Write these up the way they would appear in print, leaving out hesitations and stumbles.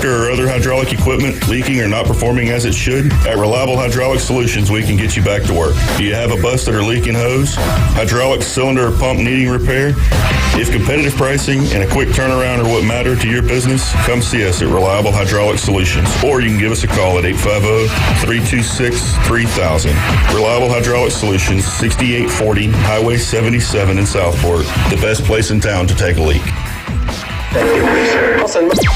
tanker or other hydraulic equipment leaking or not performing as it should? At Reliable Hydraulic Solutions, we can get you back to work. Do you have a busted or leaking hose? Hydraulic cylinder or pump needing repair? If competitive pricing and a quick turnaround are what matter to your business, come see us at Reliable Hydraulic Solutions, or you can give us a call at 850-326-3000. Reliable Hydraulic Solutions, 6840 Highway 77 in Southport, the best place in town to take a leak.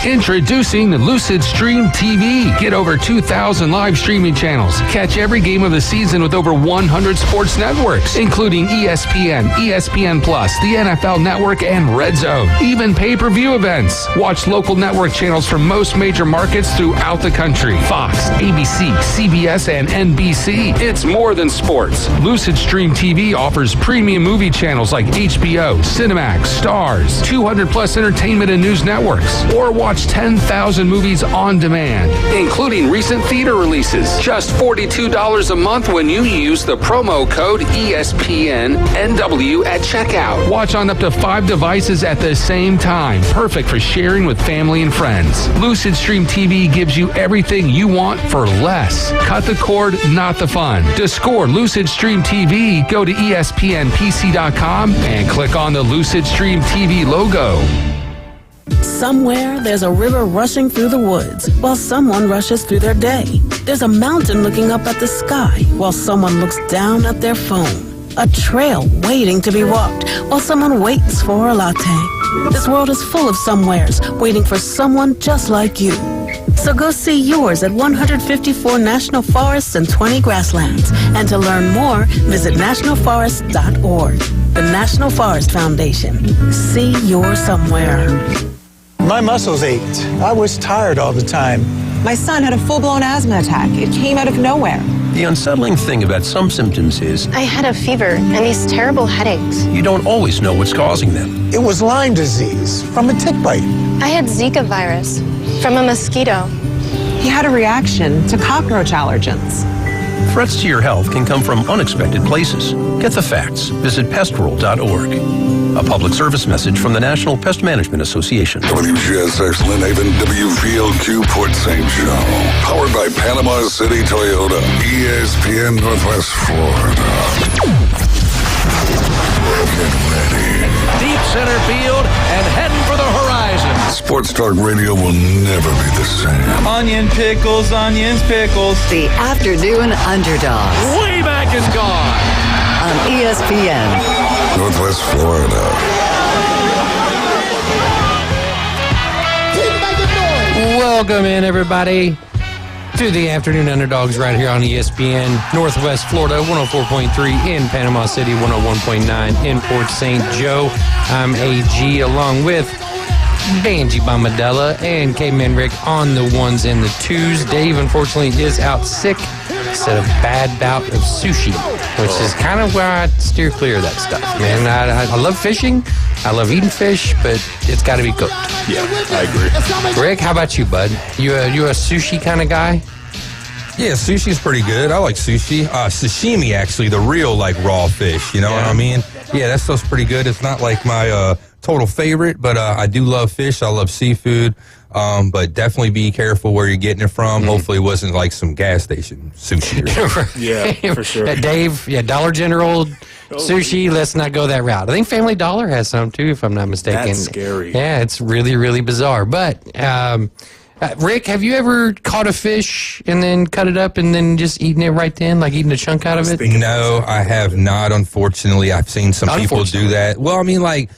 Introducing Lucid Stream TV. Get over 2,000 live streaming channels. Catch every game of the season with over 100 sports networks, including ESPN, ESPN Plus, the NFL Network, and Red Zone. Even pay-per-view events. Watch local network channels from most major markets throughout the country. Fox, ABC, CBS, and NBC. It's more than sports. Lucid Stream TV offers premium movie channels like HBO, Cinemax, Stars, 200-plus entertainment and news networks, or watch 10,000 movies on demand, including recent theater releases. Just $42 a month when you use the promo code ESPNNW at checkout. Watch on up to 5 devices at the same time. Perfect for sharing with family and friends. Lucid Stream TV gives you everything you want for less. Cut the cord, not the fun. To score Lucid Stream TV, go to ESPNPC.com and click on the Lucid Stream TV logo. Somewhere, there's a river rushing through the woods while someone rushes through their day. There's a mountain looking up at the sky while someone looks down at their phone. A trail waiting to be walked while someone waits for a latte. This world is full of somewheres waiting for someone just like you. So go see yours at 154 national forests and 20 grasslands. And to learn more, visit nationalforest.org. The National Forest Foundation. See your somewhere. My muscles ached. I was tired all the time. My son had a full-blown asthma attack. It came out of nowhere. The unsettling thing about some symptoms is I had a fever and these terrible headaches. You don't always know what's causing them. It was Lyme disease from a tick bite. I had Zika virus from a mosquito. He had a reaction to cockroach allergens. Threats to your health can come from unexpected places. Get the facts. Visit pestworld.org. A public service message from the National Pest Management Association. WGSX Lynn Haven, WVLQ Port St. Joe. Powered by Panama City Toyota. ESPN Northwest Florida. Get ready. Deep center field and heading for the horizon. Sports Talk Radio will never be the same. Onion pickles, onions pickles. The Afternoon Underdogs. Way back is gone. On ESPN. Northwest Florida. Welcome in, everybody, to the Afternoon Underdogs right here on ESPN. Northwest Florida, 104.3 in Panama City, 101.9 in Port St. Joe. I'm AG along with Banji Bombadella and K-Man Rick on the ones and the twos. Dave, unfortunately, is out sick. Instead of bad bout of sushi, which is kind of where I steer clear of that stuff, man. I love fishing. I love eating fish, but it's got to be cooked. Yeah, I agree. Rick, how about you, bud? You a sushi kind of guy? Yeah, sushi's pretty good. I like sushi. Sashimi, actually, the real, like, raw fish. You know what I mean? Yeah, that stuff's pretty good. It's not, like, my total favorite, but I do love fish. I love seafood. But definitely be careful where you're getting it from. Hopefully it wasn't like some gas station sushi. Yeah, for sure. Dave, Dollar General sushi, let's not go that route. I think Family Dollar has some too, if I'm not mistaken. That's scary. Yeah, it's really, really bizarre. But, Rick, have you ever caught a fish and then cut it up and then just eaten it right then, like eating a chunk out of it? No, I have not, unfortunately. I've seen some people do that. Well, I mean, like,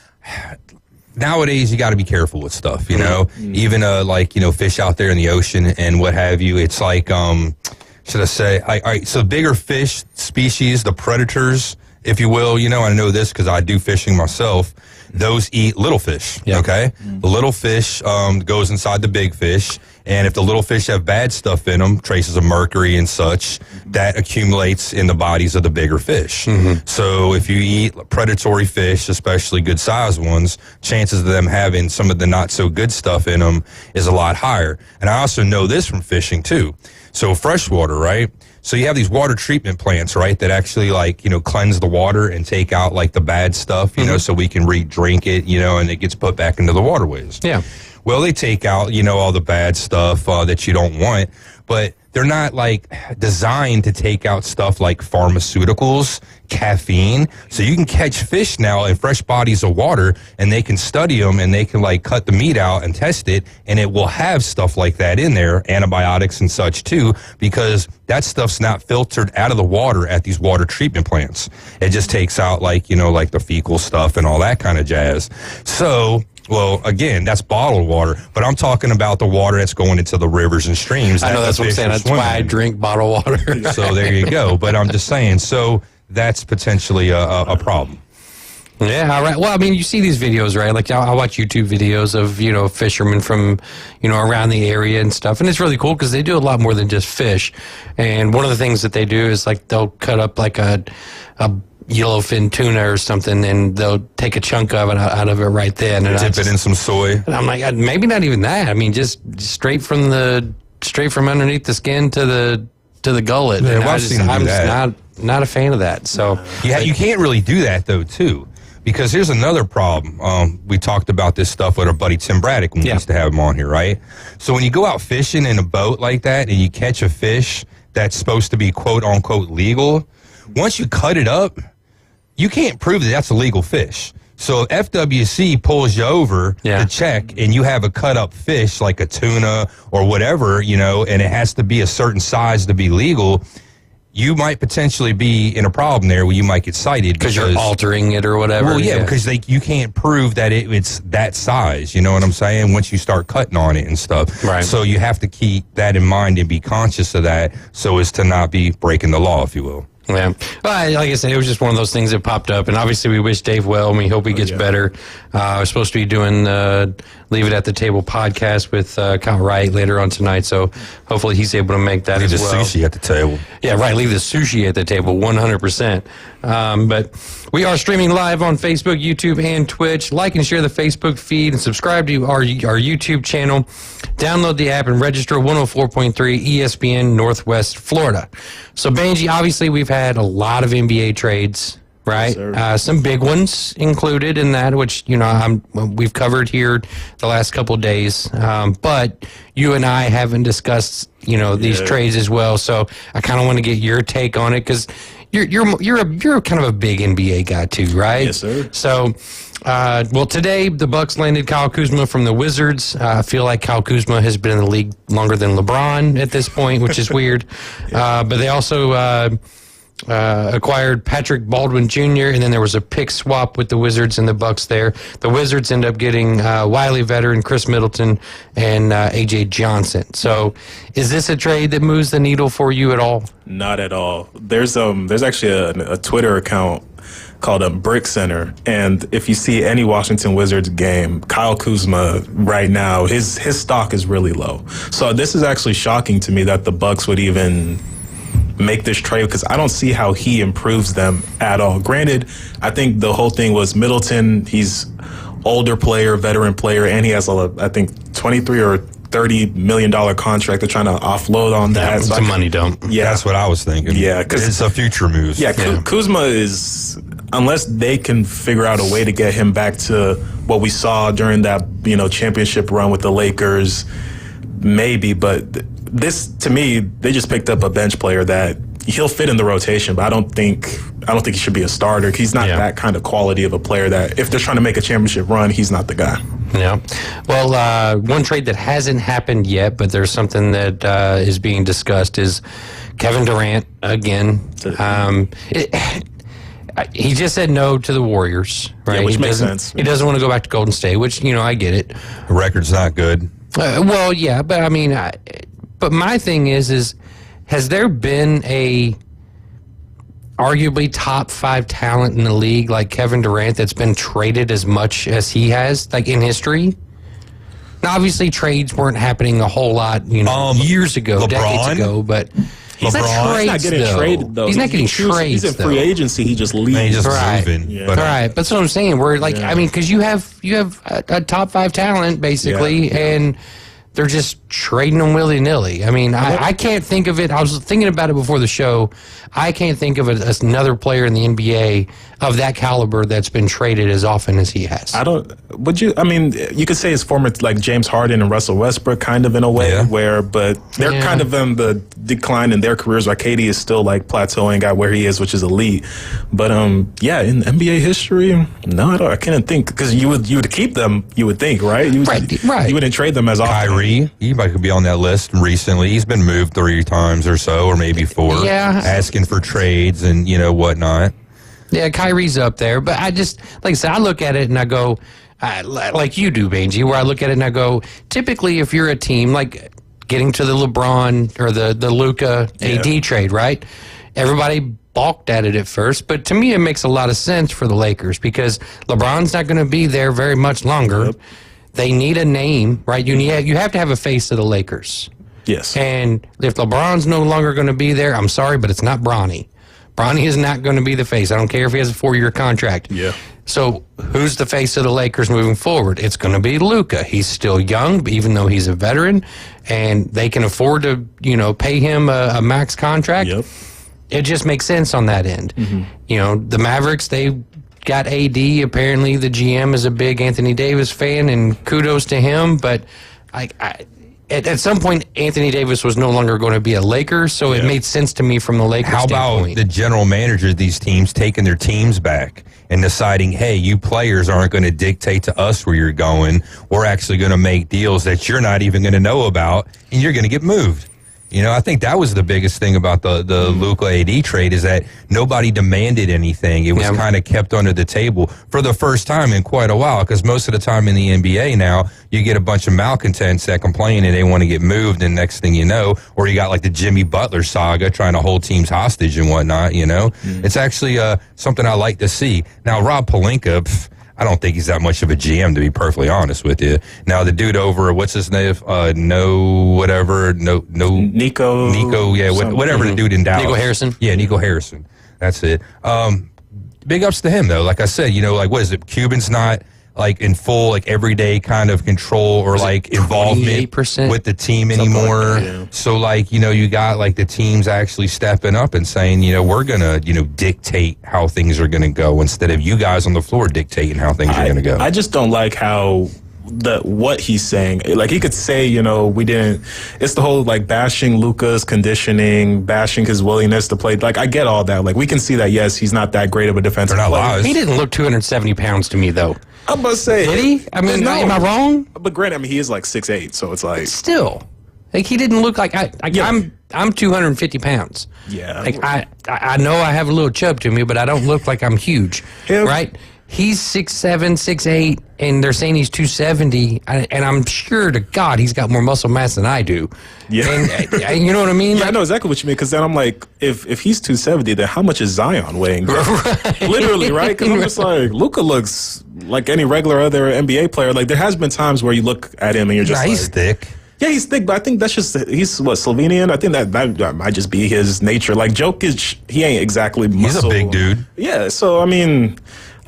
nowadays you got to be careful with stuff, you know, even like, you know, fish out there in the ocean and what have you. It's like, should I say, all right, so bigger fish species, the predators, if you will, you know, I know this because I do fishing myself. Those eat little fish, okay? The little fish goes inside the big fish, and if the little fish have bad stuff in them, traces of mercury and such, that accumulates in the bodies of the bigger fish. So if you eat predatory fish, especially good-sized ones, chances of them having some of the not-so-good stuff in them is a lot higher. And I also know this from fishing, too. So freshwater, right? So you have these water treatment plants, right, that actually, like, you know, cleanse the water and take out, like, the bad stuff, you know, so we can re-drink it, you know, and it gets put back into the waterways. Yeah. Well, they take out, all the bad stuff that you don't want, but they're not like designed to take out stuff like pharmaceuticals, caffeine. So you can catch fish now in fresh bodies of water, and they can study them, and they can like cut the meat out and test it, and it will have stuff like that in there, antibiotics and such too, because that stuff's not filtered out of the water at these water treatment plants. It just takes out like the fecal stuff and all that kind of jazz. So, well, again, that's bottled water, but I'm talking about the water that's going into the rivers and streams. I know, that's what I'm saying. That's why I drink bottled water. So there you go. But I'm just saying, so that's potentially a problem. Yeah, all right. Well, I mean, you see these videos, right? Like, I watch YouTube videos of, fishermen from, around the area and stuff. And it's really cool because they do a lot more than just fish. And one of the things that they do is, like, they'll cut up, like, a yellowfin tuna or something, and they'll take a chunk of it out of it right then. And dip it in some soy. And I'm like, maybe not even that. I mean, just straight from underneath the skin to the gullet. Yeah, and I'm just not a fan of that. So yeah, you can't really do that though, too. Because here's another problem. We talked about this stuff with our buddy Tim Braddock when we used to have him on here, right? So when you go out fishing in a boat like that and you catch a fish that's supposed to be quote unquote legal, once you cut it up, you can't prove that that's a legal fish. So if FWC pulls you over to check and you have a cut up fish like a tuna or whatever, and it has to be a certain size to be legal, you might potentially be in a problem there where you might get cited because you're altering it or whatever. Well, yeah, because you can't prove that it's that size. You know what I'm saying? Once you start cutting on it and stuff. Right. So you have to keep that in mind and be conscious of that so as to not be breaking the law, if you will. Yeah. Well, like I said, it was just one of those things that popped up. And obviously, we wish Dave well, and we hope he gets better. We're supposed to be doing Leave It at the Table podcast with Kyle Wright later on tonight. So hopefully he's able to make that as well. Leave the sushi at the table. Yeah, right. Leave the sushi at the table, 100%. But we are streaming live on Facebook, YouTube, and Twitch. Like and share the Facebook feed and subscribe to our YouTube channel. Download the app and register 104.3 ESPN Northwest Florida. So, Benji, obviously we've had a lot of NBA trades, right? Yes, some big ones included in that, which, we've covered here the last couple of days. But you and I haven't discussed, these trades as well. So I kind of want to get your take on it because you're kind of a big NBA guy too, right? Yes, sir. So, today the Bucks landed Kyle Kuzma from the Wizards. I feel like Kyle Kuzma has been in the league longer than LeBron at this point, which is weird. But they also acquired Patrick Baldwin Jr., and then there was a pick swap with the Wizards and the Bucks there. The Wizards end up getting Wiley veteran Chris Middleton and A.J. Johnson. So is this a trade that moves the needle for you at all? Not at all. There's actually a Twitter account called Brick Center, and if you see any Washington Wizards game, Kyle Kuzma right now, his stock is really low. So this is actually shocking to me that the Bucks would even make this trade because I don't see how he improves them at all. Granted, I think the whole thing was Middleton, he's older player, veteran player, and he has I think 23 or $30 million contract. They're trying to offload on that. It's a money dump. Yeah, that's what I was thinking. Yeah, because it's a future move. Yeah, Kuzma is, unless they can figure out a way to get him back to what we saw during that championship run with the Lakers, maybe. But this, to me, they just picked up a bench player that he'll fit in the rotation, but I don't think he should be a starter. He's not that kind of quality of a player that if they're trying to make a championship run, he's not the guy. Yeah. Well, one trade that hasn't happened yet, but there's something that is being discussed is Kevin Durant again. He just said no to the Warriors, right? Yeah, which makes sense. He doesn't want to go back to Golden State, which, I get it. The record's not good. Well, yeah, but I mean, but my thing is has there been a arguably top 5 talent in the league like Kevin Durant that's been traded as much as he has, like in history? Now, obviously, trades weren't happening a whole lot, years ago, decades ago, but he's not getting traded, though. He's not getting traded. He's in free agency. He just leaves. He's just moving. Yeah. But, right. That's what I'm saying. We're like, I mean, because you have a top 5 talent basically, and they're just trading them willy-nilly. I mean, I can't think of it. I was thinking about it before the show. I can't think of it as another player in the NBA of that caliber that's been traded as often as he has. You could say his former, like James Harden and Russell Westbrook, kind of in a way, but they're kind of in the decline in their careers. While KD is still like plateauing at where he is, which is elite. But in NBA history, no, I can't think, because you would keep them. You would think, right? You wouldn't trade them as often. Kyrie, he might be on that list recently. He's been moved 3 times or so, or maybe 4. Asking for trades and whatnot. Yeah, Kyrie's up there, but I just, like I said, I look at it and I go, like you do, Benji, where I look at it and I go, typically if you're a team, like getting to the LeBron or the Luka AD trade, right? Everybody balked at it at first, but to me it makes a lot of sense for the Lakers because LeBron's not going to be there very much longer. Yep. They need a name, right? You have to have a face of the Lakers. Yes. And if LeBron's no longer going to be there, I'm sorry, but it's not Bronny. Bronny is not going to be the face. I don't care if he has a 4-year contract. Yeah. So who's the face of the Lakers moving forward? It's going to be Luka. He's still young, even though he's a veteran, and they can afford to, pay him a max contract. Yep. It just makes sense on that end. Mm-hmm. The Mavericks, they got AD. Apparently, the GM is a big Anthony Davis fan, and kudos to him. But at some point, Anthony Davis was no longer going to be a Laker, so it made sense to me from the Lakers standpoint. How about the general manager of these teams taking their teams back and deciding, hey, you players aren't going to dictate to us where you're going. We're actually going to make deals that you're not even going to know about, and you're going to get moved. I think that was the biggest thing about the Luka AD trade is that nobody demanded anything. It was kind of kept under the table for the first time in quite a while, because most of the time in the NBA now, you get a bunch of malcontents that complain and they want to get moved, and next thing you know, or you got like the Jimmy Butler saga trying to hold teams hostage and whatnot, It's actually something I like to see. Now, Rob Pelinka, I don't think he's that much of a GM, to be perfectly honest with you. Now, the dude over, what's his name? Nico, yeah, whatever the dude in Dallas. Nico Harrison. Yeah, Nico Harrison. That's it. Big ups to him, though. Like I said, what is it? Cuban's not like in full, like everyday kind of control or like involvement with the team anymore. So you got like the teams actually stepping up and saying, we're going to, dictate how things are going to go instead of you guys on the floor dictating how things are going to go. I just don't like how what he's saying. Like he could say, we didn't. It's the whole like bashing Luka's conditioning, bashing his willingness to play. Like I get all that. Like we can see that. Yes, he's not that great of a defensive player. He didn't look 270 pounds to me though. I'm about to say, did he? I mean, am I wrong? But granted, he is like 6'8", so it's like still. Like he didn't look like I'm 250 pounds. Yeah. Like I know I have a little chub to me, but I don't look like I'm huge. Right? He's 6'7", 6'8", and they're saying he's 270, and I'm sure to God he's got more muscle mass than I do. Yeah. And you know what I mean? Yeah, I know exactly what you mean, because then I'm like, if he's 270, then how much is Zion weighing? Right. Literally, right? Because I'm just like, Luka looks like any regular other NBA player. Like, there has been times where you look at him and you're just like... he's thick. Yeah, he's thick, but I think that's just, he's Slovenian? I think that might just be his nature. Like, Jokic, he ain't exactly muscle. He's a big dude. Yeah, so, I mean...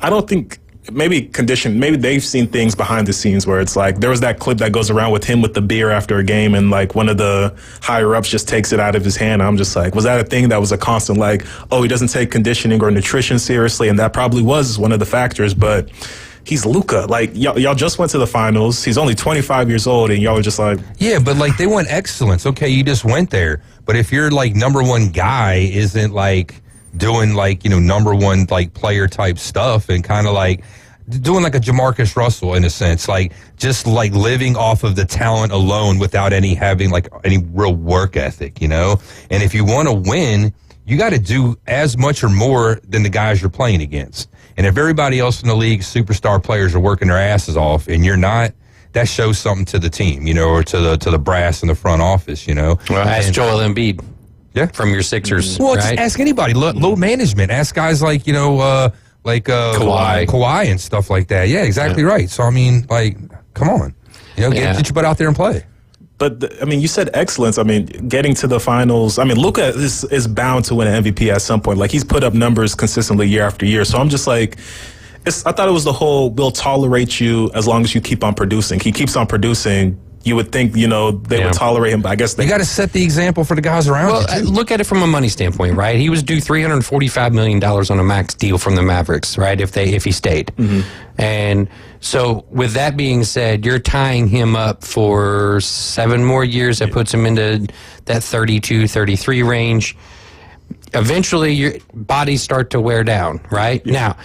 I don't think maybe they've seen things behind the scenes where it's like there was that clip that goes around with him with the beer after a game and like one of the higher ups just takes it out of his hand. I'm just like, was that a thing that was a constant like, oh, he doesn't take conditioning or nutrition seriously? And that probably was one of the factors, but he's Luka. Like y'all just went to the finals. He's only 25 years old and y'all are just like, yeah, but like they want excellence. Okay, you just went there. But if your like number one guy isn't like doing like, number one like player type stuff and kind of like doing like a Jamarcus Russell in a sense, like just like living off of the talent alone without having like any real work ethic, And if you want to win, you got to do as much or more than the guys you're playing against. And if everybody else in the league, superstar players, are working their asses off and you're not, that shows something to the team, or to the brass in the front office, Well, ask Joel Embiid. Yeah, from your Sixers. Well, right? Just ask anybody. Low management. Ask guys like Kawhi and stuff like that. Yeah, exactly right. So I mean, like, come on, get your butt out there and play. But you said excellence. I mean, getting to the finals. I mean, Luka is bound to win an MVP at some point. Like he's put up numbers consistently year after year. So I'm just like, I thought it was the whole we'll tolerate you as long as you keep on producing. He keeps on producing. you would think, they would tolerate him, but I guess they... You got to set the example for the guys around you, too. Look at it from a money standpoint, right? He was due $345 million on a max deal from the Mavericks, right, if he stayed. And so with that being said, you're tying him up for 7 more years. That puts him into that 32, 33 range. Eventually, your bodies start to wear down, right? Now,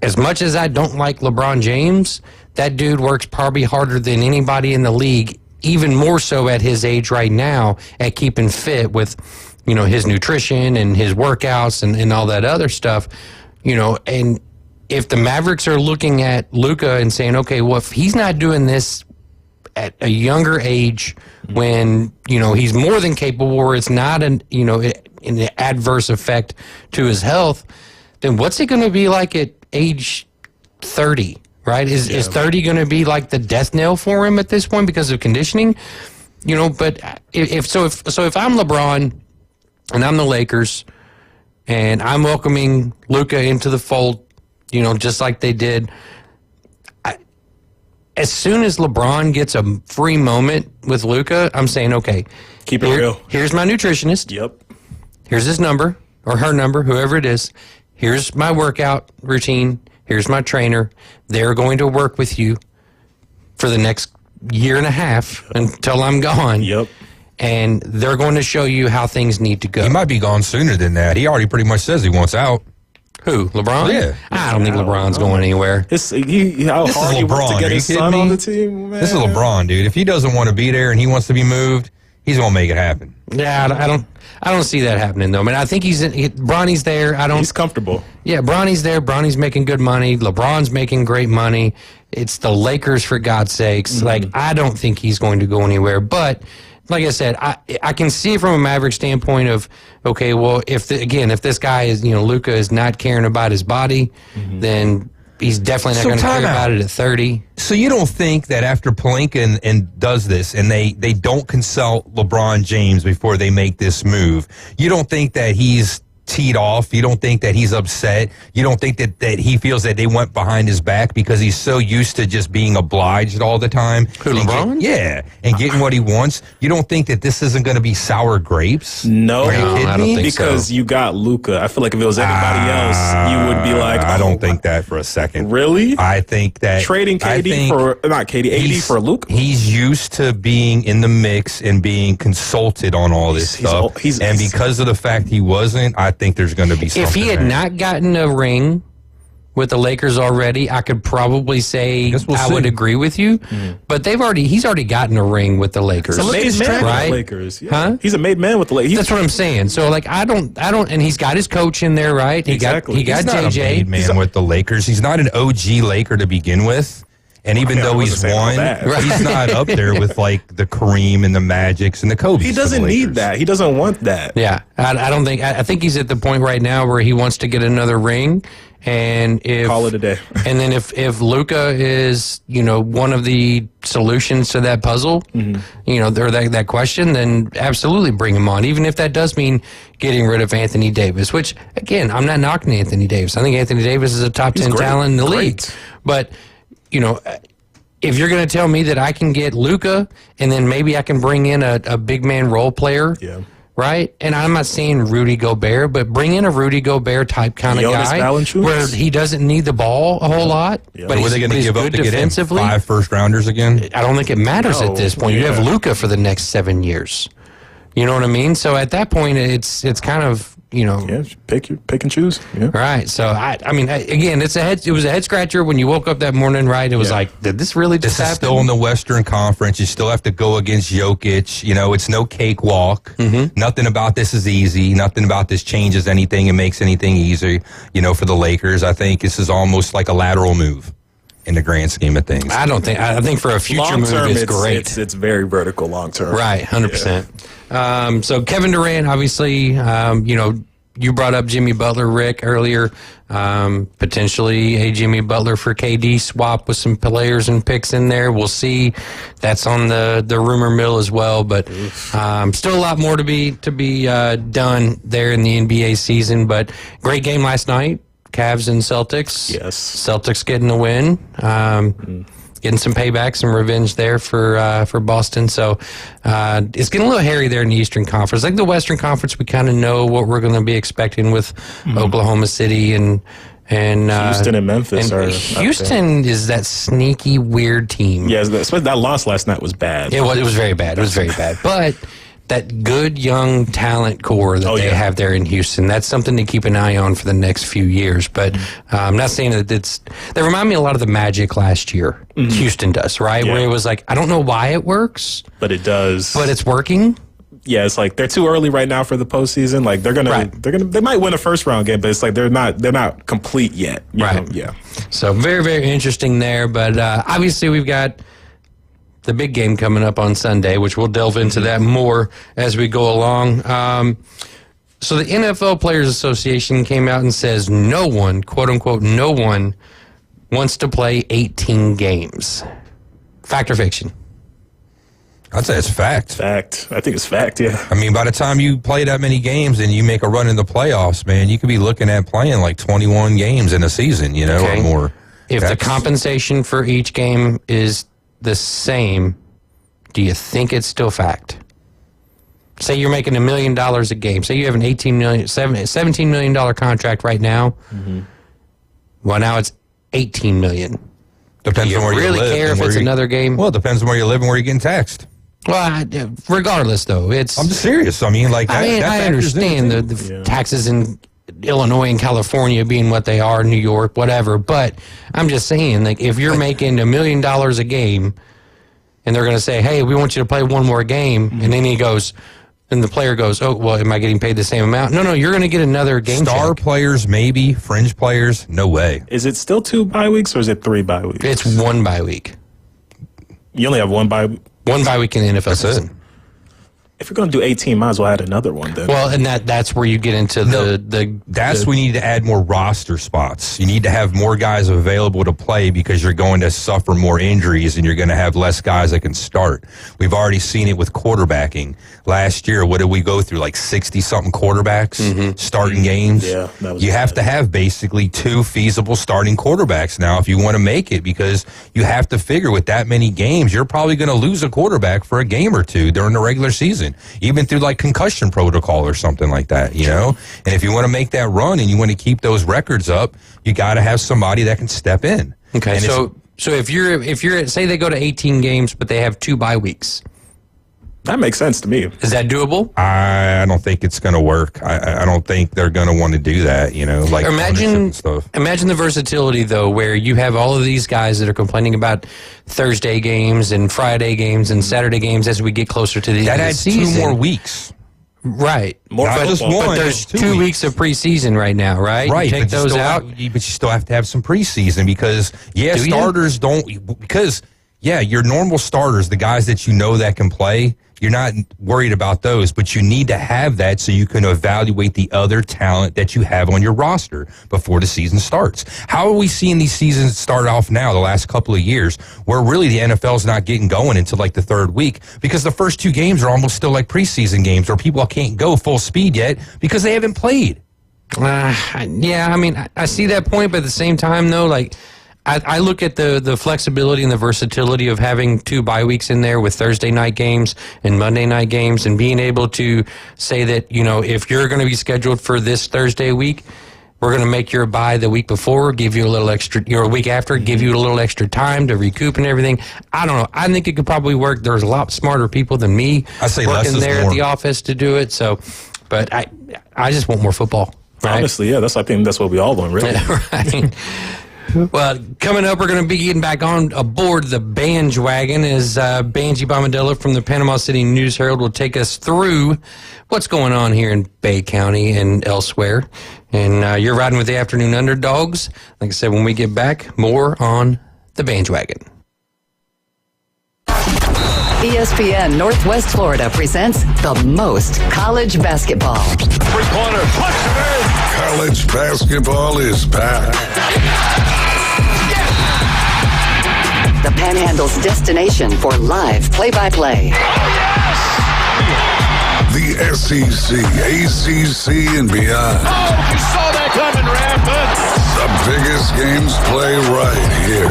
as much as I don't like LeBron James, that dude works probably harder than anybody in the league, even more so at his age right now, at keeping fit with, his nutrition and his workouts and all that other stuff, and if the Mavericks are looking at Luka and saying, okay, well, if he's not doing this at a younger age when, he's more than capable, or it's not an adverse effect to his health, then what's it going to be like at age 30? Right? Is 30 going to be like the death knell for him at this point because of conditioning? But if I'm LeBron and I'm the Lakers and I'm welcoming Luka into the fold, just like they did, as soon as LeBron gets a free moment with Luka, I'm saying, okay, keep it real. Here's my nutritionist. Yep. Here's his number or her number, whoever it is. Here's my workout routine. Here's my trainer. They're going to work with you for the next year and a half until I'm gone. Yep. And they're going to show you how things need to go. He might be gone sooner than that. He already pretty much says he wants out. Who? LeBron? Yeah. I don't think LeBron's going anywhere. This is LeBron. Are you kidding me? Team, this is LeBron, dude. If he doesn't want to be there and he wants to be moved, he's going to make it happen. Yeah, I don't see that happening though. I mean, I think Bronny's there. He's comfortable. Yeah, Bronny's there. Bronny's making good money. LeBron's making great money. It's the Lakers, for God's sakes. Like, I don't think he's going to go anywhere. But like I said, I can see it from a Maverick standpoint of, okay, well, if this guy is, Luka is not caring about his body, then he's definitely not going to care about it at 30. So you don't think that after Pelinka and does this and they don't consult LeBron James before they make this move, you don't think that he's teed off? You don't think that he's upset? You don't think that he feels that they went behind his back because he's so used to just being obliged all the time? Who, LeBron? And getting what he wants. You don't think that this isn't going to be sour grapes? No, Are you kidding I don't me? think because you got Luka. I feel like if it was anybody else, you would be like, I don't think that for a second. Really? I think that trading AD for Luka. He's used to being in the mix and being consulted on all this stuff. And because of the fact he wasn't, I think there's going to be something. If he had not gotten a ring with the Lakers already, I could probably say I would agree with you. But he's already gotten a ring with the Lakers. He's a made man with the Lakers. Yeah. Huh? He's a made man with the Lakers. That's what I'm saying. So like I don't, and he's got his coach in there, right? He got he's JJ. Not a made man with the Lakers. He's not an OG Laker to begin with. And even though he's won, he's not up there with like the Kareem and the Magics and the Kobe's. He doesn't need that. He doesn't want that. Yeah, I don't think. I think he's at the point right now where he wants to get another ring, and call it a day. And then if Luka is one of the solutions to that puzzle, or that question, then absolutely bring him on. Even if that does mean getting rid of Anthony Davis, which again, I'm not knocking Anthony Davis. I think Anthony Davis is a top 10 talent in the league, but. If you're going to tell me that I can get Luka and then maybe I can bring in a big man role player, right? And I'm not saying Rudy Gobert, but bring in a Rudy Gobert type kind of guy where he doesn't need the ball a whole lot, but were they going to give up to get in 5 first-rounders again? I don't think it matters at this point. You have Luka for the next 7 years. You know what I mean? So at that point, it's kind of pick and choose. Yeah. Right. So I mean, again, it was a head scratcher when you woke up that morning. Right. It was like, did this really just happen? This is still in the Western Conference. You still have to go against Jokic. It's no cakewalk. Nothing about this is easy. Nothing about this changes anything and makes anything easier. For the Lakers, I think this is almost like a lateral move in the grand scheme of things. I think for a future move, it's great. It's very vertical long term. Right. 100%. So Kevin Durant, obviously, you brought up Jimmy Butler, Rick, earlier. Potentially a Jimmy Butler for KD swap with some players and picks in there. We'll see. That's on the rumor mill as well. But still a lot more to be done there in the NBA season. But great game last night. Cavs and Celtics. Yes. Celtics getting the win. getting some payback, some revenge there for Boston. So it's getting a little hairy there in the Eastern Conference. Like the Western Conference, we kind of know what we're going to be expecting with Oklahoma City and Houston and Memphis. Houston is that sneaky, weird team. Yeah, that loss last night was bad. It was very bad. It was very bad. But that good young talent core that they have there in Houston, that's something to keep an eye on for the next few years. But I'm not saying that they remind me a lot of the Magic last year. Houston does, right? Yeah. Where it was like, I don't know why it works. But it does. But it's working. Yeah, it's like they're too early right now for the postseason. Like they might win a first round game, but it's like they're not complete yet. You know? Yeah. So very, very interesting there. But obviously we've got the big game coming up on Sunday, which we'll delve into that more as we go along. So the NFL Players Association came out and says no one, quote unquote, no one wants to play 18 games. Fact or fiction? I'd say it's fact. Fact. I think it's fact, yeah. I mean, by the time you play that many games and you make a run in the playoffs, man, you could be looking at playing like 21 games in a season, or more. If the compensation for each game is the same, do you think it's still fact? Say you're making $1 million a game. Say you have an $17 million contract right now. Well, now it's $18 million. Depends on where you live. Really care if it's another game? Well, it depends on where you live and where you're getting taxed. Well, regardless, though, I'm just serious. I mean, like, I understand the taxes in Illinois and California being what they are, New York, whatever. But I'm just saying, like, if you're making $1 million a game, and they're going to say, "Hey, we want you to play one more game," and then the player goes, "Oh, well, am I getting paid the same amount?" No, you're going to get another game. Star players, maybe fringe players, no way. Is it still 2 bye weeks or is it 3 bye weeks? It's 1 bye week. You only have 1 bye week. 1 bye week in the NFL season. If you're going to do 18, might as well add another one then. Well, and that's where you get into we need to add more roster spots. You need to have more guys available to play because you're going to suffer more injuries and you're going to have less guys that can start. We've already seen it with quarterbacking. Last year, what did we go through? Like 60-something quarterbacks starting games? Yeah, that was You have to have basically 2 feasible starting quarterbacks now if you want to make it, because you have to figure with that many games, you're probably going to lose a quarterback for a game or two during the regular season, even through like concussion protocol or something like that, And if you want to make that run and you want to keep those records up, you got to have somebody that can step in. Okay, so if you're say they go to 18 games but they have 2 bye weeks. That makes sense to me. Is that doable? I don't think it's going to work. I don't think they're going to want to do that, like imagine the versatility, though, where you have all of these guys that are complaining about Thursday games and Friday games and Saturday games as we get closer to the end of the season. That adds 2 more weeks. Right. But there's 2 weeks of preseason right now, right? Right. You take those out. But you still have to have some preseason because, starters don't. Because, your normal starters, the guys that that can play, you're not worried about those, but you need to have that so you can evaluate the other talent that you have on your roster before the season starts. How are we seeing these seasons start off now, the last couple of years, where really the NFL's not getting going until like the 3rd week? Because the first 2 games are almost still like preseason games where people can't go full speed yet because they haven't played. I mean, I see that point, but at the same time, though, like, I look at the flexibility and the versatility of having 2 bye weeks in there with Thursday night games and Monday night games, and being able to say that, if you're going to be scheduled for this Thursday week, we're going to make your bye the week before, give you a little extra, a week after, give you a little extra time to recoup and everything. I don't know. I think it could probably work. There's a lot smarter people than me working there at the office to do it. So, but I just want more football. Right? Honestly, I think that's what we all want, really. Right. Well, coming up, we're going to be getting back on aboard the bandwagon as Banji Bombadilla from the Panama City News Herald will take us through what's going on here in Bay County and elsewhere. And you're riding with the Afternoon Underdogs. Like I said, when we get back, more on the bandwagon. ESPN Northwest Florida presents the most college basketball. 3-pointer, college basketball is back. The Panhandle's destination for live play-by-play. The SEC, ACC, and beyond. Oh, you saw that coming, Rampant. The biggest games play right here.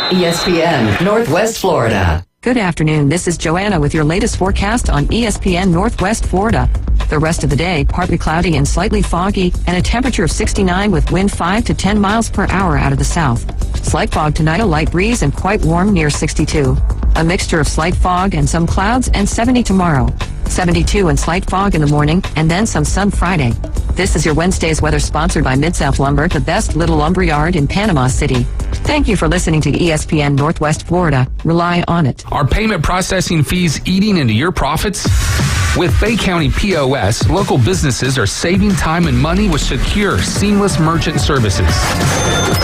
ESPN Northwest Florida. Good afternoon. This is Joanna with your latest forecast on ESPN Northwest Florida. The rest of the day, partly cloudy and slightly foggy, and a temperature of 69 with wind 5 to 10 miles per hour out of the south. Slight fog tonight, a light breeze, and quite warm near 62. A mixture of slight fog and some clouds, and 70 tomorrow. 72 and slight fog in the morning, and then some sun Friday. This is your Wednesday's weather sponsored by Mid-South Lumber, the best little lumber yard in Panama City. Thank you for listening to ESPN Northwest Florida. Rely on it. Are payment processing fees eating into your profits? With Bay County POS, local businesses are saving time and money with secure, seamless merchant services.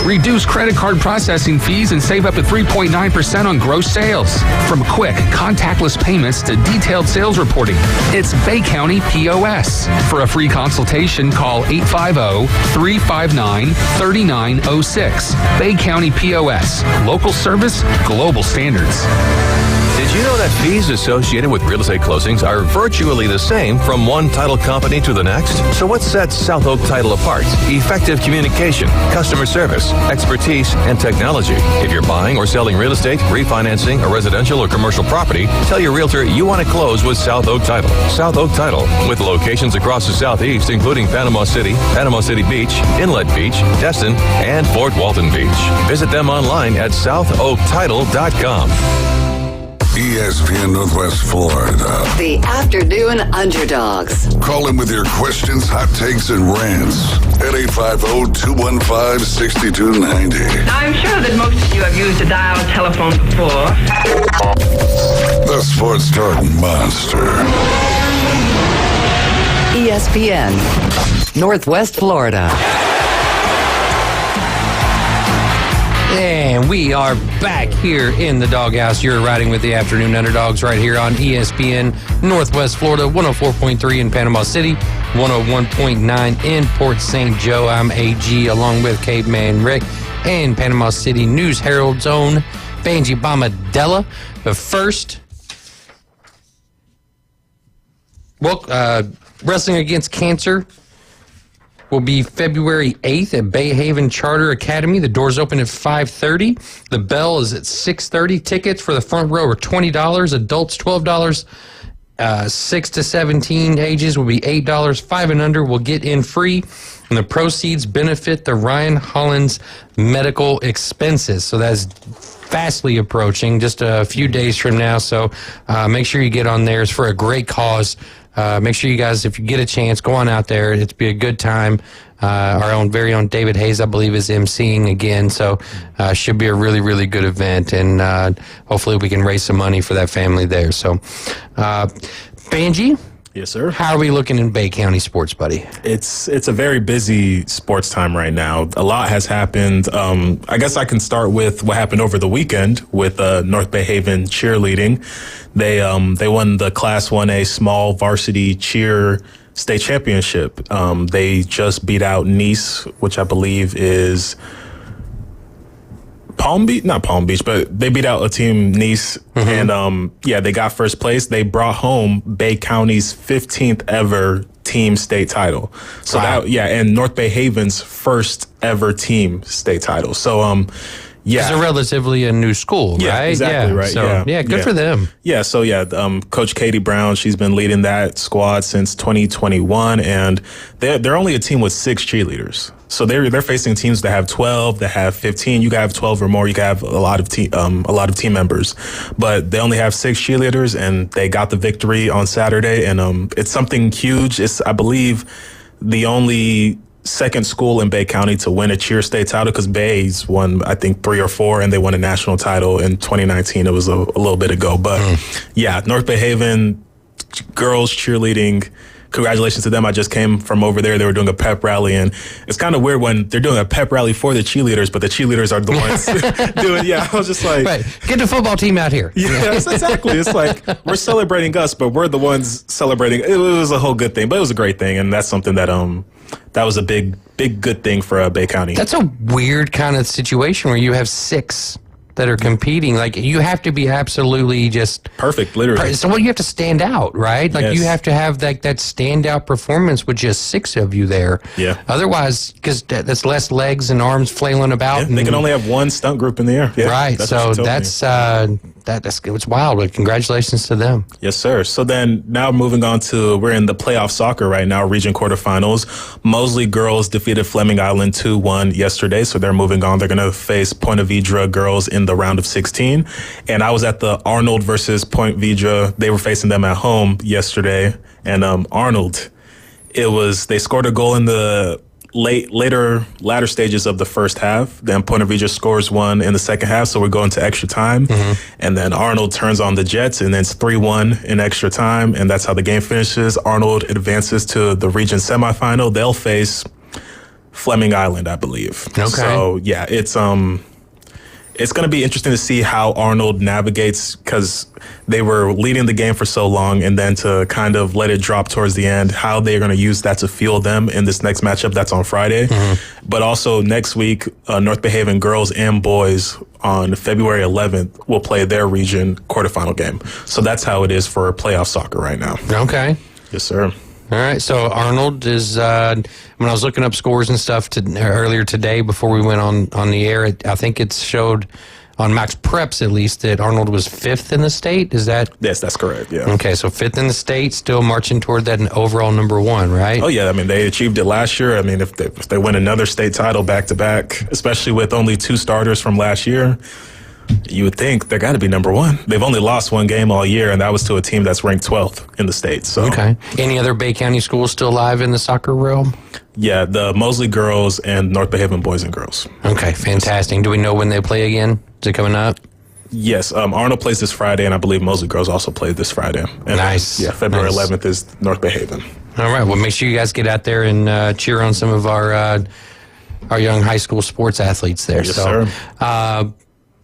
Reduce credit card processing fees and save up to 3.9% on gross sales. From quick, contactless payments to detailed sales reporting, it's Bay County POS. For a free consultation, call 850-359-3906. Bay County POS. Local service, global standards. Did you know that fees associated with real estate closings are virtually the same from one title company to the next? So what sets South Oak Title apart? Effective communication, customer service, expertise, and technology. If you're buying or selling real estate, refinancing a residential or commercial property, tell your realtor you want to close with South Oak Title. South Oak Title, with locations across the Southeast, including Panama City Beach, Inlet Beach, Destin, and Fort Walton Beach. Visit them online at southoaktitle.com. ESPN Northwest Florida. The Afternoon Underdogs. Call in with your questions, hot takes, and rants at 850-215-6290. I'm sure that most of you have used a dial telephone before. The Sports Talk Monster. ESPN Northwest Florida. And we are back here in the doghouse. You're riding with the Afternoon Underdogs right here on ESPN Northwest Florida, 104.3 in Panama City, 101.9 in Port St. Joe. I'm AG along with Caveman Rick and Panama City News Herald's own Banji Bomadella. But first, Wrestling Against Cancer will be February 8th at Bay Haven Charter Academy. The doors open at 5:30. The bell is at 6:30. Tickets for the front row are $20. Adults, $12. 6 to 17 ages will be $8. 5 and under will get in free. And the proceeds benefit the Ryan Hollins medical expenses. So that's fastly approaching, just a few days from now. So make sure you get on there. It's for a great cause. Make sure you guys, if you get a chance, go on out there. It'll be a good time. Our very own David Hayes, I believe, is emceeing again. So should be a really, really good event. And hopefully we can raise some money for that family there. So, Banji? Yes, sir. How are we looking in Bay County sports, buddy? It's a very busy sports time right now. A lot has happened. I guess I can start with what happened over the weekend with North Bay Haven cheerleading. They won the Class 1A small varsity cheer state championship. They just beat out Nice, which I believe is not Palm Beach, but they beat out a team, Nice, and they got first place. They brought home Bay County's 15th ever team state title. So and North Bay Haven's first ever team state title. So it's a relatively a new school, right? Exactly right. So, good for them. Yeah, so Coach Katie Brown, she's been leading that squad since 2021, and they're only a team with 6 cheerleaders. So they're facing teams that have 12, that have 15. You can have 12 or more. You can have a lot of team members, but they only have 6 cheerleaders, and they got the victory on Saturday. And it's something huge. It's, I believe, the only second school in Bay County to win a cheer state title, because Bay's won, I think, 3 or 4, and they won a national title in 2019. It was a little bit ago, but North Bay Haven girls cheerleading. Congratulations to them. I just came from over there. They were doing a pep rally, and it's kind of weird when they're doing a pep rally for the cheerleaders, but the cheerleaders are the ones doing. Yeah, I was just like, right. Get the football team out here. Yeah, exactly. It's like we're celebrating us, but we're the ones celebrating. It was a whole good thing, but it was a great thing, and that's something that that was a big good thing for Bay County. That's a weird kind of situation where you have 6 that are competing. Like, you have to be absolutely just perfect, literally. So, you have to stand out, right? Like, Yes. you have to have that standout performance with just 6 of you there. Yeah. Otherwise, because that's less legs and arms flailing about. They can only have one stunt group in the air. Yeah, right. So that's it's wild. But congratulations to them. Yes, sir. So then now moving on to, we're in the playoff soccer right now, region quarterfinals. Mosley girls defeated Fleming Island 2-1 yesterday. So they're moving on. They're going to face Point Vedra girls in the round of 16. And I was at the Arnold versus Point Vedra. They were facing them at home yesterday. And Arnold, they scored a goal in the latter stages of the first half. Then Point Vedra scores one in the second half, so we're going to extra time. And then Arnold turns on the Jets, and then it's 3-1 in extra time, and that's how the game finishes. Arnold advances to the region semifinal. They'll face Fleming Island, I believe. Okay. So yeah, it's going to be interesting to see how Arnold navigates, because they were leading the game for so long, and then to kind of let it drop towards the end, how they're going to use that to fuel them in this next matchup that's on Friday. But also next week, North Bay Haven girls and boys on February 11th will play their region quarterfinal game. So that's how it is for playoff soccer right now. Okay. Yes, sir. All right, so Arnold is, when I was looking up scores and stuff earlier today before we went on the air, I think it showed on Max Preps at least that Arnold was 5th in the state. Is that? Yes, that's correct, yeah. Okay, so 5th in the state, still marching toward that overall number 1, right? Oh, yeah, I mean, they achieved it last year. I mean, if they win another state title back-to-back, especially with only 2 starters from last year, you would think they got to be number 1. They've only lost 1 game all year, and that was to a team that's ranked 12th in the state. So, okay. Any other Bay County schools still alive in the soccer realm? Yeah, the Mosley girls and North Bay Haven boys and girls. Okay, fantastic. Do we know when they play again? Is it coming up? Yes, Arnold plays this Friday, and I believe Mosley girls also play this Friday. And nice. Yeah, February 11th is North Bay Haven. All right. Well, make sure you guys get out there and cheer on some of our young high school sports athletes there. Yes, so, sir.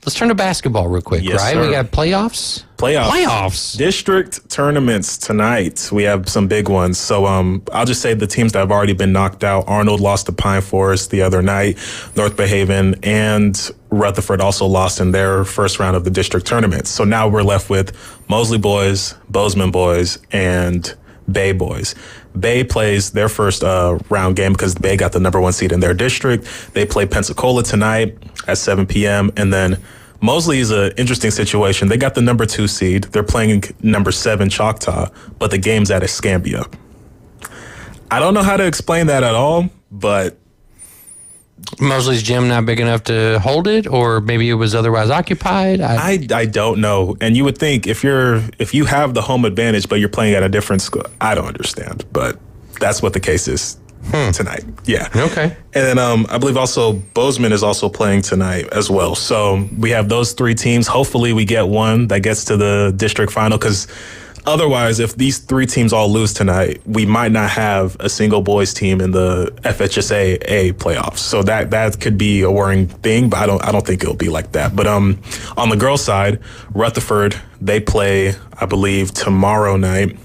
Let's turn to basketball real quick, Yes, right? sir. We got playoffs? Playoffs. District tournaments tonight. We have some big ones. So I'll just say the teams that have already been knocked out. Arnold lost to Pine Forest the other night. North Bay Haven and Rutherford also lost in their first round of the district tournaments. So now we're left with Mosley boys, Bozeman boys, and Bay boys. Bay plays their first round game because Bay got the number 1 seed in their district. They play Pensacola tonight at 7 p.m. And then Mosley is an interesting situation. They got the number 2 seed. They're playing number 7 Choctaw, but the game's at Escambia. I don't know how to explain that at all, but Mosley's gym not big enough to hold it, or maybe it was otherwise occupied? I don't know. And you would think if you have the home advantage, but you're playing at a different school, I don't understand. But that's what the case is tonight. Yeah. Okay. And then I believe also Bozeman is also playing tonight as well. So we have those 3 teams. Hopefully we get one that gets to the district final, because otherwise, if these 3 teams all lose tonight, we might not have a single boys team in the FHSA A playoffs. So that could be a worrying thing, but I don't think it'll be like that. But on the girls' side, Rutherford, they play, I believe, tomorrow night.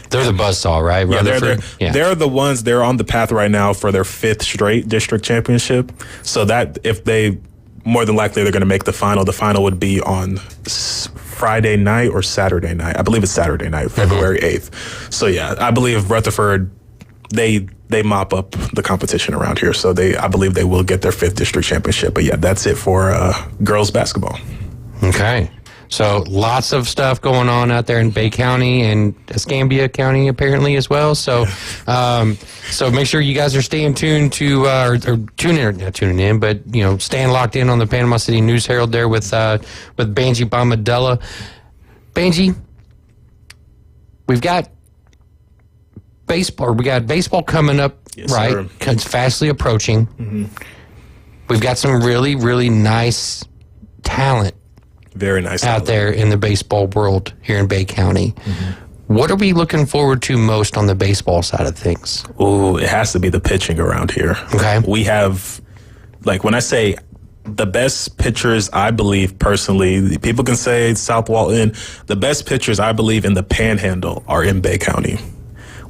They're the buzzsaw, right? Yeah, they're the ones. They're on the path right now for their 5th straight district championship. So that if they, more than likely, they're going to make the final. The final would be on Friday night or Saturday night. I believe it's Saturday night, February 8th. So yeah, I believe Rutherford, they mop up the competition around here. So I believe they will get their 5th district championship. But yeah, that's it for girls basketball. Okay. So lots of stuff going on out there in Bay County and Escambia County apparently as well. So, so make sure you guys are staying tuned to, or not tuning in, but staying locked in on the Panama City News Herald there with Banji Bombadella. Banji, we've got baseball coming up, yes, right? Sir. It's fastly approaching. Mm-hmm. We've got some really, really nice talent. Very nice out there in the baseball world here in Bay County. Mm-hmm. What are we looking forward to most on the baseball side of things? Oh, it has to be the pitching around here. Okay. We have, when I say the best pitchers, I believe personally, people can say South Walton, the best pitchers I believe in the Panhandle are in Bay County.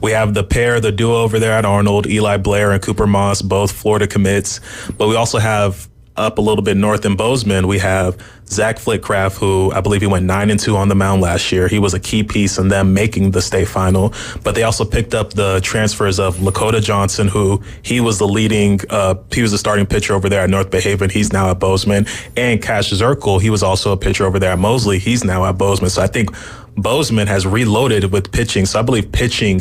We have the duo over there at Arnold, Eli Blair and Cooper Moss, both Florida commits. But we also have up a little bit north in Bozeman, we have Zach Flitcraft, who I believe he went 9-2 on the mound last year. He was a key piece in them making the state final. But they also picked up the transfers of Lakota Johnson, who he was he was the starting pitcher over there at North Bay Haven. He's now at Bozeman. And Cash Zirkle, he was also a pitcher over there at Mosley. He's now at Bozeman. So I think Bozeman has reloaded with pitching. So I believe pitching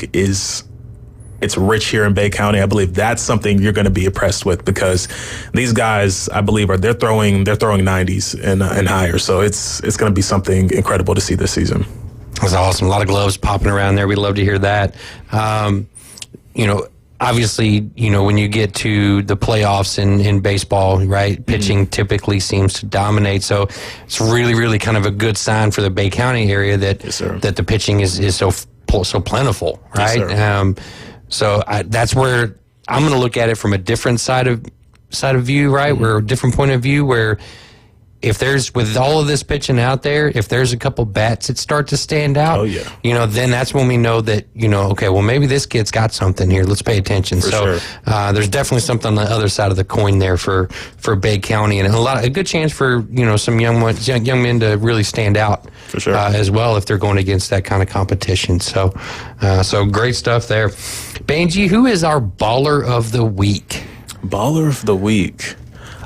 it's rich here in Bay County. I believe that's something you're going to be impressed with, because these guys, I believe, they're throwing 90s and higher. So it's going to be something incredible to see this season. That's awesome. A lot of gloves popping around there. We love to hear that. Obviously, when you get to the playoffs in baseball, right, pitching typically seems to dominate. So it's really, really kind of a good sign for the Bay County area that that the pitching is so plentiful, right? Yes, so that's where I'm going to look at it from a different side of view, right? Where a different point of view, where if there's, with all of this pitching out there, if there's a couple bats that start to stand out, then that's when we know that, okay, well, maybe this kid's got something here. Let's pay attention. There's definitely something on the other side of the coin there for Bay County, and a good chance for, some young men to really stand out as well if they're going against that kind of competition. So great stuff there. Benji, who is our baller of the week? Baller of the week.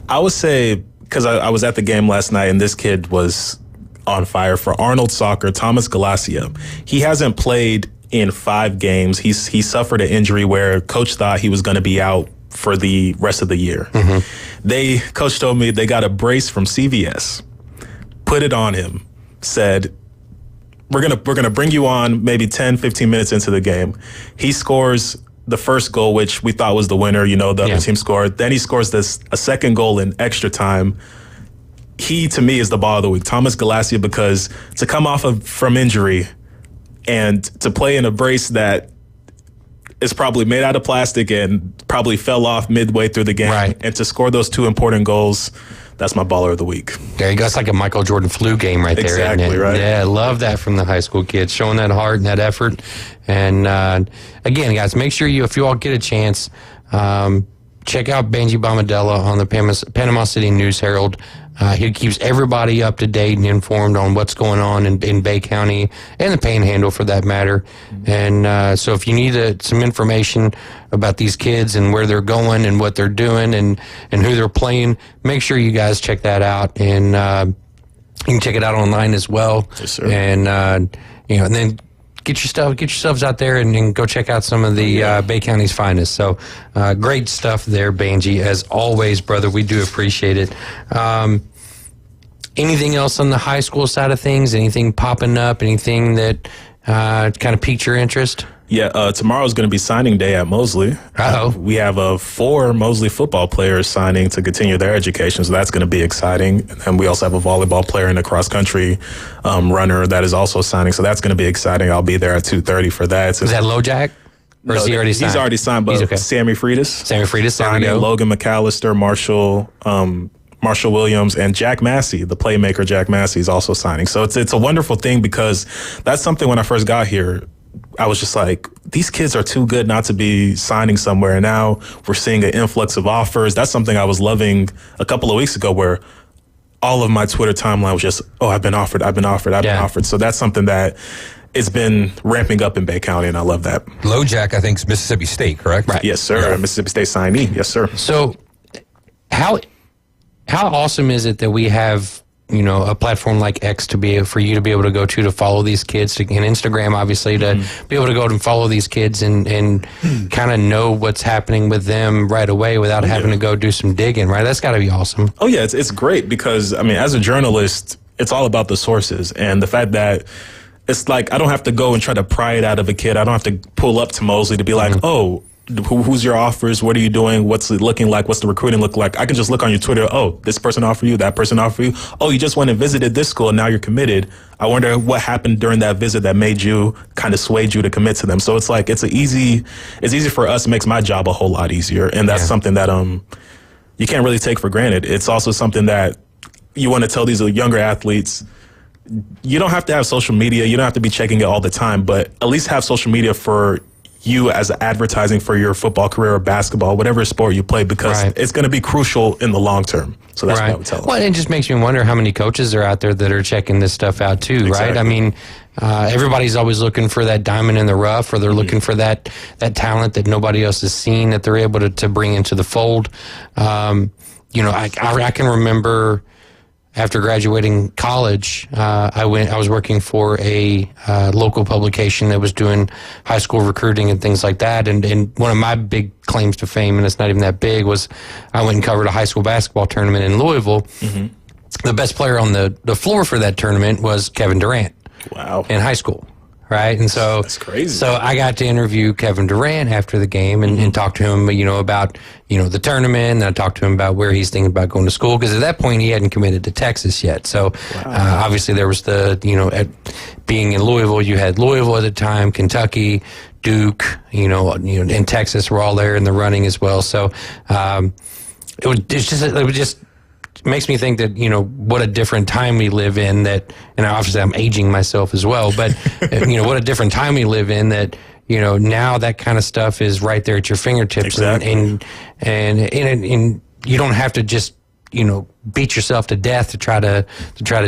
I would say, because I was at the game last night, and this kid was on fire for Arnold Soccer, Thomas Galassia. He hasn't played in 5 games. He suffered an injury where coach thought he was going to be out for the rest of the year. Coach told me they got a brace from CVS, put it on him, said, we're gonna bring you on maybe 10, 15 minutes into the game. He scores the first goal, which we thought was the winner, the other team scored. Then he scores a second goal in extra time. He, to me, is the ball of the week, Thomas Galassia, because to come off from injury and to play in a brace that is probably made out of plastic and probably fell off midway through the game, and to score those 2 important goals, that's my baller of the week. There you go. It's like a Michael Jordan flu game right there. Exactly, right? Yeah, I love that from the high school kids, showing that heart and that effort. And again, guys, make sure if you all get a chance, check out Benji Bomadella on the Panama City News Herald. He keeps everybody up to date and informed on what's going on in Bay County and the Panhandle, for that matter. And so if you need some information about these kids and where they're going and what they're doing and who they're playing, make sure you guys check that out. And you can check it out online as well. Yes, sir. And and then get yourselves out there and go check out some of the Bay County's finest. So great stuff there, Benji, as always, brother. We do appreciate it. Anything else on the high school side of things? Anything popping up? Anything that kind of piqued your interest? Yeah, tomorrow's going to be signing day at Mosley. We have 4 Mosley football players signing to continue their education, so that's going to be exciting. And we also have a volleyball player and a cross-country runner that is also signing, so that's going to be exciting. I'll be there at 2:30 for that. Is that LoJack? Or is he already signed? He's already signed, but Sammy Freitas. Signing, Logan McAllister, Marshall Williams, and Jack Massey, the playmaker Jack Massey, is also signing. So it's a wonderful thing, because that's something when I first got here, I was just like, these kids are too good not to be signing somewhere. And now we're seeing an influx of offers. That's something I was loving a couple of weeks ago, where all of my Twitter timeline was just, I've been offered. So that's something that it's been ramping up in Bay County, and I love that. LoJack, I think, is Mississippi State, correct? Right. Yes, sir. Yeah. Mississippi State signee. Yes, sir. So how awesome is it that we have, a platform like X for you to be able to go to follow these kids, and Instagram, obviously, to be able to go and follow these kids and kind of know what's happening with them right away without having to go do some digging, right? That's got to be awesome. Oh, yeah, it's great, because, as a journalist, it's all about the sources, and the fact that it's like I don't have to go and try to pry it out of a kid. I don't have to pull up to Mosley to be like, who's your offers? What are you doing? What's it looking like? What's the recruiting look like? I can just look on your Twitter. This person offered you, that person offered you. You just went and visited this school and now you're committed. I wonder what happened during that visit that made you kind of swayed you to commit to them. So it's like, it's easy for us. It makes my job a whole lot easier. And that's something that, you can't really take for granted. It's also something that you want to tell these younger athletes. You don't have to have social media. You don't have to be checking it all the time, but at least have social media for you as advertising for your football career or basketball, whatever sport you play, because it's going to be crucial in the long term. So that's what I would tell them. Well, it just makes me wonder how many coaches are out there that are checking this stuff out too, right? I mean, everybody's always looking for that diamond in the rough, or they're looking for that talent that nobody else has seen that they're able to bring into the fold. I can remember after graduating college, I was working for a local publication that was doing high school recruiting and things like that. And one of my big claims to fame, and it's not even that big, was I went and covered a high school basketball tournament in Louisville. The best player on the floor for that tournament was Kevin Durant. Wow. In high school. Right. And so that's crazy. So I got to interview Kevin Durant after the game and talk to him, about, the tournament. And I talked to him about where he's thinking about going to school. Because at that point, he hadn't committed to Texas yet. So obviously there was being in Louisville, you had Louisville at the time, Kentucky, Duke, and Texas were all there in the running as well. So it just makes me think that, what a different time we live in, that, and obviously I'm aging myself as well, but, what a different time we live in, that, now that kind of stuff is right there at your fingertips. Exactly. And you don't have to just, beat yourself to death to try to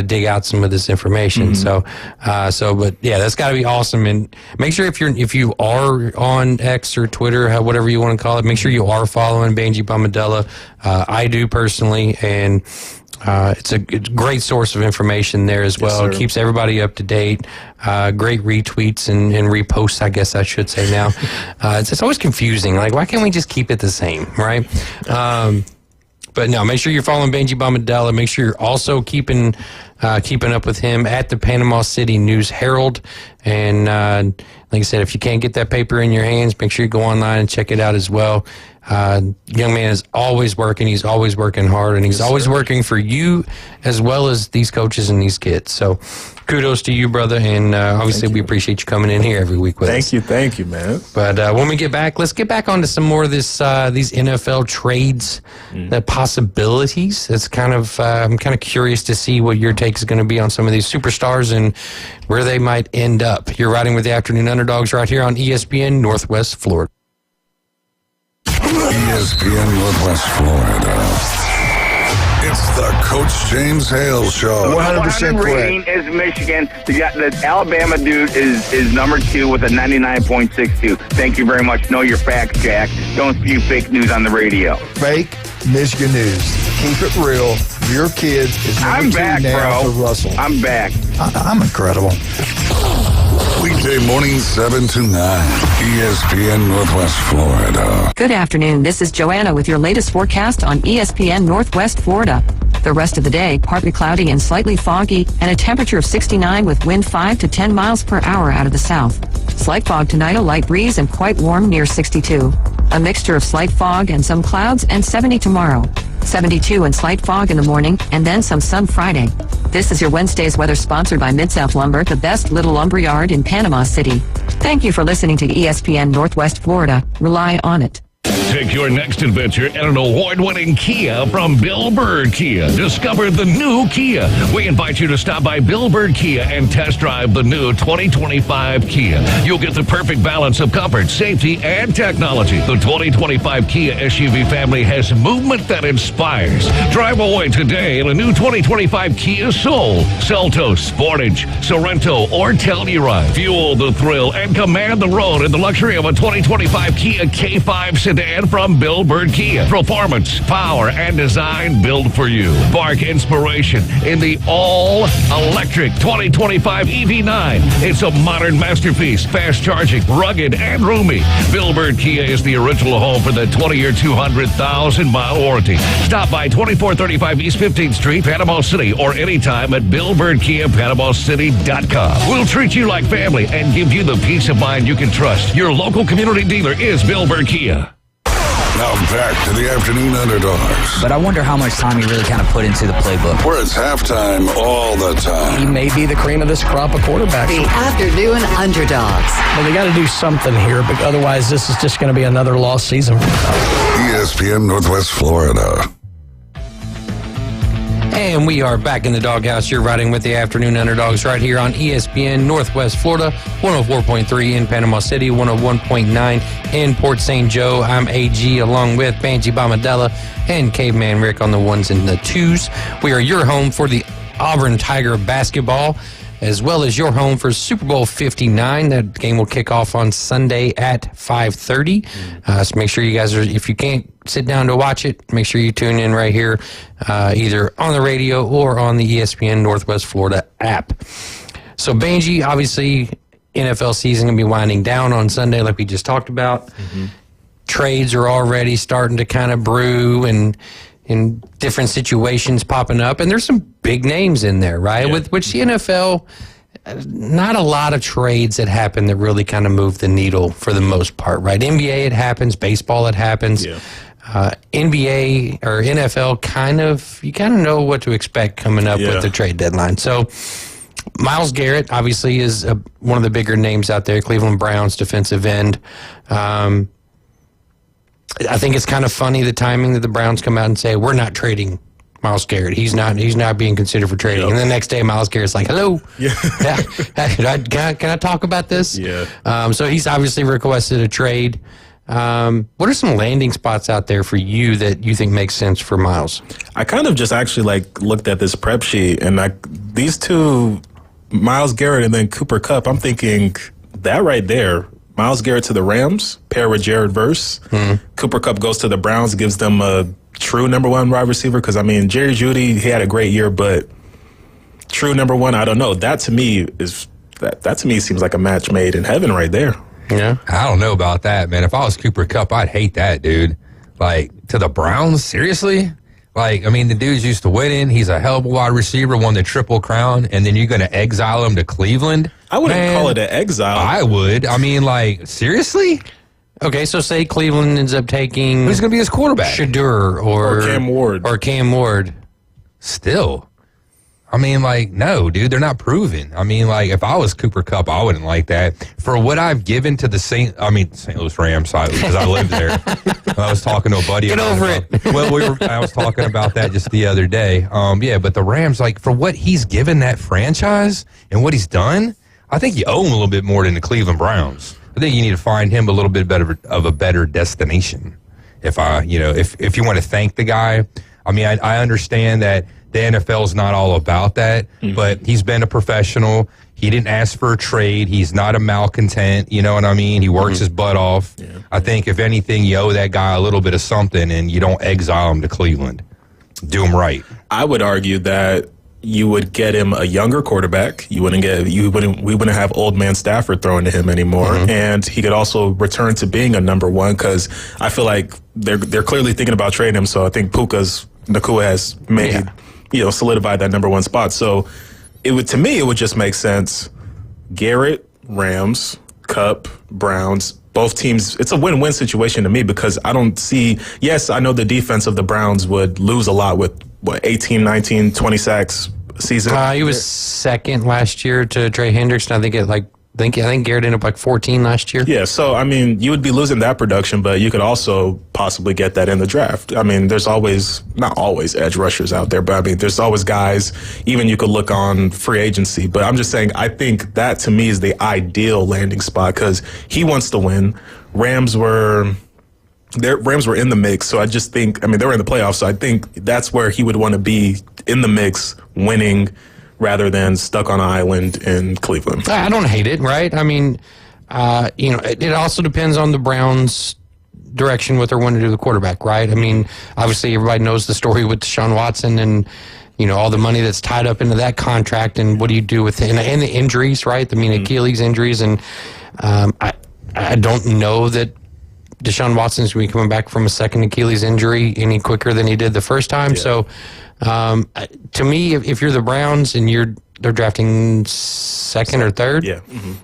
dig out some of this information. So but yeah, that's got to be awesome. And make sure if you are on X or Twitter, whatever you want to call it, make sure you are following Banji Bombadella. I do personally, and it's a great source of information there as well. It keeps everybody up to date. Great retweets and reposts, I guess I should say now. It's always confusing. Like, why can't we just keep it the same, right? But no, make sure you're following Banji Bombadella. Make sure you're also keeping up with him at the Panama City News Herald. And like I said, if you can't get that paper in your hands, make sure you go online and check it out as well. Young man is always working. He's always working hard, and he's always working for you as well as these coaches and these kids. So kudos to you, brother. And obviously we appreciate you coming in here every week with us. Thank you, man. But when we get back, let's get back onto some more of these NFL trades, the possibilities. It's kind of I'm kind of curious to see what your take is going to be on some of these superstars and where they might end up. You're riding with the Afternoon Underdogs right here on ESPN Northwest Florida. ESPN Northwest Florida. It's the Coach James Hale Show. 100% correct. Is Michigan. The Alabama dude is number 2 with a 99.62. Thank you very much. Know your facts, Jack. Don't spew fake news on the radio. Fake Michigan news. Keep it real. Your kid is number 2 back, now bro. for Russell. I'm back. I'm incredible. Weekday morning 7 to 9. ESPN Northwest Florida. Good afternoon. This is Joanna with your latest forecast on ESPN Northwest Florida. The rest of the day, partly cloudy and slightly foggy, and a temperature of 69 with wind 5 to 10 miles per hour out of the south. Slight fog tonight, a light breeze, and quite warm near 62. A mixture of slight fog and some clouds, and 70 tomorrow. 72 and slight fog in the morning, and then some sun Friday. This is your Wednesday's weather sponsored by Mid-South Lumber, the best little lumber yard in Panama City. Thank you for listening to ESPN Northwest Florida. Rely on it. Take your next adventure in an award-winning Kia from Bill Bird Kia. Discover the new Kia. We invite you to stop by Bill Bird Kia and test drive the new 2025 Kia. You'll get the perfect balance of comfort, safety, and technology. The 2025 Kia SUV family has movement that inspires. Drive away today in a new 2025 Kia Soul, Seltos, Sportage, Sorrento, or Telluride. Fuel the thrill and command the road in the luxury of a 2025 Kia K5 sedan from Bill Bird Kia. Performance, power, and design built for you. Spark inspiration in the all-electric 2025 EV9. It's a modern masterpiece, fast charging, rugged, and roomy. Bill Bird Kia is the original home for the 20-year, 200,000-mile warranty. Stop by 2435 East 15th Street, Panama City, or anytime at BillBirdKiaPanamaCity.com. We'll treat you like family and give you the peace of mind you can trust. Your local community dealer is Bill Bird Kia. Now back to the Afternoon Underdogs. But I wonder how much time he really kind of put into the playbook. Where it's halftime all the time. He may be the cream of this crop of quarterbacks. The Afternoon Underdogs. Well, they got to do something here, but otherwise this is just going to be another lost season. ESPN Northwest Florida. And we are back in the doghouse. You're riding with the Afternoon Underdogs right here on ESPN Northwest Florida, 104.3 in Panama City, 101.9 in Port St. Joe. I'm AG along with Banji Bamadella and Caveman Rick on the ones and the twos. We are your home for the Auburn Tiger basketball, as well as your home for Super Bowl 59. That game will kick off on Sunday at 5:30. So make sure you guys are, if you can't sit down to watch it, make sure you tune in right here, either on the radio or on the ESPN Northwest Florida app. So Banji, obviously, NFL season going to be winding down on Sunday like we just talked about. Trades are already starting to kind of brew and in different situations popping up, and there's some big names in there, right? Yeah. With which the NFL, not a lot of trades that happen that really kind of move the needle for the most part, right? NBA, it happens. Baseball, it happens. Yeah. NBA or NFL, you kind of know what to expect coming up with the trade deadline. So Myles Garrett, obviously, is one of the bigger names out there, Cleveland Browns defensive end. I think it's kind of funny the timing that the Browns come out and say, we're not trading Myles Garrett. He's not being considered for trading. And the next day, Myles Garrett's like, hello. Can I talk about this? Yeah. So he's obviously requested a trade. What are some landing spots out there for you that you think makes sense for Myles? I kind of just actually looked at this prep sheet, and these two, Myles Garrett and then Cooper Kupp, I'm thinking that right there, Myles Garrett to the Rams, pair with Jared Verse. Cooper Kupp goes to the Browns, gives them a true number one wide receiver. Because, I mean, Jerry Jeudy, he had a great year, but true number one, I don't know. That to me seems like a match made in heaven right there. Yeah. I don't know about that, man. If I was Cooper Kupp, I'd hate that, dude. To the Browns? Seriously? I mean, the dude's used to winning. He's a hell of a wide receiver, won the Triple Crown, and then you're going to exile him to Cleveland? I wouldn't call it an exile. I would. I mean, seriously? Okay, so say Cleveland ends up taking... Who's going to be his quarterback? Shadur or Cam Ward. Still. I mean, no, dude, they're not proven. I mean, if I was Cooper Kupp, I wouldn't like that. For what I've given to the St. Louis Rams, because I lived there. I was talking to a buddy. Get over it. Well, I was talking about that just the other day. But the Rams, for what he's given that franchise and what he's done, I think you owe him a little bit more than the Cleveland Browns. I think you need to find him a little bit better of a better destination. If you want to thank the guy, I mean, I understand that the NFL is not all about that, but he's been a professional. He didn't ask for a trade. He's not a malcontent. You know what I mean? He works his butt off. Yeah. I think, if anything, you owe that guy a little bit of something, and you don't exile him to Cleveland. Do him right. I would argue that you would get him a younger quarterback. We wouldn't have old man Stafford throwing to him anymore, and he could also return to being a number one, because I feel like they're clearly thinking about trading him. So I think Nakua has made solidified that number one spot. So it would just make sense. Garrett, Rams, Kupp, Browns, both teams. It's a win-win situation to me, because I don't see. Yes, I know the defense of the Browns would lose a lot with 18, 19, 20 sacks a season. He was second last year to Trey Hendrickson. I think Garrett ended up 14 last year. Yeah, so I mean, you would be losing that production, but you could also possibly get that in the draft. I mean, there's not always edge rushers out there, but I mean, there's always guys. Even you could look on free agency. But I'm just saying, I think that to me is the ideal landing spot, because he wants to win. Rams were in the mix, so I just think, I mean, they were in the playoffs, so I think that's where he would want to be, in the mix, winning, rather than stuck on an island in Cleveland. I don't hate it, right? I mean, it also depends on the Browns' direction, what they're wanting to do with the quarterback, right? I mean, obviously everybody knows the story with Deshaun Watson and, all the money that's tied up into that contract, and what do you do with it? And the injuries, right? I mean, Achilles injuries, and I don't know that Deshaun Watson's going to be coming back from a second Achilles injury any quicker than he did the first time. Yeah. So, to me, if you're the Browns and they're drafting second or third,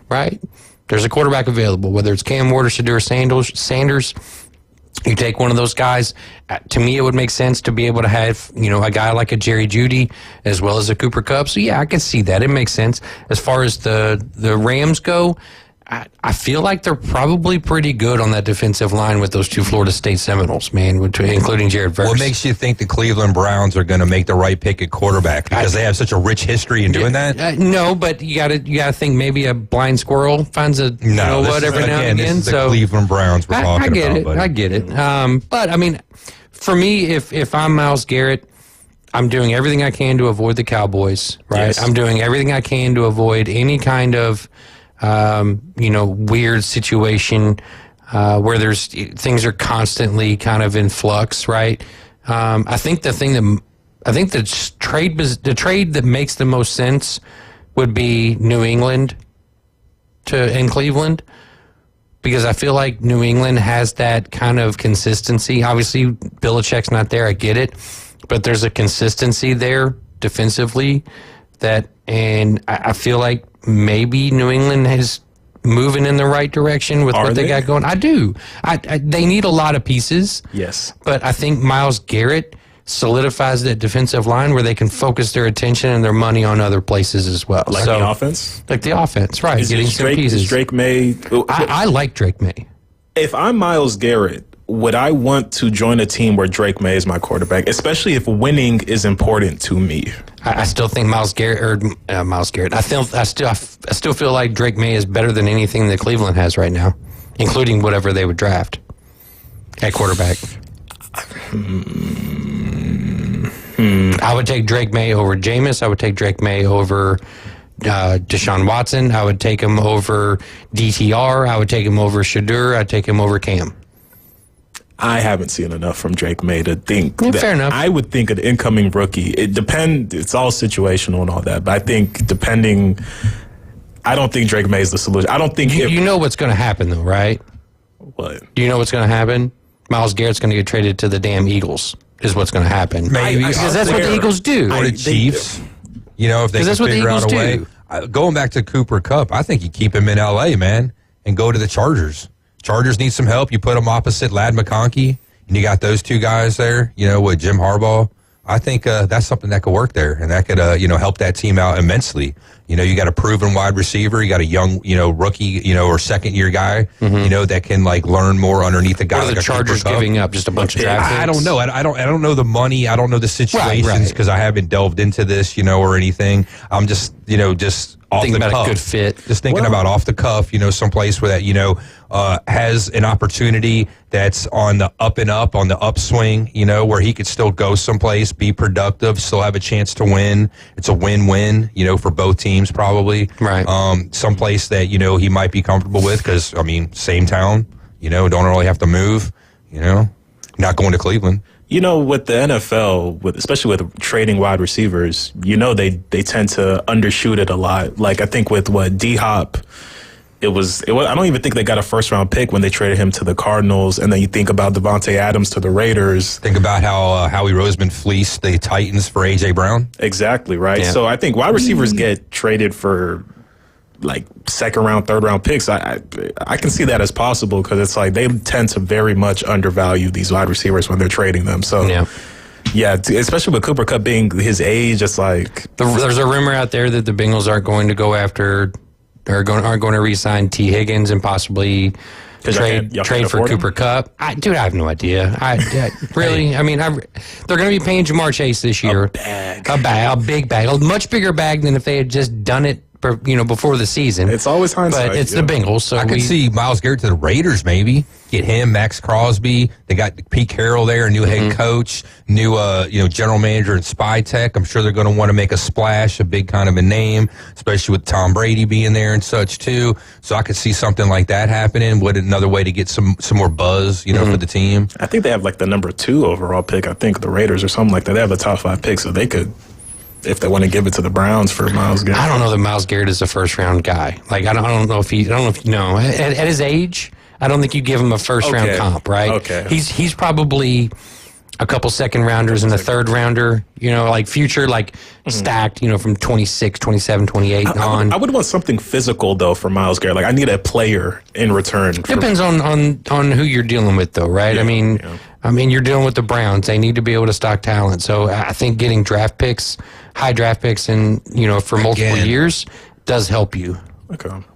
right? There's a quarterback available, whether it's Cam Ward or Shadur Sanders. You take one of those guys. To me, it would make sense to be able to have, a guy like a Jerry Jeudy as well as a Cooper Kupp. So, yeah, I can see that. It makes sense. As far as the Rams go, I feel like they're probably pretty good on that defensive line with those two Florida State Seminoles, man, including Jared Verse. What makes you think the Cleveland Browns are going to make the right pick at quarterback? Because they have such a rich history in doing that? No, but you got to think maybe a blind squirrel finds a every now and again. This is the Cleveland Browns we're talking about. Buddy. I get it. But I mean, for me, if I'm Myles Garrett, I'm doing everything I can to avoid the Cowboys. Right? Yes. I'm doing everything I can to avoid any kind of weird situation where things are constantly kind of in flux, right? I think the trade that makes the most sense would be New England in Cleveland, because I feel like New England has that kind of consistency. Obviously, Belichick's not there. I get it, but there's a consistency there defensively and I feel like maybe New England is moving in the right direction with what they got going. I do. They need a lot of pieces. Yes. But I think Myles Garrett solidifies that defensive line where they can focus their attention and their money on other places as well. Like the offense? Like the offense, right. Getting some pieces. Is Drake May? I like Drake May. If I'm Myles Garrett, would I want to join a team where Drake May is my quarterback, especially if winning is important to me? I still think Myles Garrett. I still feel like Drake May is better than anything that Cleveland has right now, including whatever they would draft at quarterback. I would take Drake May over Jameis. I would take Drake May over Deshaun Watson. I would take him over DTR. I would take him over Shadur. I'd take him over Cam. I haven't seen enough from Drake May to think. Fair enough. I would think an incoming rookie. It depends. It's all situational and all that. But I think I don't think Drake May is the solution. I don't think you know what's going to happen though, right? What? Do you know what's going to happen? Myles Garrett's going to get traded to the damn Eagles. Is what's going to happen? Maybe because that's what the Eagles do. Or the Chiefs. If they can figure out a way. Going back to Cooper Kupp, I think you keep him in L.A., man, and go to the Chargers. Chargers need some help. You put them opposite Ladd McConkey, and you got those two guys there, with Jim Harbaugh. I think that's something that could work there, and that could, help that team out immensely. You got a proven wide receiver. You got a young, rookie, or second-year guy, that can, learn more underneath the guy. What are the Chargers giving up? Just a bunch of draft picks? I don't know. I don't know the money. I don't know the situations because I haven't delved into this, or anything. I'm just, off thinking the about cuff. a good fit. Just thinking about off the cuff, someplace where that, has an opportunity that's on the up and up, on the upswing, where he could still go someplace, be productive, still have a chance to win. It's a win-win, for both teams probably. Right. Someplace that, he might be comfortable with because, same town, don't really have to move, not going to Cleveland. With the NFL, especially with trading wide receivers, they tend to undershoot it a lot. Like I think with D-Hop, I don't even think they got a first-round pick when they traded him to the Cardinals. And then you think about Devontae Adams to the Raiders. Think about how Howie Roseman fleeced the Titans for A.J. Brown. Exactly, right? Yeah. So I think wide receivers get traded for second-round, third-round picks. I can see that as possible because it's they tend to very much undervalue these wide receivers when they're trading them. So, yeah, especially with Cooper Kupp being his age, it's there's a rumor out there that the Bengals aren't going to go after aren't going to re-sign T. Higgins and possibly trade for Cooper Kupp. I have no idea. Really, they're going to be paying Jamar Chase this year. A big bag, a much bigger bag than if they had just done it, before the season. It's always hindsight. But it's the Bengals, so I could see Myles Garrett to the Raiders maybe. Get him, Max Crosby. They got Pete Carroll there, a new head coach, new general manager in Spy Tech. I'm sure they're going to want to make a splash, a big kind of a name, especially with Tom Brady being there and such too. So I could see something like that happening. What another way to get some more buzz, for the team. I think they have the number 2 overall pick. I think the Raiders or something like that. They have the top 5 pick, so they could. If they want to give it to the Browns for Myles Garrett. I don't know that Myles Garrett is a first-round guy. I don't know if you know. At his age, I don't think you give him a first-round comp, right? Okay. He's probably a couple second-rounders and a third-rounder, future, stacked, from 26, 27, 28 on. I would want something physical, though, for Myles Garrett. I need a player in return. Depends on who you're dealing with, though, right? Yeah, you're dealing with the Browns. They need to be able to stock talent. So I think getting high draft picks, and for multiple years does help you.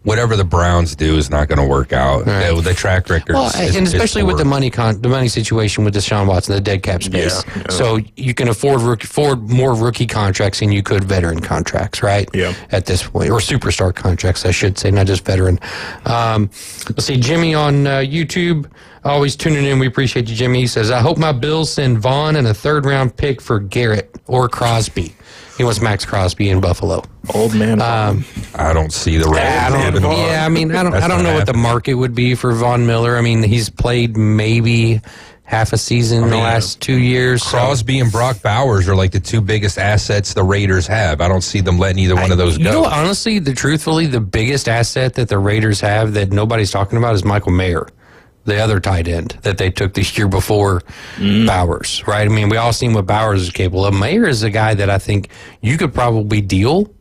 whatever the Browns do is not going to work out. Right. The track record, and especially with the money situation with Deshaun Watson, the dead cap space. Yeah. So you can afford more rookie contracts than you could veteran contracts, right? Yeah. At this point, or superstar contracts, I should say, not just veteran. Let's see, Jimmy on YouTube, always tuning in. We appreciate you, Jimmy. He says, "I hope my Bills send Vaughn and a 3rd-round pick for Garrett or Crosby." He wants Max Crosby in Buffalo. Old man. I don't see the I don't know what the market would be for Von Miller. I mean, he's played maybe half a season in the last 2 years. Crosby and Brock Bowers are like the 2 biggest assets the Raiders have. I don't see them letting either one of those go. You know, honestly, truthfully, the biggest asset that the Raiders have that nobody's talking about is Michael Mayer, the other tight end that they took this year before Bowers, right? I mean, we all seen what Bowers is capable of. Mayer is a guy that I think you could probably deal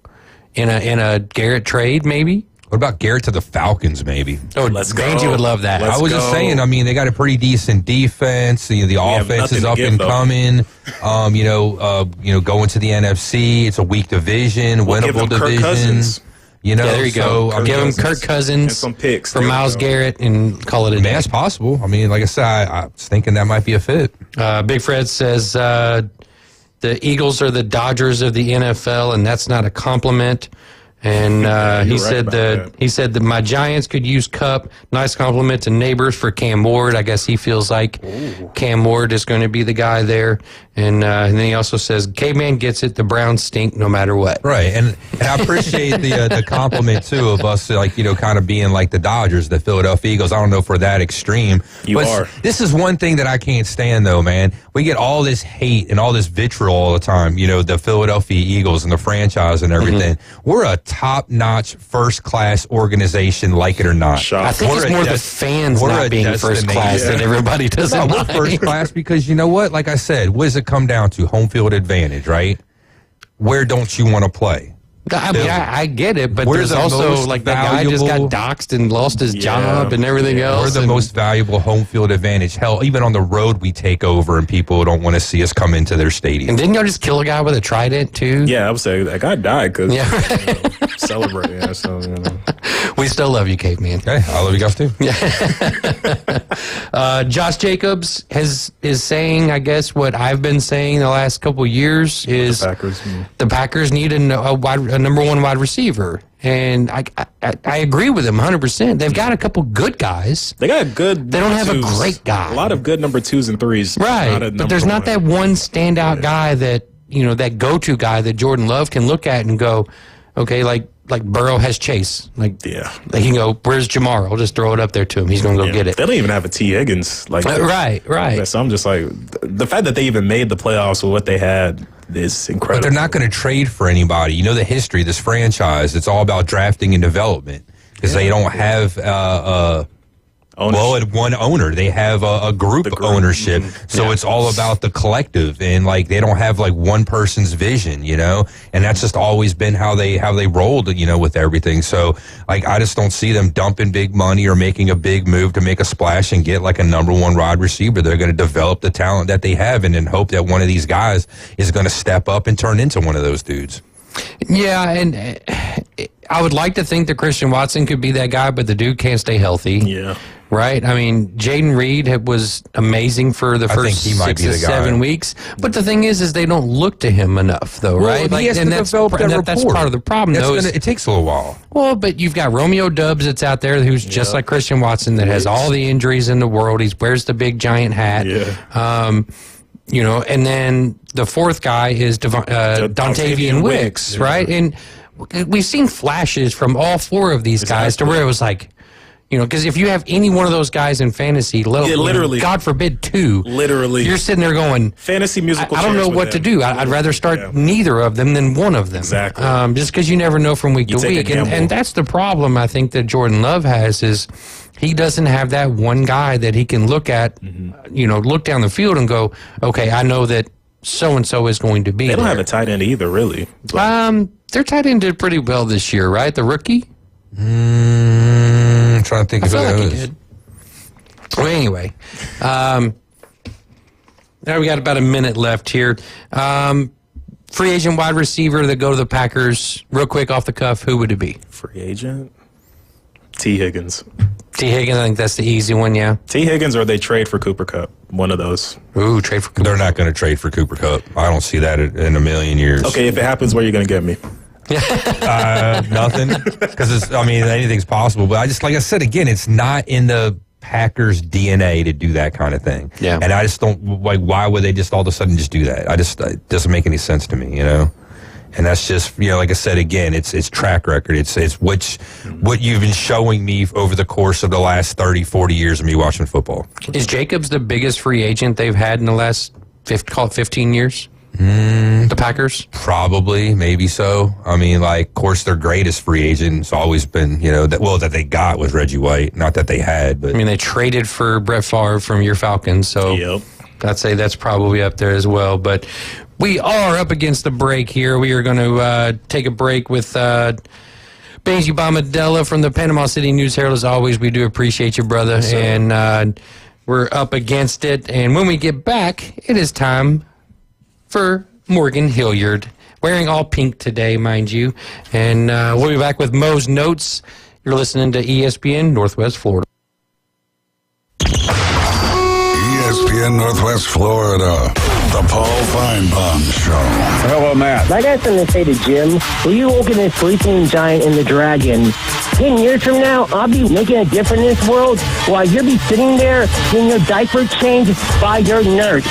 in a Garrett trade, maybe. What about Garrett to the Falcons, maybe? Oh, let's go. Angie would love that. I was just saying, I mean, they got a pretty decent defense. The offense is up and coming. Going to the NFC. It's a weak division, winnable division. There you go. Give him Kirk Cousins and some picks for Myles Garrett and call it a day. That's possible. I mean, like I said, I was thinking that might be a fit. Big Fred says the Eagles are the Dodgers of the NFL, and that's not a compliment. And he said that my Giants could use Cup. Nice compliment to Neighbors for Cam Ward. I guess he feels like Cam Ward is going to be the guy there. And then he also says, Caveman gets it. The Browns stink no matter what. Right. And I appreciate the compliment, too, of us, kind of being like the Dodgers, the Philadelphia Eagles. I don't know if we're that extreme. This is one thing that I can't stand, though, man. We get all this hate and all this vitriol all the time, the Philadelphia Eagles and the franchise and everything. We're a top-notch, first-class organization, like it or not. I think it's more the fans not being first-class that everybody doesn't like. We're first-class because, you know what? Like I said, what does it come down to? Home field advantage, right? Where don't you want to play? I mean, I get it, but there's also like that guy just got doxxed and lost his job and everything else. We're the most valuable home field advantage. Hell, even on the road we take over and people don't want to see us come into their stadium. And didn't y'all just kill a guy with a trident too? Yeah, I would say that guy died because celebrating. Yeah, so, We still love you, Caveman. Hey, I love you guys too. Josh Jacobs is saying, I guess, what I've been saying the last couple of years is the Packers need a number one wide receiver. And I agree with him 100%. They've got a couple good guys. They got good. They don't have a great guy. A lot of good number 2s and 3s. Right. But there's not that one standout guy that, that go-to guy that Jordan Love can look at and go, okay, like Burrow has Chase. They can go, where's Jamar? I'll just throw it up there to him. He's going to go get it. They don't even have a T. Higgins. Right. So I'm just like, the fact that they even made the playoffs with what they had is incredible. But they're not going to trade for anybody. You know the history of this franchise. It's all about drafting and development because they don't have one owner. They have a group ownership. So it's all about the collective, and they don't have one person's vision, and that's just always been how they rolled, with everything. So I just don't see them dumping big money or making a big move to make a splash and get a number one wide receiver. They're going to develop the talent that they have and then hope that one of these guys is going to step up and turn into one of those dudes. Yeah, and I would like to think that Christian Watson could be that guy, but the dude can't stay healthy. Yeah. Right? I mean, Jaden Reed was amazing for the first 6 to 7 weeks. But the thing is they don't look to him enough, though, right? He has to develop that that's part of the problem, though. It takes a little while. Well, but you've got Romeo Doubs that's out there who's just like Christian Watson that has all the injuries in the world. He wears the big giant hat. Yeah. And then the fourth guy is Dontavian Wicks, right? And we've seen flashes from all 4 of these guys to where it was like, because if you have any one of those guys in fantasy, literally, God forbid 2, you're sitting there going, fantasy musical. I don't know what to do. I'd rather start neither of them than one of them. Exactly. Just because you never know from week to week, and that's the problem I think that Jordan Love has is he doesn't have that one guy that he can look at, look down the field and go, okay, I know that so and so is going to be. They don't have a tight end either, really. Their tight end did pretty well this year, right? The rookie. I'm trying to think of who it is. Well, anyway, now we got about a minute left here. Free agent wide receiver that go to the Packers, real quick off the cuff, who would it be? Free agent? T. Higgins. T. Higgins, I think that's the easy one, yeah. T. Higgins, or they trade for Cooper Kupp. One of those. Ooh, trade for Cooper. They're not going to trade for Cooper Kupp. I don't see that in a million years. Okay, if it happens, where are you going to get me? Nothing. Because, anything's possible. But like I said, again, it's not in the Packers' DNA to do that kind of thing. Yeah. And I just don't, why would they just all of a sudden just do that? It doesn't make any sense to me, And that's just, like I said, again, it's track record. It's what you've been showing me over the course of the last 30, 40 years of me watching football. Is Jacobs the biggest free agent they've had in the last 15 years? The Packers? Probably, maybe so. Of course, their greatest free agent's always been, that they got was Reggie White. Not that they had, but. They traded for Brett Favre from your Falcons, so yep. I'd say that's probably up there as well. But we are up against the break here. We are going to take a break with Benji Bombadella from the Panama City News Herald. As always, we do appreciate you, brother. Yes, and we're up against it. And when we get back, it is time for Morgan Hilliard, wearing all pink today, mind you. And we'll be back with Mo's Notes. You're listening to ESPN Northwest Florida. ESPN Northwest Florida, the Paul Feinbaum Show. Hello, Matt. I got something to say to Jim. Will you look at this sleeping giant and the dragon? 10 years from now, I'll be making a difference in this world while you'll be sitting there getting your diaper changed by your nurse.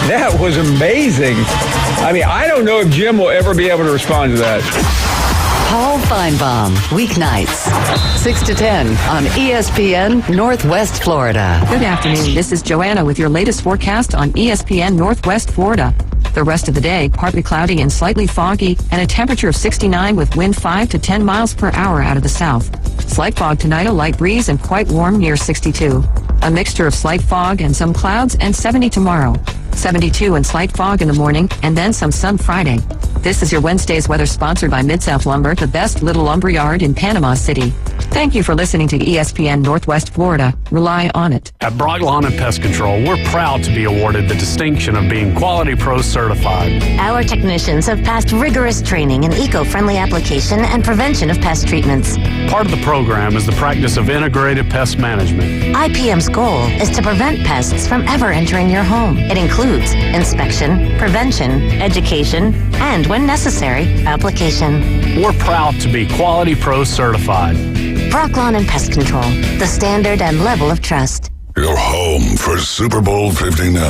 That was amazing. I don't know if Jim will ever be able to respond to that. Paul Feinbaum, weeknights, 6 to 10 on ESPN Northwest Florida. Good afternoon. This is Joanna with your latest forecast on ESPN Northwest Florida. The rest of the day, partly cloudy and slightly foggy, and a temperature of 69 with wind 5 to 10 miles per hour out of the south. Slight fog tonight, a light breeze, and quite warm near 62. A mixture of slight fog and some clouds, and 70 tomorrow. 72 and slight fog in the morning, and then some sun Friday. This is your Wednesday's weather sponsored by Mid-South Lumber, the best little lumber yard in Panama City. Thank you for listening to ESPN Northwest Florida. Rely on it. At Brock Lawn and Pest Control, we're proud to be awarded the distinction of being Quality Pro certified. Our technicians have passed rigorous training in eco-friendly application and prevention of pest treatments. Part of the program is the practice of integrated pest management. IPM's goal is to prevent pests from ever entering your home. It includes inspection, prevention, education, and, when necessary, application. We're proud to be Quality Pro certified. Brock Lawn and Pest Control, the standard and level of trust. Your home for Super Bowl 59.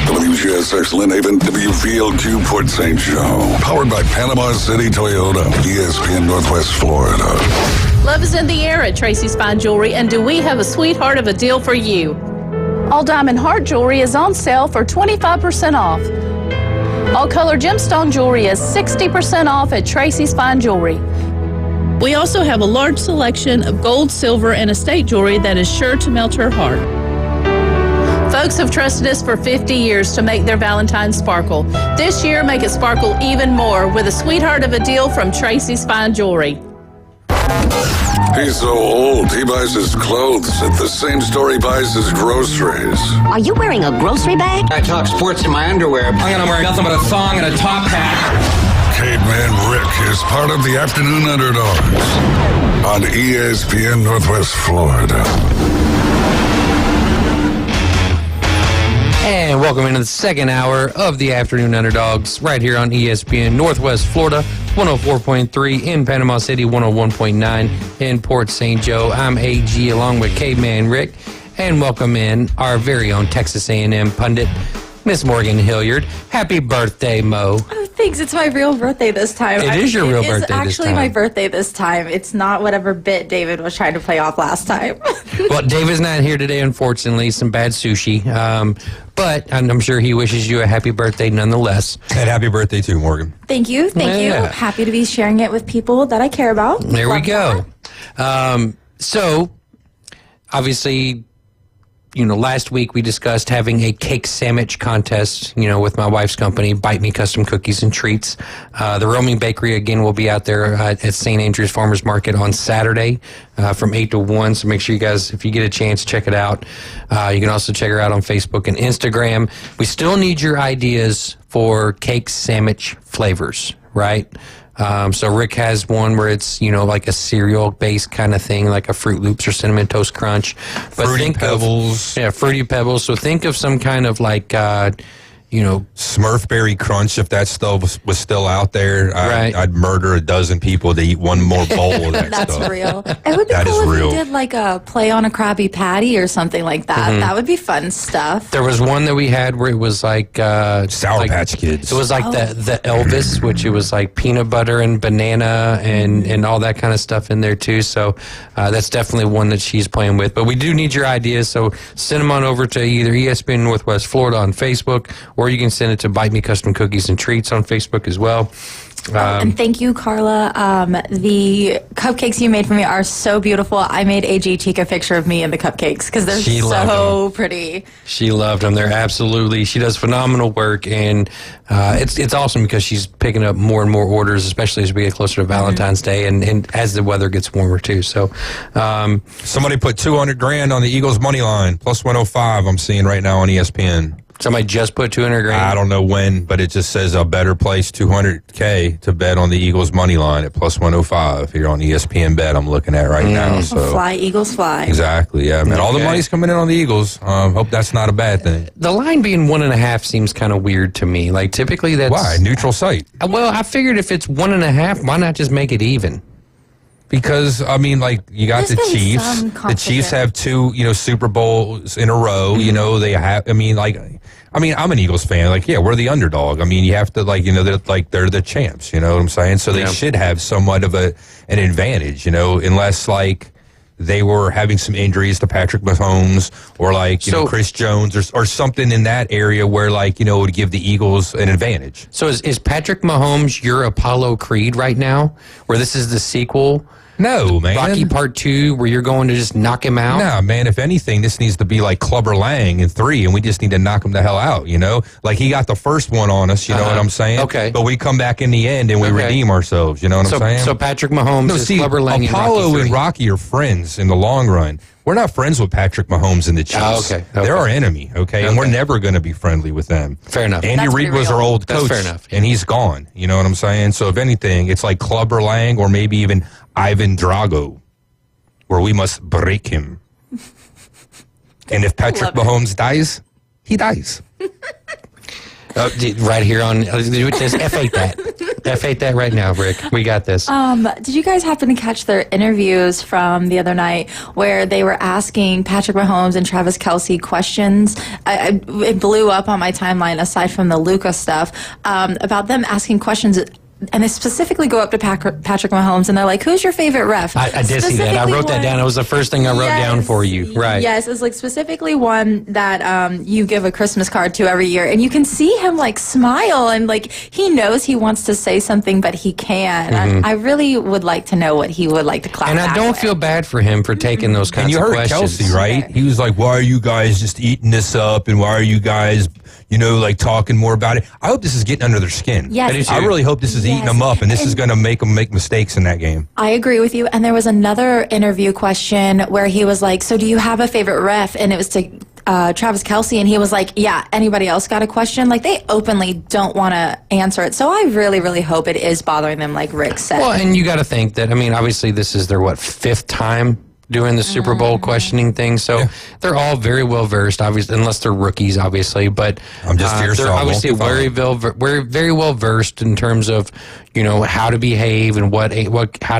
WGSX Lynn Haven, WVLQ Port St. Joe. Powered by Panama City Toyota. ESPN Northwest Florida. Love is in the air at Tracy's Fine Jewelry, and do we have a sweetheart of a deal for you? All diamond heart jewelry is on sale for 25% off. All color gemstone jewelry is 60% off at Tracy's Fine Jewelry. We also have a large selection of gold, silver, and estate jewelry that is sure to melt her heart. Folks have trusted us for 50 years to make their Valentine's sparkle. This year, make it sparkle even more with a sweetheart of a deal from Tracy's Fine Jewelry. He's so old, he buys his clothes at the same store he buys his groceries. Are you wearing a grocery bag? I talk sports in my underwear. I'm gonna wear nothing but a thong and a top hat. Caveman Rick is part of the Afternoon Underdogs on ESPN Northwest Florida. And welcome into the second hour of the Afternoon Underdogs right here on ESPN Northwest Florida, 104.3 in Panama City, 101.9 in Port St. Joe. I'm AG along with Caveman Rick, and welcome in our very own Texas A&M pundit, Miss Morgan Hilliard. Happy birthday, Mo. Oh, thanks. It's my real birthday this time. It is your real birthday this time. It's actually my birthday this time. It's not whatever bit David was trying to play off last time. Well, David's not here today, unfortunately. Some bad sushi. But I'm sure he wishes you a happy birthday nonetheless. And happy birthday too, Morgan. Thank you. Thank you. Happy to be sharing it with people that I care about. There we go. So, obviously, last week we discussed having a cake sandwich contest, with my wife's company, Bite Me Custom Cookies and Treats. The Roaming Bakery, again, will be out there at St. Andrews Farmers Market on Saturday from 8 to 1. So make sure you guys, if you get a chance, check it out. You can also check her out on Facebook and Instagram. We still need your ideas for cake sandwich flavors, right? So Rick has one where it's, like a cereal-based kind of thing, like a Fruit Loops or Cinnamon Toast Crunch. But Fruity Pebbles. Fruity Pebbles. So think of some kind of like, Smurfberry Crunch, if that stuff was still out there. Right. I'd murder a dozen people to eat one more bowl of that That's stuff. real. It would be That cool is if real. you did like a play on a Krabby Patty or something like that. Mhm. That would be fun stuff. There was one that we had where it was like Sour Patch Kids. It was like the Elvis, which it was like peanut butter and banana and all that kind of stuff in there too. So that's definitely one that she's playing with. But we do need your ideas, so send them on over to either ESPN Northwest Florida on Facebook, or you can send it to Bite Me Custom Cookies and Treats on Facebook as well. And thank you, Carla. The cupcakes you made for me are so beautiful. I made AG take a picture of me in the cupcakes because they're She loved so pretty. She loved them. They're absolutely. She does phenomenal work, and it's awesome because she's picking up more and more orders, especially as we get closer to Valentine's Day and as the weather gets warmer too. So, somebody put $200,000 on the Eagles money line plus 105. I'm seeing right now on ESPN. Somebody just put $200,000. I don't know when, but it just says a better place $200K to bet on the Eagles money line at plus 105 here on ESPN Bet. I'm looking at right now. So Fly, Eagles, fly. exactly, yeah, man. All the Okay. money's coming in on the Eagles. Hope that's not a bad thing. The line being 1.5 seems kind of weird to me. Like typically that's Why neutral site? Well, I figured if it's 1.5, why not just make it even? Because I mean, like you got There's the been Chiefs. some The Chiefs competition. have 2, Super Bowls in a row. They have. I'm an Eagles fan. Like, yeah, we're the underdog. I mean, you have to they're the champs. You know what I'm saying? So they should have somewhat of an advantage. Unless like they were having some injuries to Patrick Mahomes or Chris Jones or something in that area where it would give the Eagles an advantage. So is Patrick Mahomes your Apollo Creed right now, where this is the sequel? No, man. Rocky Part 2, where you're going to just knock him out? Nah, man, if anything, this needs to be like Clubber Lang in 3, and we just need to knock him the hell out, Like, he got the first one on us, you know what I'm saying? Okay. But we come back in the end and we redeem ourselves, you know what I'm saying? So Patrick Mahomes is Clubber Lang Apollo in Rocky and 3. Rocky are friends in the long run. We're not friends with Patrick Mahomes and the Chiefs. Okay. They're our enemy, okay? And we're never going to be friendly with them. Fair enough. Andy That's Reid pretty was real. our old That's coach. fair enough. And he's gone, you know what I'm saying? So if anything, it's like Clubber Lang or maybe even Ivan Drago, where we must break him. And if Patrick Mahomes dies, he dies. Right here on just F8 that. F8 that right now, Rick. We got this. Did you guys happen to catch their interviews from the other night where they were asking Patrick Mahomes and Travis Kelce questions? It blew up on my timeline, aside from the Luka stuff, about them asking questions. And they specifically go up to Patrick Mahomes and they're like, who's your favorite ref? I did see that. I wrote that down. It was the first thing I wrote down for you. Right. Yes, it's like specifically one that you give a Christmas card to every year. And you can see him like smile and like he knows he wants to say something, but he can't. Mhm. I really would like to know what he would like to clap And I back don't with. feel bad for him for taking those kinds And you of heard questions. Kelsey, right? He was like, why are you guys just eating this up? And why are you guys, talking more about it? I hope this is getting under their skin. Yes. I really hope this is eating them up, and this is going to make them make mistakes in that game. I agree with you. And there was another interview question where he was like, so do you have a favorite ref? And it was to Travis Kelce. And he was like, yeah, anybody else got a question? Like, they openly don't want to answer it. So I really, really hope it is bothering them, like Rick said. Well, and you got to think that, obviously this is their, 5th time doing the Super Bowl questioning thing. So they're all very well versed, obviously, unless they're rookies, obviously. But I'm just here, so they're I won't obviously be fired. very well versed in terms of, how to behave and how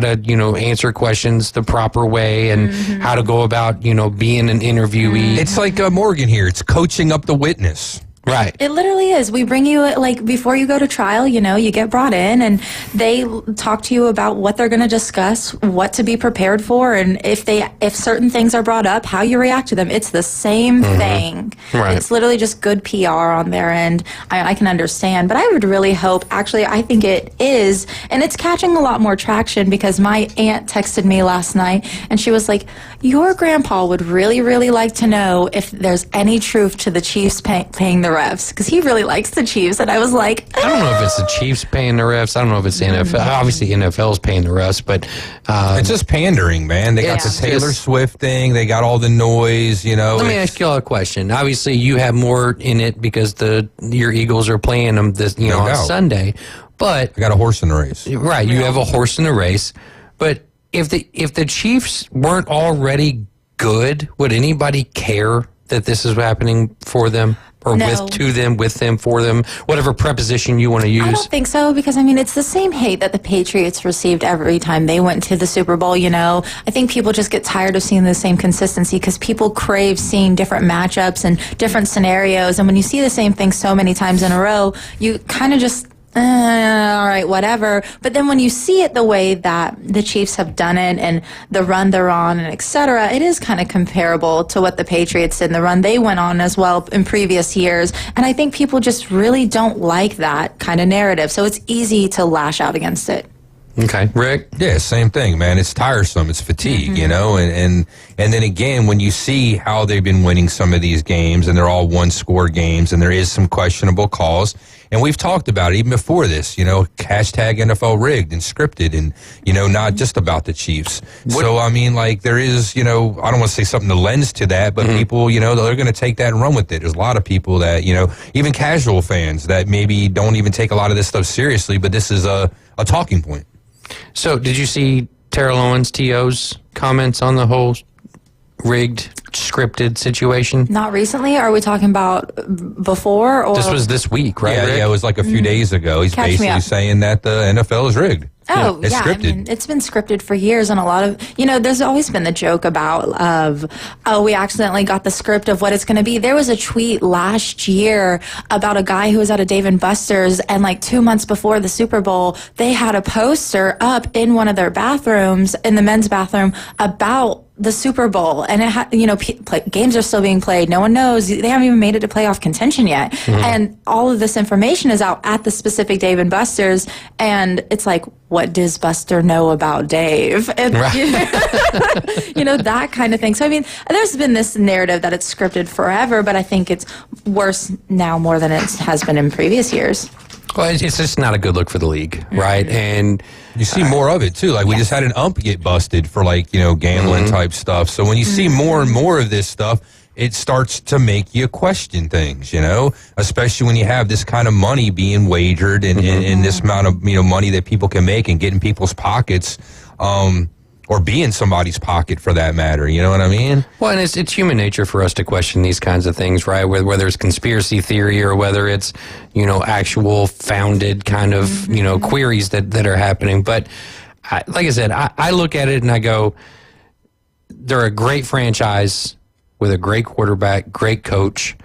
to, answer questions the proper way and how to go about, being an interviewee. It's like Morgan here. It's coaching up the witness. Right. It literally is. We bring you, like, before you go to trial, you get brought in and they talk to you about what they're going to discuss, what to be prepared for, and if certain things are brought up, how you react to them. It's the same thing. Right. It's literally just good PR on their end. I can understand, but I would really hope, actually, I think it is, and it's catching a lot more traction because my aunt texted me last night and she was like, your grandpa would really, really like to know if there's any truth to the Chiefs paying the refs, because he really likes the Chiefs. And I was like, I don't know if it's the Chiefs paying the refs. I don't know if it's the NFL. Obviously, NFL's paying the refs, but it's just pandering, man. They got the Taylor Swift thing. They got all the noise, Let me ask you all a question. Obviously, you have more in it because your Eagles are playing them on doubt. Sunday. But I got a horse in the race. Right, you have a horse in the race. But if the Chiefs weren't already good, would anybody care that this is happening for them? Or No. with them, for them, whatever preposition you want to use? I don't think so, because I mean, it's the same hate that the Patriots received every time they went to the Super Bowl, you know. I think people just get tired of seeing the same consistency because people crave seeing different matchups and different scenarios. And when you see the same thing so many times in a row, you kind of just, all right, whatever. But then when you see it the way that the Chiefs have done it and the run they're on and et cetera, it is kind of comparable to what the Patriots did and the run they went on as well in previous years. And I think people just really don't like that kind of narrative. So it's easy to lash out against it. Okay, Rick? Yeah, same thing, man. It's tiresome. It's fatigue, you know? And then again, when you see how they've been winning some of these games, and they're all one-score games, and there is some questionable calls, and we've talked about it even before this, you know, hashtag NFL rigged and scripted, and, you know, not just about the Chiefs. So, I mean, like, there is, you know, I don't want to say something to lens to that, but people, you know, they're going to take that and run with it. There's a lot of people that, you know, even casual fans that maybe don't even take a lot of this stuff seriously, but this is a talking point. So, did you see Terrell Owens, T.O.'s comments on the whole rigged, scripted situation? Not recently? Are we talking about before? Or This was this week, right? Yeah, Rick? yeah, it was like a few days ago. He's Catch me basically up. saying that the NFL is rigged. Oh, It's yeah. scripted. I mean, it's been scripted for years, and a lot of, you know, there's always been the joke we accidentally got the script of what it's going to be. There was a tweet last year about a guy who was at a Dave & Buster's, and like 2 months before the Super Bowl, they had a poster up in one of their bathrooms, in the men's bathroom, about the Super Bowl, and it you know, games are still being played. No one knows. They haven't even made it to playoff contention yet. And all of this information is out at the specific Dave & Buster's, and it's like, what does Buster know about Dave? And, you know, that kind of thing. So, I mean, there's been this narrative that it's scripted forever, but I think it's worse now more than it has been in previous years. Well, it's just not a good look for the league, right? And you see more of it too. Like we just had an ump get busted for like, you know, gambling type stuff. So when you see more and more of this stuff, it starts to make you question things, you know, especially when you have this kind of money being wagered and this amount of, you know, money that people can make and get in people's pockets, or be in somebody's pocket for that matter. You know what I mean? Well, and it's human nature for us to question these kinds of things, right? Whether it's conspiracy theory or whether it's, you know, actual founded kind of, you know, queries that are happening. But like I said, I look at it and I go, they're a great franchise with a great quarterback, great coach.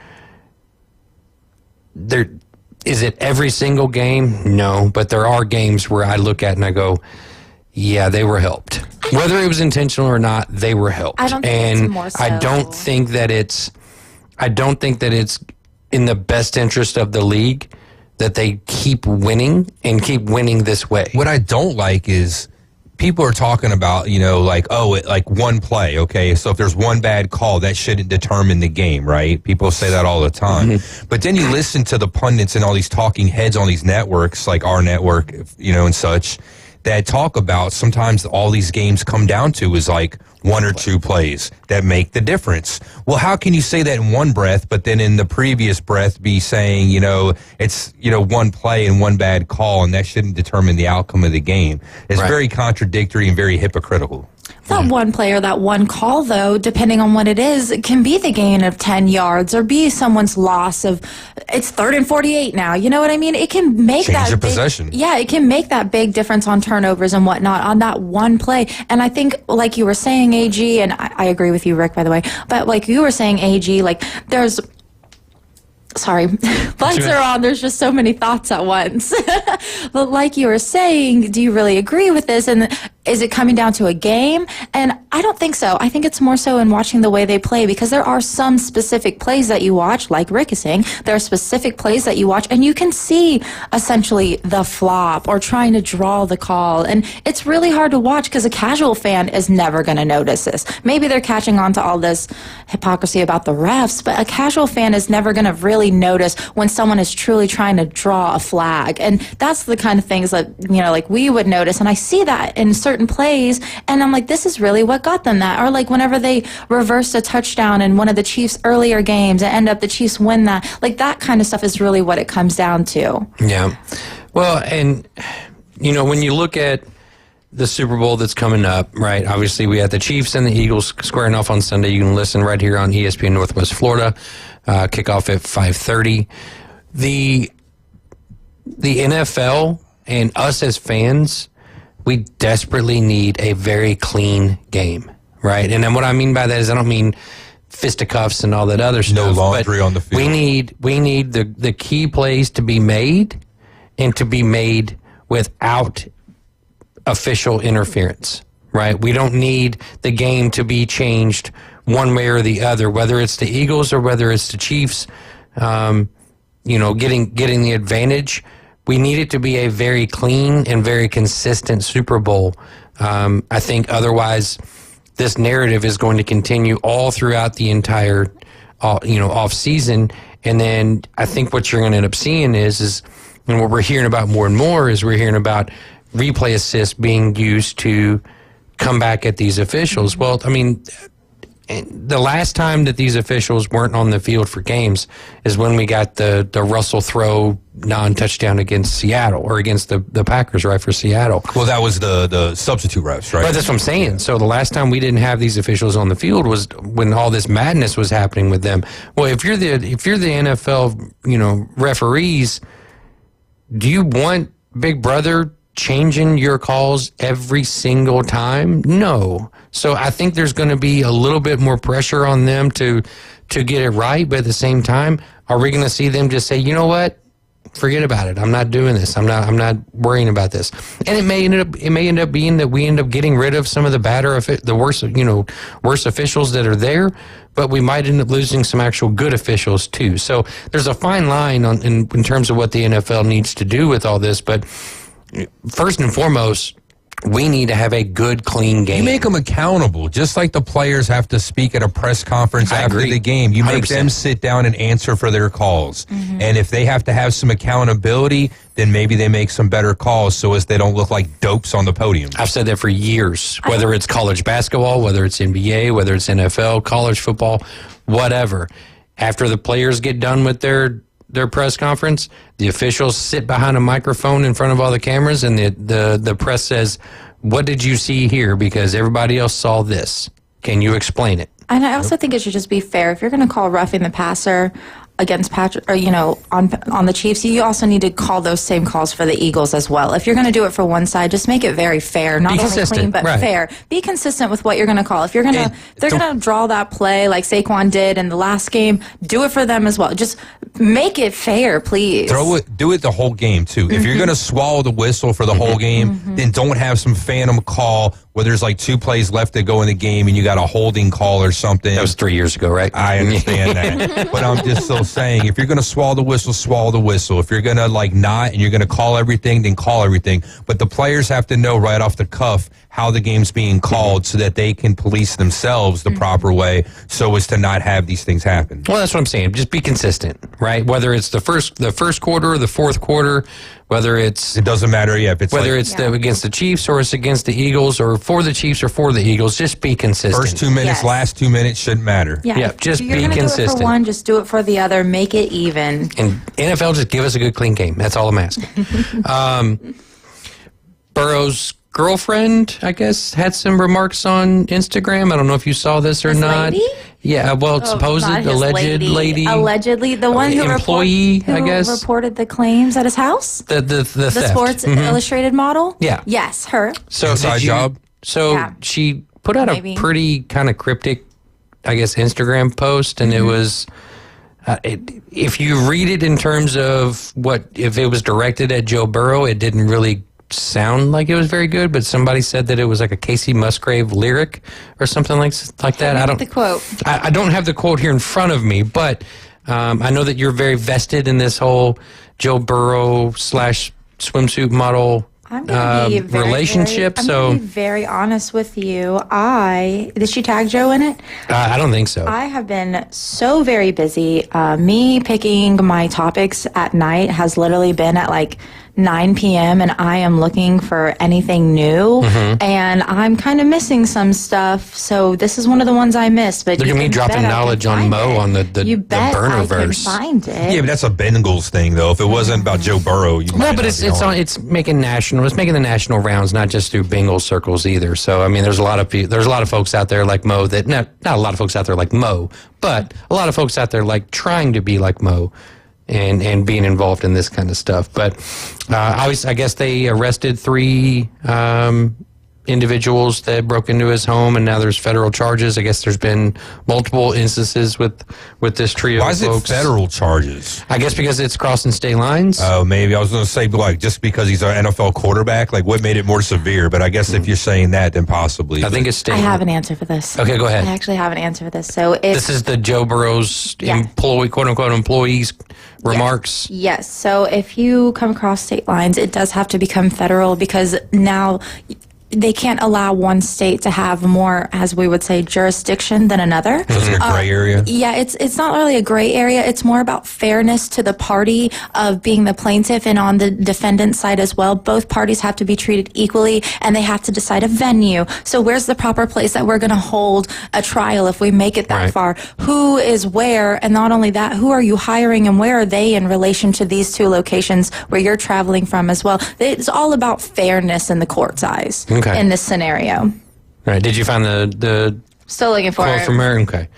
Is it every single game? No, but there are games where I look at and I go, yeah, they were helped. Whether it was intentional or not, they were helped. I don't think it's more so. I don't think that it's in the best interest of the league that they keep winning and keep winning this way. What I don't like is people are talking about, you know, like, like one play, okay? So if there's one bad call, that shouldn't determine the game, right? People say that all the time. But then you listen to the pundits and all these talking heads on these networks, like our network, you know, and such, that talk about sometimes all these games come down to is like one or two plays that make the difference. Well, how can you say that in one breath, but then in the previous breath be saying, you know, it's, you know, one play and one bad call, and that shouldn't determine the outcome of the game? It's very contradictory and very hypocritical. That one play or that one call, though, depending on what it is, it can be the gain of 10 yards or be someone's loss of, it's 3rd and 48 now. You know what I mean? It can make Change your big, possession. Yeah, it can make that big difference on turnovers and whatnot on that one play. And I think, like you were saying, AG, and I agree with you, Rick, by the way, but like you were saying, AG, like there's, sorry, lights are on. There's just so many thoughts at once. But like you were saying, do you really agree with this? And is it coming down to a game? And I don't think so. I think it's more so in watching the way they play, because there are some specific plays that you watch, like Rick is saying, there are specific plays that you watch and you can see essentially the flop or trying to draw the call. And it's really hard to watch because a casual fan is never going to notice this. Maybe they're catching on to all this hypocrisy about the refs, but a casual fan is never going to really notice when someone is truly trying to draw a flag. And that's the kind of things that, you know, like we would notice. And I see that in certain plays, and I'm like, this is really what got them that. Or like whenever they reversed a touchdown in one of the Chiefs' earlier games and end up the Chiefs win that. Like that kind of stuff is really what it comes down to. Yeah. Well, and, when you look at the Super Bowl that's coming up, right, obviously we have the Chiefs and the Eagles squaring off on Sunday. You can listen right here on ESPN Northwest Florida, kickoff at 5:30. The NFL and us as fans, we desperately need a very clean game, right? And then what I mean by that is I don't mean fisticuffs and all that other stuff. No laundry on the field. We need the key plays to be made and to be made without official interference, right? We don't need the game to be changed one way or the other, whether it's the Eagles or whether it's the Chiefs, getting the advantage. We need it to be a very clean and very consistent Super Bowl. I think otherwise this narrative is going to continue all throughout the entire, off season. And then I think what you're going to end up seeing is and what we're hearing about more and more is we're hearing about replay assist being used to come back at these officials. Well, I mean, the last time that these officials weren't on the field for games is when we got the Russell throw non-touchdown against Seattle, or against the Packers, right, for Seattle. Well, that was the substitute refs, right? But that's what I'm saying. Yeah. So the last time we didn't have these officials on the field was when all this madness was happening with them. Well, if you're the NFL, referees, do you want Big Brother changing your calls every single time? No. So I think there's going to be a little bit more pressure on them to get it right, but at the same time, are we going to see them just say, you know what? Forget about it. I'm not doing this. I'm not worrying about this. And it may end up being that we end up getting rid of some of the worse officials that are there, but we might end up losing some actual good officials too. So there's a fine line in terms of what the NFL needs to do with all this, but first and foremost, we need to have a good, clean game. You make them accountable, just like the players have to speak at a press conference after the game. You make 100%. Them sit down and answer for their calls. Mm-hmm. And if they have to have some accountability, then maybe they make some better calls so as they don't look like dopes on the podium. I've said that for years, whether it's college basketball, whether it's NBA, whether it's NFL, college football, whatever. After the players get done with their press conference, the officials sit behind a microphone in front of all the cameras, and the press says, what did you see here? Because everybody else saw this. Can you explain it? And I also think it should just be fair. If you're going to call roughing the passer against Patrick, or on the Chiefs, you also need to call those same calls for the Eagles as well. If you're going to do it for one side, just make it very fair, not only clean but fair. Be consistent with what you're going to call. If you're they're going to draw that play like Saquon did in the last game, do it for them as well. Just make it fair, please. Do it the whole game too. Mm-hmm. If you're going to swallow the whistle for the whole game, then don't have some phantom call where there's like 2 plays left to go in the game and you got a holding call or something. That was 3 years ago, right? I understand that. But I'm just still saying, if you're going to swallow the whistle, swallow the whistle. If you're going to not and you're going to call everything, then call everything. But the players have to know right off the cuff how the game's being called so that they can police themselves the proper way so as to not have these things happen. Well, that's what I'm saying. Just be consistent, right? Whether it's the first quarter or the fourth quarter, whether it's... It doesn't matter, if it's against the Chiefs or it's against the Eagles or for the Chiefs or for the Eagles, just be consistent. First 2 minutes, last 2 minutes shouldn't matter. Yeah, just be consistent. If you're going to do it for one, just do it for the other. Make it even. And NFL, just give us a good, clean game. That's all I'm asking. Burrow's girlfriend, I guess, had some remarks on Instagram. I don't know if you saw this or not. Lady? Yeah, well, alleged lady. Allegedly, the one who employee, I guess, reported the claims at his house. The theft. Sports Illustrated model. Yeah. Yes, her. So inside job. So she put out a pretty kind of cryptic, I guess, Instagram post, and it was. If you read it in terms of if it was directed at Joe Burrow, it didn't really sound like it was very good, but somebody said that it was like a Casey Musgrave lyric or something like that. I don't the quote. I don't have the quote here in front of me, but I know that you're very vested in this whole Joe Burrow / swimsuit model relationship. I'm going to be very honest with you. Did she tag Joe in it? I don't think so. I have been so very busy. Me picking my topics at night has literally been at like 9 p.m. and I am looking for anything new, and I'm kind of missing some stuff. So this is one of the ones I missed. But look at me dropping knowledge on Mo on the Burnerverse. Find it. Yeah, but that's a Bengals thing, though. If it wasn't about Joe Burrow, you well, but it's making the national rounds, not just through Bengals circles either. So I mean, there's a lot of folks out there like Mo that not a lot of folks out there like Mo, but a lot of folks out there like trying to be like Mo. And being involved in this kind of stuff. But I guess they arrested 3 individuals that broke into his home, and now there's federal charges. I guess there's been multiple instances with this trio Why of is it folks. federal charges? I guess because it's crossing state lines. Oh, maybe. I was going to say, like, just because he's an NFL quarterback, like, what made it more severe? But I guess if you're saying that, then possibly. I think it's state. I have an answer for this. Okay, go ahead. I actually have an answer for this. So this is the Joe Burrow's quote-unquote employees remarks. Yes. So if you come across state lines, it does have to become federal, because now they can't allow one state to have more, as we would say, jurisdiction than another. So it's like a gray area? Yeah, it's not really a gray area. It's more about fairness to the party of being the plaintiff and on the defendant side as well. Both parties have to be treated equally, and they have to decide a venue. So where's the proper place that we're going to hold a trial if we make it that far? Who is where? And not only that, who are you hiring and where are they in relation to these 2 locations where you're traveling from as well? It's all about fairness in the court's eyes. Okay. In this scenario. All right. Did you find the Still looking for quote it. from her? Okay.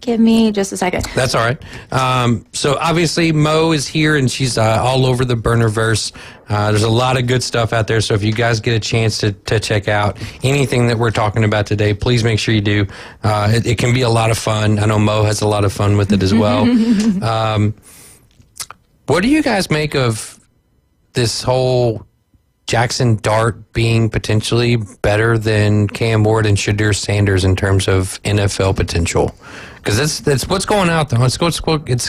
Give me just a second. That's all right. So obviously Mo is here, and she's all over the Burnerverse. There's a lot of good stuff out there. So if you guys get a chance to check out anything that we're talking about today, please make sure you do. It can be a lot of fun. I know Mo has a lot of fun with it as well. What do you guys make of this whole Jackson Dart being potentially better than Cam Ward and Shadur Sanders in terms of NFL potential? Because that's what's going out there. It's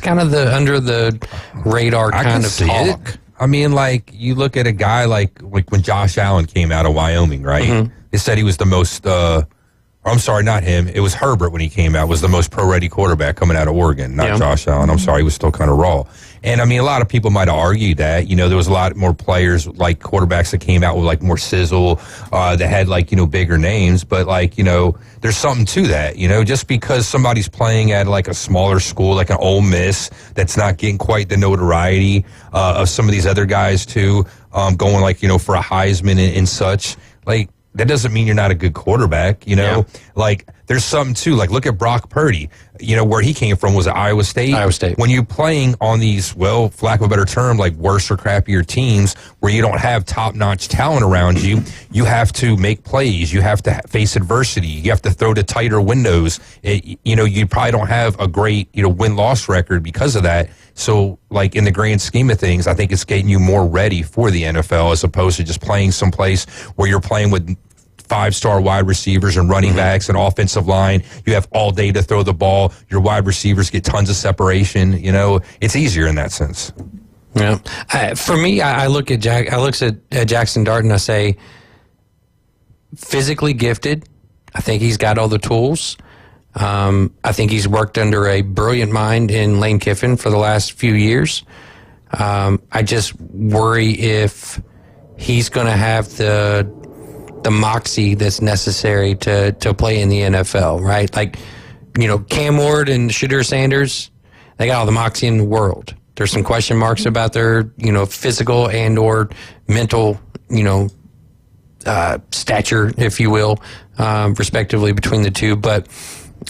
kind of the under the radar kind of talk. It. I mean, like, you look at a guy like when Josh Allen came out of Wyoming, right? They said he was the most, I'm sorry, not him. It was Herbert when he came out, was the most pro-ready quarterback coming out of Oregon, not Josh Allen. I'm sorry, he was still kind of raw. And, I mean, a lot of people might have argued that. You know, there was a lot more players, like quarterbacks that came out with, like, more sizzle, that had, like, you know, bigger names. But, like, you know, there's something to that. You know, just because somebody's playing at, like, a smaller school, like an Ole Miss, that's not getting quite the notoriety of some of these other guys, too, going, like, you know, for a Heisman and such, like, that doesn't mean you're not a good quarterback, you know? Like, there's something, too. Like, look at Brock Purdy. You know, where he came from was at Iowa State. When you're playing on these, well, for lack of a better term, like worse or crappier teams where you don't have top-notch talent around you, you have to make plays. You have to face adversity. You have to throw to tighter windows. You know, you probably don't have a great, you know, win-loss record because of that. So, like, in the grand scheme of things, I think it's getting you more ready for the NFL as opposed to just playing someplace where you're playing with 5-star wide receivers and running backs and offensive line. You have all day to throw the ball. Your wide receivers get tons of separation. You know, it's easier in that sense. Yeah. For me, I look at Jackson Dart and I say, physically gifted. I think he's got all the tools. I think he's worked under a brilliant mind in Lane Kiffin for the last few years. I just worry if he's going to have the moxie that's necessary to play in the NFL, right? Like, you know, Cam Ward and Shadur Sanders, they got all the moxie in the world. There's some question marks about their, you know, physical and or mental, you know, stature, if you will, respectively between the two. But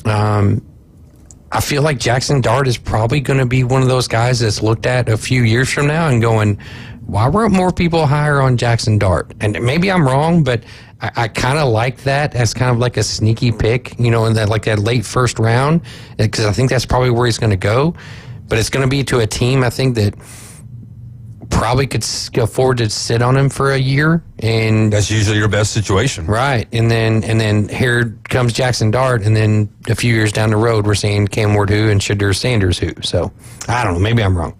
I feel like Jackson Dart is probably going to be one of those guys that's looked at a few years from now and going, why weren't more people higher on Jackson Dart? And maybe I'm wrong, but I kind of like that as kind of like a sneaky pick, you know, in that like that late first round, because I think that's probably where he's going to go. But it's going to be to a team, I think, that probably could afford to sit on him for a year, and that's usually your best situation, right? And then here comes Jackson Dart, and then a few years down the road, we're seeing Cam Ward who and Shadur Sanders who. So I don't know, maybe I'm wrong.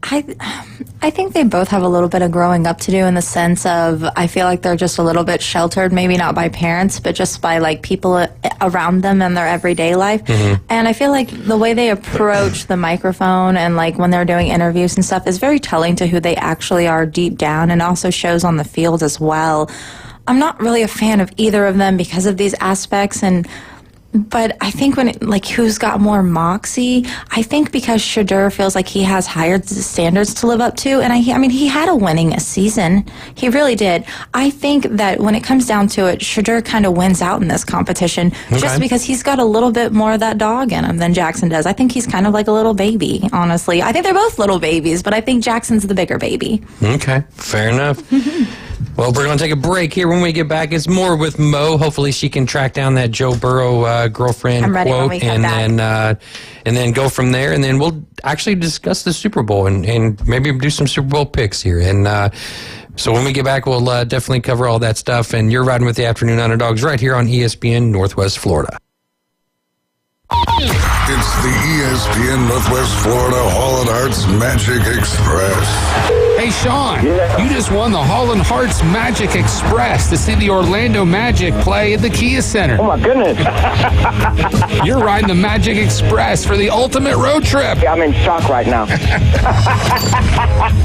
I think they both have a little bit of growing up to do in the sense of I feel like they're just a little bit sheltered, maybe not by parents, but just by like people around them in their everyday life. And I feel like the way they approach the microphone and like when they're doing interviews and stuff is very telling to who they actually are deep down, and also shows on the field as well. I'm not really a fan of either of them because of these aspects, but I think who's got more moxie, I think because Shedeur feels like he has higher standards to live up to. And I mean, he had a winning season. He really did. I think that when it comes down to it, Shedeur kind of wins out in this competition just because he's got a little bit more of that dog in him than Jackson does. I think he's kind of like a little baby, honestly. I think they're both little babies, but I think Jackson's the bigger baby. Okay, fair enough. Well, we're going to take a break here. When we get back, it's more with Mo. Hopefully she can track down that Joe Burrow girlfriend quote and then go from there. And then we'll actually discuss the Super Bowl and maybe do some Super Bowl picks here. And so when we get back, we'll definitely cover all that stuff. And you're riding with the Afternoon Underdogs right here on ESPN Northwest Florida. It's the ESPN Northwest Florida Hall & Hearts Magic Express. Hey, Sean, you just won the Hall & Hearts Magic Express to see the Orlando Magic play at the Kia Center. Oh, my goodness. You're riding the Magic Express for the ultimate road trip. I'm in shock right now.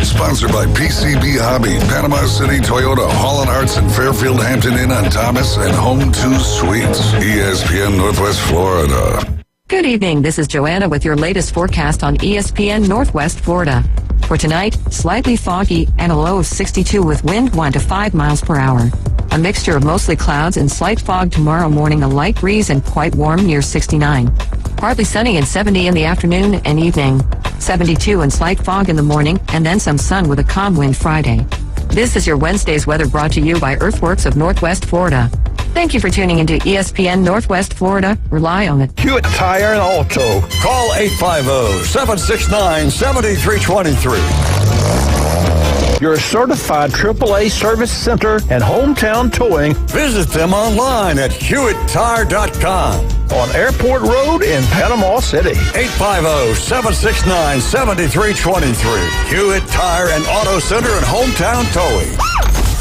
Sponsored by PCB Hobby, Panama City Toyota, Hall & Hearts in Fairfield, Hampton Inn on Thomas, and Home 2 Suites. ESPN Northwest Florida. Good evening. This is Joanna with your latest forecast on ESPN Northwest Florida. For tonight, slightly foggy and a low of 62 with wind 1 to 5 miles per hour. A mixture of mostly clouds and slight fog tomorrow morning, a light breeze and quite warm near 69. Partly sunny and 70 in the afternoon and evening. 72 and slight fog in the morning and then some sun with a calm wind Friday. This is your Wednesday's weather brought to you by Earthworks of Northwest Florida. Thank you for tuning into ESPN Northwest Florida. Rely on it. Hewitt Tire and Auto. Call 850-769-7323. Your certified AAA service center and hometown towing. Visit them online at HewittTire.com. On Airport Road in Panama City. 850-769-7323. Hewitt Tire and Auto Center and hometown towing.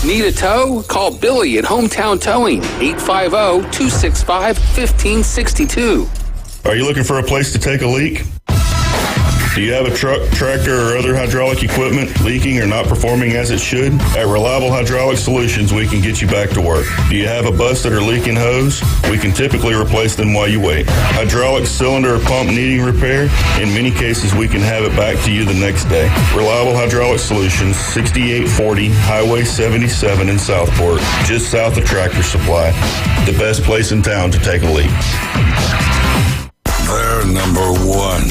Need a tow? Call Billy at Hometown Towing, 850-265-1562. Are you looking for a place to take a leak? Do you have a truck, tractor, or other hydraulic equipment leaking or not performing as it should? At Reliable Hydraulic Solutions, we can get you back to work. Do you have a busted or leaking hose? We can typically replace them while you wait. Hydraulic cylinder or pump needing repair? In many cases, we can have it back to you the next day. Reliable Hydraulic Solutions, 6840 Highway 77 in Southport, just south of Tractor Supply. The best place in town to take a leak. They're number one.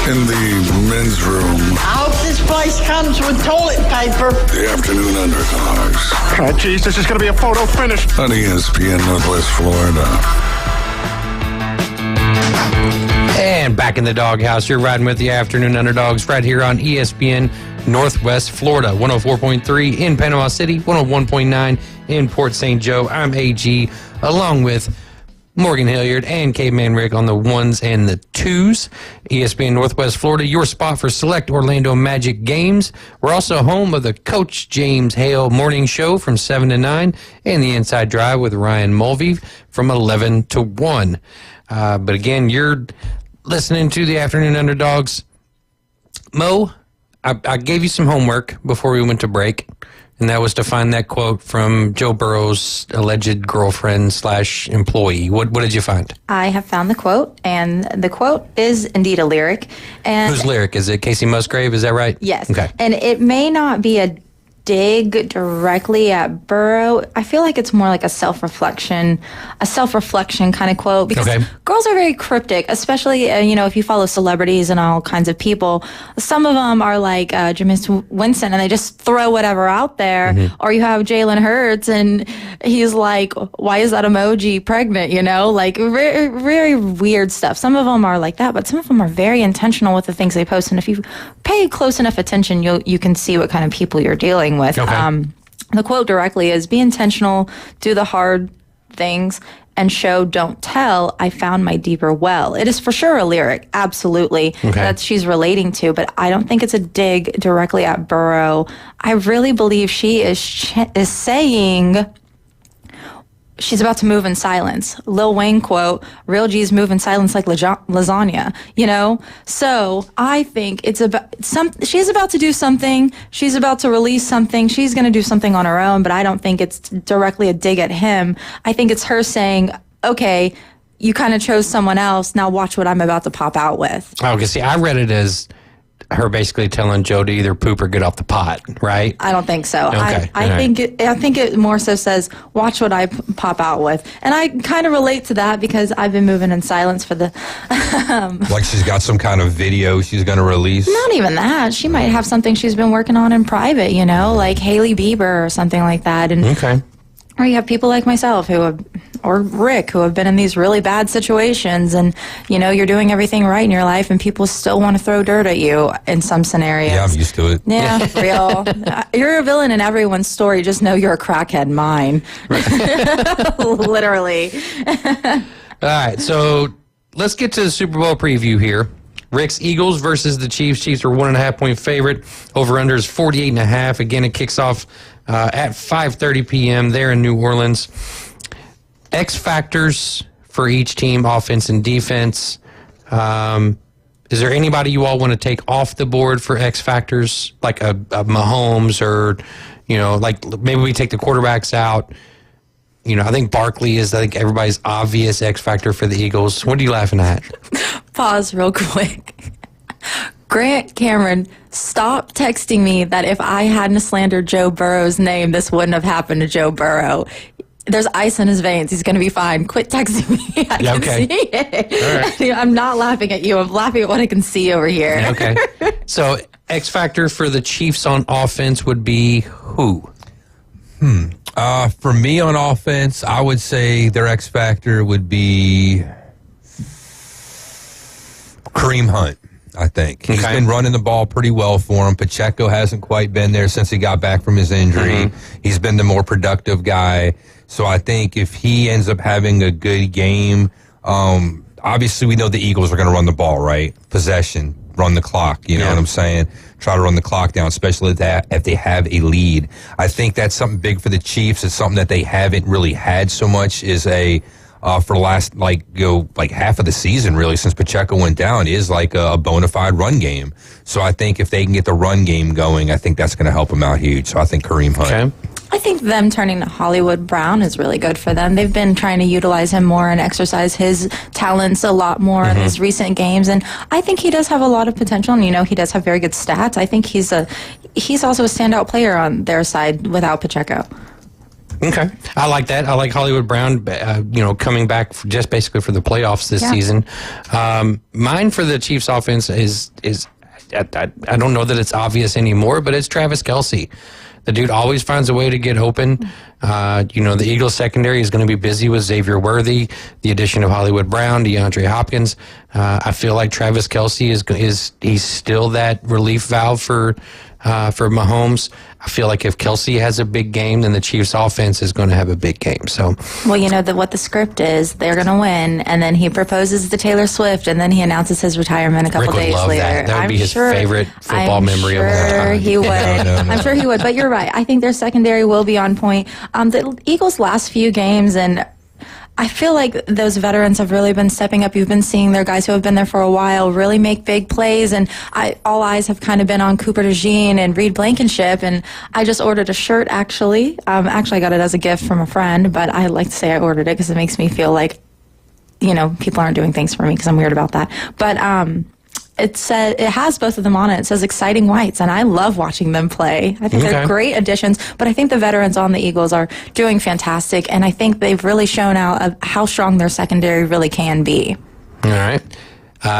In the men's room. I hope this place comes with toilet paper. The Afternoon Underdogs. Oh, geez, this is going to be a photo finish. On ESPN Northwest Florida. And back in the doghouse, you're riding with the Afternoon Underdogs right here on ESPN Northwest Florida. 104.3 in Panama City, 101.9 in Port St. Joe. I'm AG, along with Morgan Hilliard and Caveman Rick on the ones and the twos. ESPN Northwest Florida, your spot for select Orlando Magic games. We're also home of the Coach James Hale morning show from 7 to 9 and the Inside Drive with Ryan Mulvey from 11 to 1. But again, you're listening to the Afternoon Underdogs. Mo, I gave you some homework before we went to break. And that was to find that quote from Joe Burrow's alleged girlfriend / employee. What did you find? I have found the quote, and the quote is indeed a lyric. And whose lyric? Is it Casey Musgrave? Is that right? Yes. Okay. And it may not be a dig directly at Burrow. I feel like it's more like a self-reflection kind of quote, because girls are very cryptic, especially, if you follow celebrities and all kinds of people. Some of them are like Jameis Winston, and they just throw whatever out there. Mm-hmm. Or you have Jalen Hurts, and he's like, why is that emoji pregnant? Like very, very weird stuff. Some of them are like that, but some of them are very intentional with the things they post. And if you pay close enough attention, you can see what kind of people you're dealing with. Okay. The quote directly is, be intentional, do the hard things, and show don't tell, I found my deeper well. It is for sure a lyric, absolutely, that she's relating to, but I don't think it's a dig directly at Burrow. I really believe she is saying she's about to move in silence. Lil Wayne quote, real G's move in silence like lasagna, you know? So I think it's about she's about to do something. She's about to release something. She's going to do something on her own, but I don't think it's directly a dig at him. I think it's her saying, okay, you kind of chose someone else. Now watch what I'm about to pop out with. Okay, see, I read it as her basically telling Joe to either poop or get off the pot, right? I don't think so. Okay. I think it more so says, watch what I pop out with. And I kind of relate to that because I've been moving in silence for the... like she's got some kind of video she's going to release? Not even that. She might have something she's been working on in private, you know, like Hailey Bieber or something like that. And or you have people like myself or Rick, who have been in these really bad situations, and, you know, you're doing everything right in your life, and people still want to throw dirt at you in some scenarios. Yeah, I'm used to it. Yeah, real. You're a villain in everyone's story. Just know you're a crackhead in mine. Literally. All right, so let's get to the Super Bowl preview here. Rick's Eagles versus the Chiefs. Chiefs are 1.5-point favorite. Over-under is 48.5. Again, it kicks off at 5:30 p.m. there in New Orleans. X factors for each team, offense and defense. Is there anybody you all want to take off the board for X factors, like a Mahomes, or, you know, like maybe we take the quarterbacks out? You know, I think Barkley is, I think, everybody's obvious X factor for the Eagles. What are you laughing at? Pause real quick. Grant Cameron, stop texting me that if I hadn't slandered Joe Burrow's name, this wouldn't have happened to Joe Burrow. There's ice in his veins. He's going to be fine. Quit texting me. I can see it. Right. I'm not laughing at you. I'm laughing at what I can see over here. Okay. So, X factor for the Chiefs on offense would be who? For me on offense, I would say their X factor would be Kareem Hunt. I think he's been running the ball pretty well for him. Pacheco hasn't quite been there since he got back from his injury. He's been the more productive guy. So I think if he ends up having a good game, obviously we know the Eagles are going to run the ball, right? Possession, run the clock. You know what I'm saying? Try to run the clock down, especially if they have a lead. I think that's something big for the Chiefs. It's something that they haven't really had so much is for the last half of the season, really, since Pacheco went down, is like a bona fide run game. So I think if they can get the run game going, I think that's going to help them out huge. So I think Kareem Hunt. I think them turning to Hollywood Brown is really good for them. They've been trying to utilize him more and exercise his talents a lot more in his recent games, and I think he does have a lot of potential. And, you know, he does have very good stats. I think he's also a standout player on their side without Pacheco. Okay. I like that. I like Hollywood Brown, coming back just basically for the playoffs this season. Mine for the Chiefs offense is I don't know that it's obvious anymore, but it's Travis Kelce. The dude always finds a way to get open. The Eagles secondary is going to be busy with Xavier Worthy, the addition of Hollywood Brown, DeAndre Hopkins. I feel like Travis Kelce he's still that relief valve for Mahomes. I feel like if Kelce has a big game, then the Chiefs offense is going to have a big game. So, well, you know what the script is. They're going to win, and then he proposes to Taylor Swift, and then he announces his retirement a couple days later. That would be his favorite football memory of all time. He would. I'm sure he would. But you're right. I think their secondary will be on point. The Eagles' last few games, and I feel like those veterans have really been stepping up. You've been seeing their guys who have been there for a while really make big plays, and all eyes have kind of been on Cooper DeJean and Reed Blankenship, and I just ordered a shirt, actually. Actually, I got it as a gift from a friend, but I like to say I ordered it because it makes me feel like, people aren't doing things for me because I'm weird about that. But it has both of them on it. It says Exciting Whites, and I love watching them play. I think they're great additions, but I think the veterans on the Eagles are doing fantastic, and I think they've really shown out how strong their secondary really can be. All right.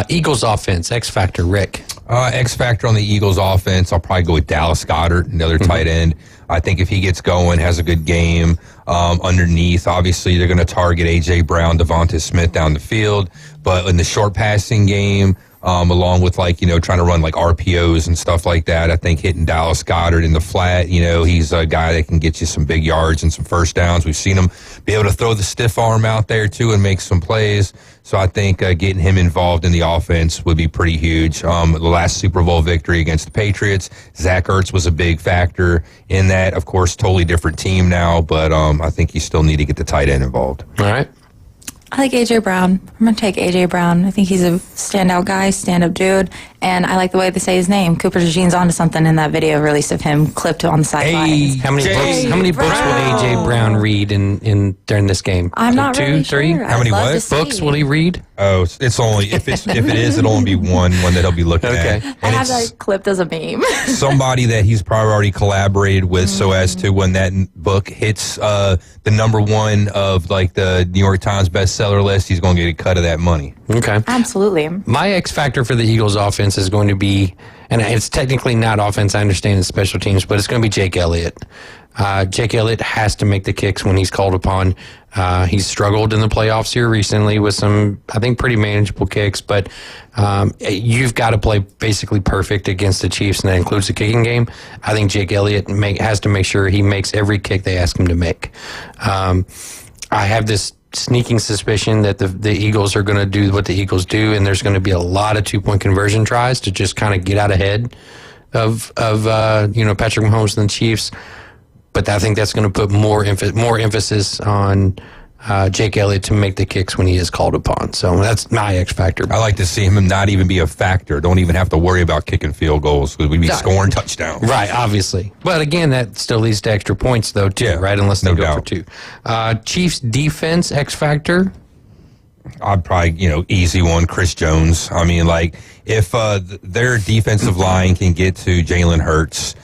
Eagles offense, X Factor, Rick. X factor on the Eagles offense, I'll probably go with Dallas Goedert, another tight end. I think if he gets going, has a good game underneath, obviously they're going to target A.J. Brown, Devonta Smith down the field. But in the short passing game, along with trying to run RPOs and stuff like that, I think hitting Dallas Goedert in the flat, he's a guy that can get you some big yards and some first downs. We've seen him be able to throw the stiff arm out there too and make some plays. So I think getting him involved in the offense would be pretty huge. The last Super Bowl victory against the Patriots, Zach Ertz was a big factor in that. Of course, totally different team now, but I think you still need to get the tight end involved. All right. I like A.J. Brown. I'm going to take A.J. Brown. I think he's a standout guy, stand-up dude, and I like the way they say his name. Cooper DeJean's onto something in that video released of him clipped on the sidelines. How many books will A.J. Brown read in during this game? I'm not Two, really three? sure. How many I'd love what? to Books see. will he read? Oh, it's only if it is, it'll only be one that he'll be looking at. I And have it's that clipped as a meme. somebody that he's probably already collaborated with, so as to when that book hits the number one of the New York Times bestseller list, he's going to get a cut of that money. Okay. Absolutely. My X factor for the Eagles offense is going to be, and it's technically not offense, I understand it's special teams, but it's going to be Jake Elliott. Jake Elliott has to make the kicks when he's called upon. He's struggled in the playoffs here recently with some, I think, pretty manageable kicks, but you've got to play basically perfect against the Chiefs, and that includes the kicking game. I think Jake Elliott has to make sure he makes every kick they ask him to make. I have this sneaking suspicion that the Eagles are going to do what the Eagles do, and there's going to be a lot of two-point conversion tries to just kind of get out ahead of Patrick Mahomes and the Chiefs. But I think that's going to put more emphasis on Jake Elliott to make the kicks when he is called upon. So that's my X factor. I like to see him not even be a factor. Don't even have to worry about kicking field goals because we'd be scoring touchdowns. Right, obviously. But again, that still leads to extra points, though, too, right? Unless they go for two. Chiefs defense X factor. I'd probably, easy one, Chris Jones. I mean, if their defensive line can get to Jalen Hurts,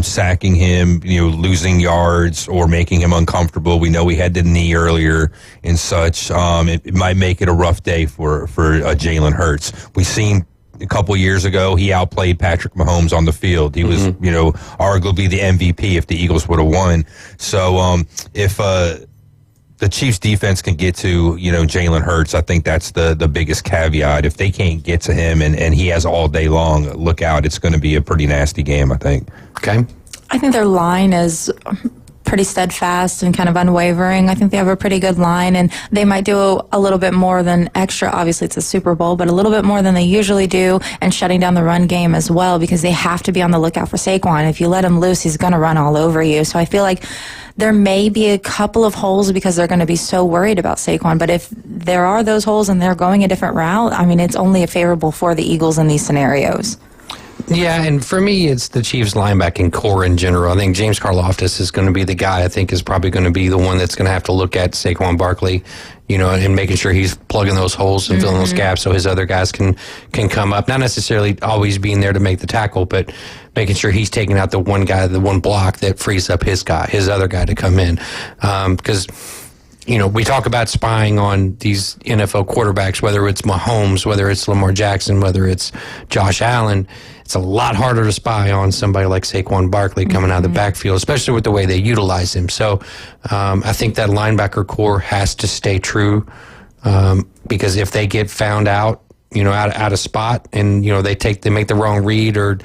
sacking him, losing yards or making him uncomfortable. We know we had the knee earlier and such. It might make it a rough day for Jalen Hurts. We've seen a couple years ago, he outplayed Patrick Mahomes on the field. He was, arguably the MVP if the Eagles would have won. So if the Chiefs defense can get to, Jalen Hurts, I think that's the biggest caveat. If they can't get to him and he has all day long, look out. It's going to be a pretty nasty game, I think. Okay. I think their line is pretty steadfast and kind of unwavering. I think they have a pretty good line, and they might do a little bit more than extra. Obviously, it's a Super Bowl, but a little bit more than they usually do, and shutting down the run game as well, because they have to be on the lookout for Saquon. If you let him loose, he's going to run all over you. So I feel like there may be a couple of holes because they're going to be so worried about Saquon. But if there are those holes and they're going a different route, I mean, it's only favorable for the Eagles in these scenarios. Yeah, and for me, it's the Chiefs' linebacking core in general. I think James Karlaftis is going to be the guy I think is probably going to be the one that's going to have to look at Saquon Barkley, and making sure he's plugging those holes and filling those gaps so his other guys can come up. Not necessarily always being there to make the tackle, but making sure he's taking out the one guy, the one block that frees up his other guy to come in. Because we talk about spying on these NFL quarterbacks, whether it's Mahomes, whether it's Lamar Jackson, whether it's Josh Allen. It's a lot harder to spy on somebody like Saquon Barkley coming out of the backfield, especially with the way they utilize him. So I think that linebacker core has to stay true because if they get found out, out of spot and, they make the wrong read or,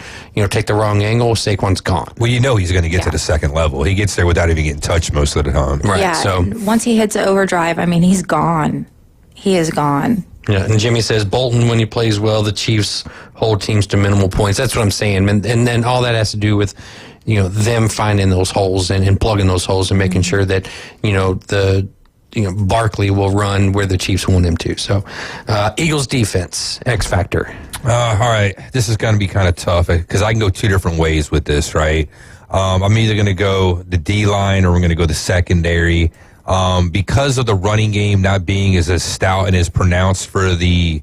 take the wrong angle, Saquon's gone. Well, he's going to get to the second level. He gets there without even getting touched most of the time. Right. Yeah, So once he hits overdrive, I mean, he's gone. He is gone. Yeah, and Jimmy says Bolton, when he plays well, the Chiefs hold teams to minimal points. That's what I'm saying. And then all that has to do with, them finding those holes and plugging those holes and making sure that, Barkley will run where the Chiefs want him to. So, Eagles defense, X factor. All right, this is going to be kind of tough because I can go two different ways with this, right? I'm either going to go the D-line or we're going to go the secondary. Because of the running game not being as stout and as pronounced for the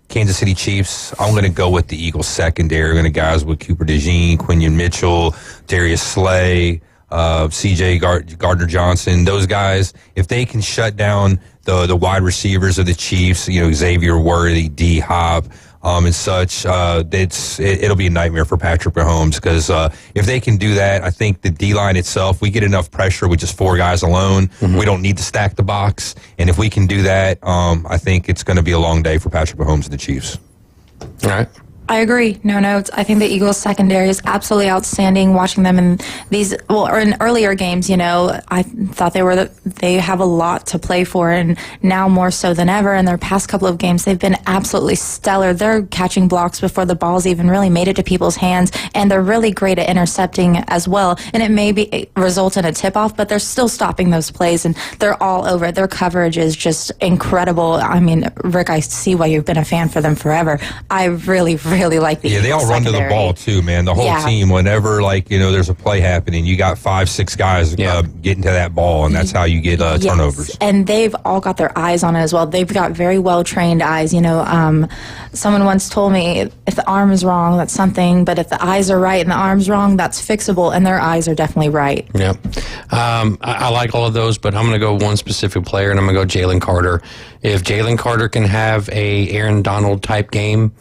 Kansas City Chiefs, I'm going to go with the Eagles secondary. I'm going to guys with Cooper DeJean, Quinion Mitchell, Darius Slay, C.J. Gardner-Johnson. Those guys, if they can shut down the wide receivers of the Chiefs, Xavier Worthy, D-Hop, and such, it'll be a nightmare for Patrick Mahomes because if they can do that, I think the D-line itself, we get enough pressure with just 4 guys alone. We don't need to stack the box. And if we can do that, I think it's going to be a long day for Patrick Mahomes and the Chiefs. All right. I agree. No notes. I think the Eagles secondary is absolutely outstanding. Watching them in or in earlier games, I thought they have a lot to play for, and now more so than ever. In their past couple of games, they've been absolutely stellar. They're catching blocks before the ball's even really made it to people's hands, and they're really great at intercepting as well. And it may result in a tip-off, but they're still stopping those plays, and they're all over it. Their coverage is just incredible. I mean, Rick, I see why you've been a fan for them forever. I really like the Eagles they all run to the ball too, man. The whole team, whenever there's a play happening, you got 5-6 guys getting to that ball, and that's how you get turnovers. And they've all got their eyes on it as well. They've got very well trained eyes. Someone once told me if the arm is wrong, that's something, but if the eyes are right and the arm's wrong, that's fixable. And their eyes are definitely right. Yeah, I like all of those, but I'm going to go one specific player, and I'm going to go Jalen Carter. If Jalen Carter can have a Aaron Donald type game,